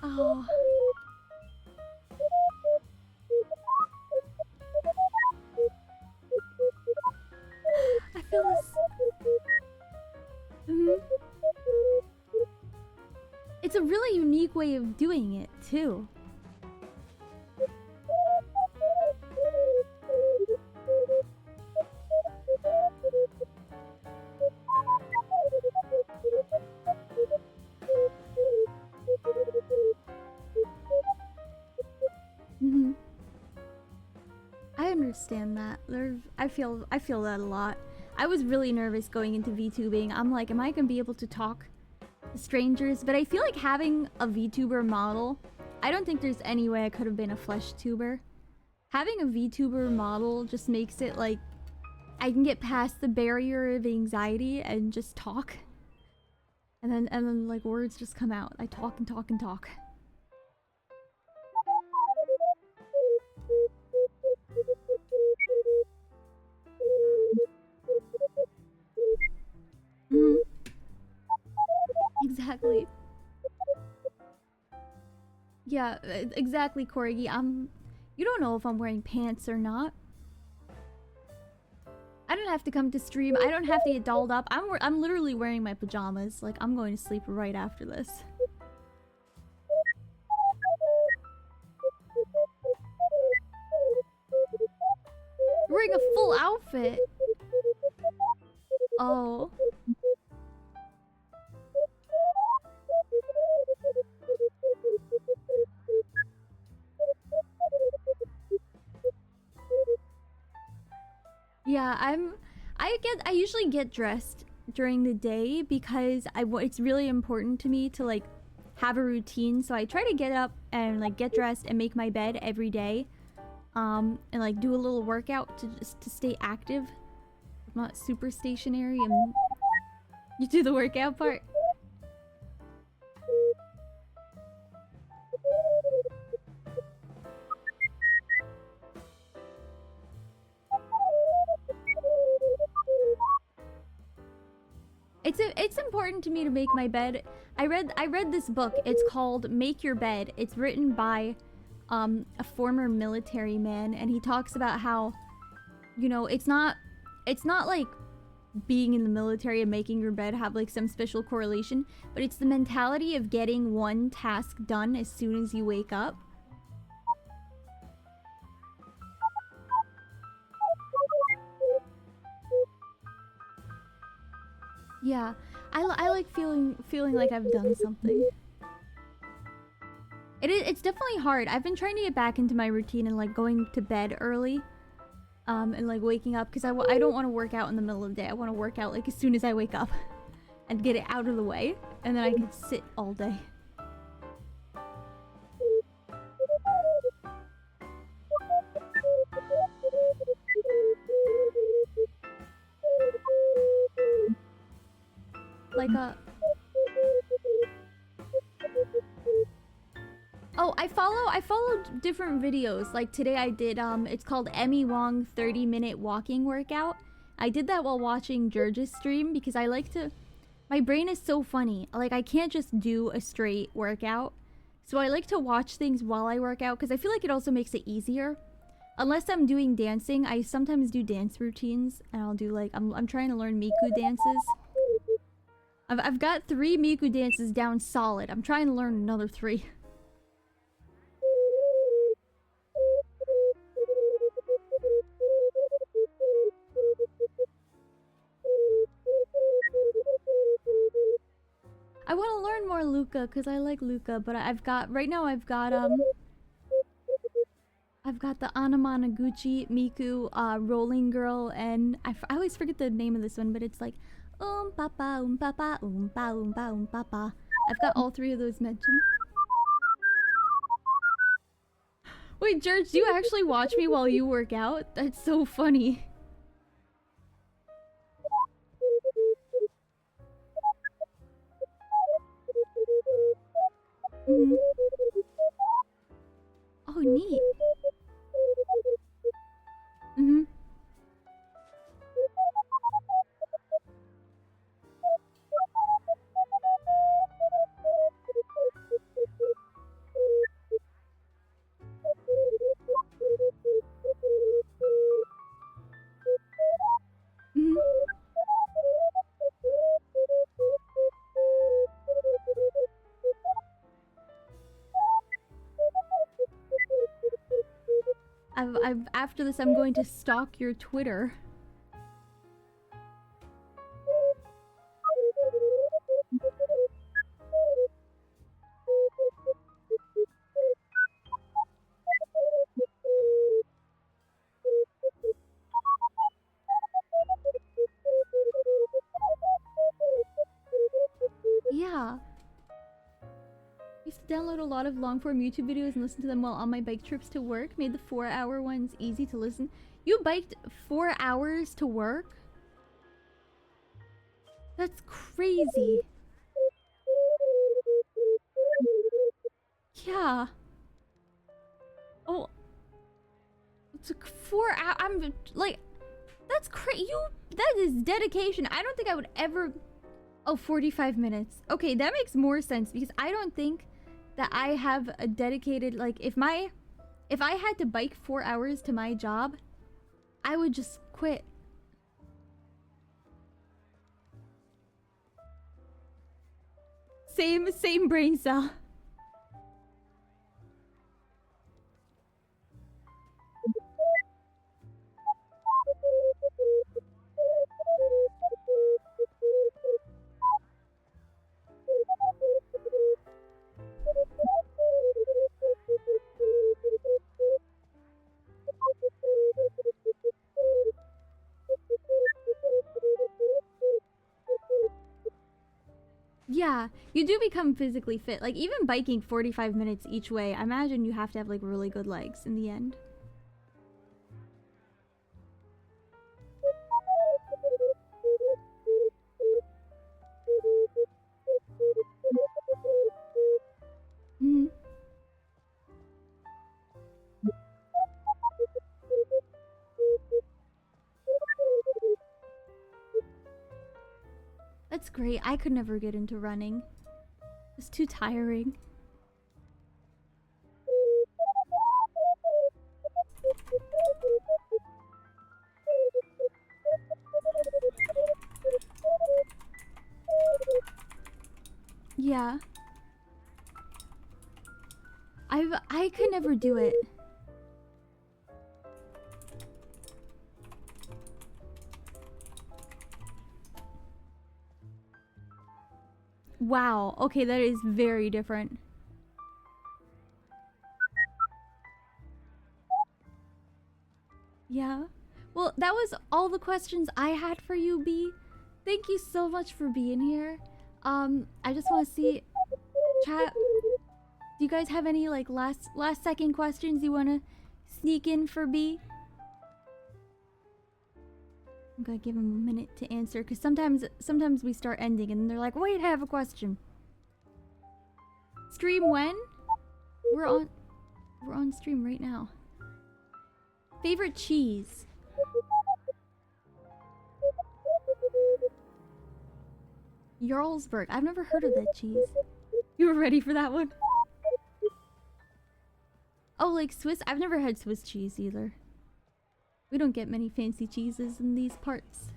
Oh. I feel this. It's a really unique way of doing it, too. I understand that. I feel that a lot. I was really nervous going into VTubing. I'm like, am I gonna be able to talk to strangers? But I feel like having a VTuber model, I don't think there's any way I could have been a flesh tuber. Having a VTuber model just makes it like I can get past the barrier of anxiety and just talk. And then like words just come out. I talk and talk and talk. Exactly. Yeah, exactly, Corgi. You don't know if I'm wearing pants or not. I don't have to come to stream. I don't have to get dolled up. I'm literally wearing my pajamas. Like, I'm going to sleep right after this. You're wearing a full outfit. Oh. Yeah, I usually get dressed during the day because it's really important to me to like have a routine. So I try to get up and like get dressed and make my bed every day. And like do a little workout to stay active. I'm not super stationary and you do the workout part. It's important to me to make my bed. I read this book. It's called Make Your Bed. It's written by a former military man, and he talks about how, you know, it's not like being in the military and making your bed have like some special correlation, but it's the mentality of getting one task done as soon as you wake up. Yeah, I like feeling like I've done something. It's definitely hard. I've been trying to get back into my routine and like going to bed early, and like waking up because I don't want to work out in the middle of the day. I want to work out like as soon as I wake up, and get it out of the way, and then I can sit all day. Like oh, I follow different videos. Like today I did it's called Emmy Wong 30-minute walking workout. I did that while watching George's stream because I like to, my brain is so funny. Like I can't just do a straight workout. So I like to watch things while I work out because I feel like it also makes it easier. Unless I'm doing dancing, I sometimes do dance routines and I'll do like I'm trying to learn Miku dances. I've got 3 Miku dances down solid. I'm trying to learn another 3. Luca, because I like Luca, but I've got the Anamanaguchi, Miku, Rolling Girl, and I always forget the name of this one, but it's like papa, papa, pa, papa. I've got all three of those mentioned. Wait, George, do you actually watch me while you work out? That's so funny. Mm-hmm. Oh, neat. Mm-hmm. Mm-hmm. After this, I'm going to stalk your Twitter. Yeah. I used to download a lot of long-form YouTube videos and listen to them while on my bike trips to work. Made the 4-hour ones easy to listen. You biked 4 hours to work? That's crazy. Yeah. Oh. It took 4 hours. I'm like, that's crazy. That is dedication. I don't think I would ever... Oh, 45 minutes. Okay, that makes more sense because I don't think that I have a dedicated, like, if I had to bike 4 hours to my job, I would just quit. Same brain cell. Yeah, you do become physically fit. Like, even biking 45 minutes each way, I imagine you have to have, like, really good legs in the end. Mm-hmm. That's great. I could never get into running. It's too tiring. Yeah. I could never do it. Wow. Okay, that is very different. Yeah. Well, that was all the questions I had for you, Bee. Thank you so much for being here. I just want to see chat. Do you guys have any like last second questions you want to sneak in for Bee? I'm gonna give him a minute to answer because sometimes we start ending and they're like, "Wait, I have a question." Stream when? We're on stream right now. Favorite cheese? Jarlsberg. I've never heard of that cheese. You were ready for that one? Oh, like Swiss? I've never had Swiss cheese either. We don't get many fancy cheeses in these parts.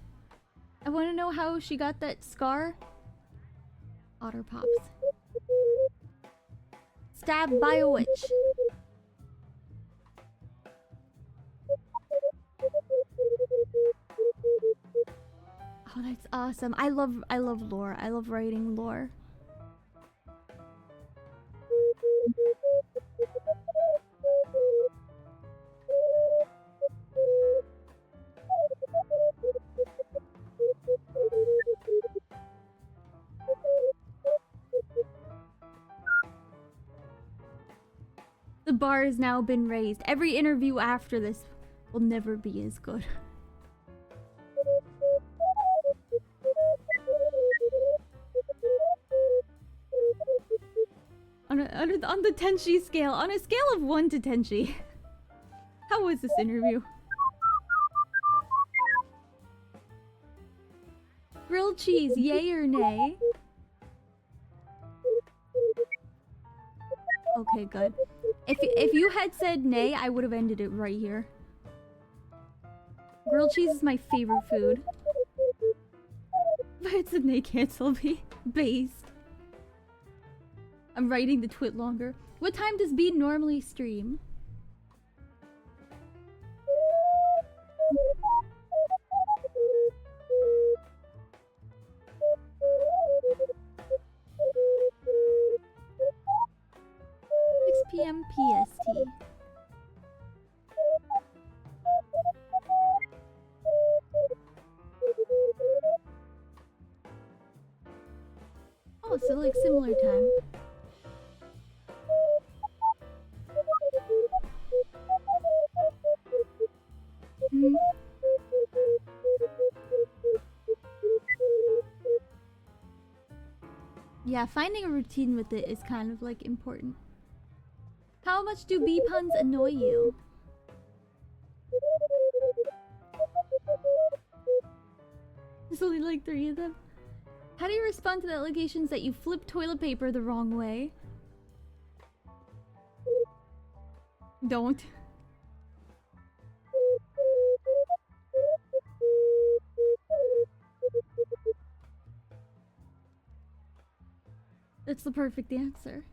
I want to know how she got that scar. Otter Pops. Stabbed by a witch. Oh, that's awesome. I love lore. I love writing lore. bar has now been raised. Every interview after this will never be as good. On the Tenchi scale, on a scale of 1 to Tenchi, how was this interview? Grilled cheese, yay or nay? Okay, good. If you had said nay, I would have ended it right here. Grilled cheese is my favorite food. But it's a nay cancel be based. I'm writing the twit longer. What time does Bee normally stream? PM PST. Oh, so like similar time. Yeah, finding a routine with it is kind of like important. How much do bee puns annoy you? There's only like 3 of them. How do you respond to the allegations that you flip toilet paper the wrong way? Don't. That's the perfect answer.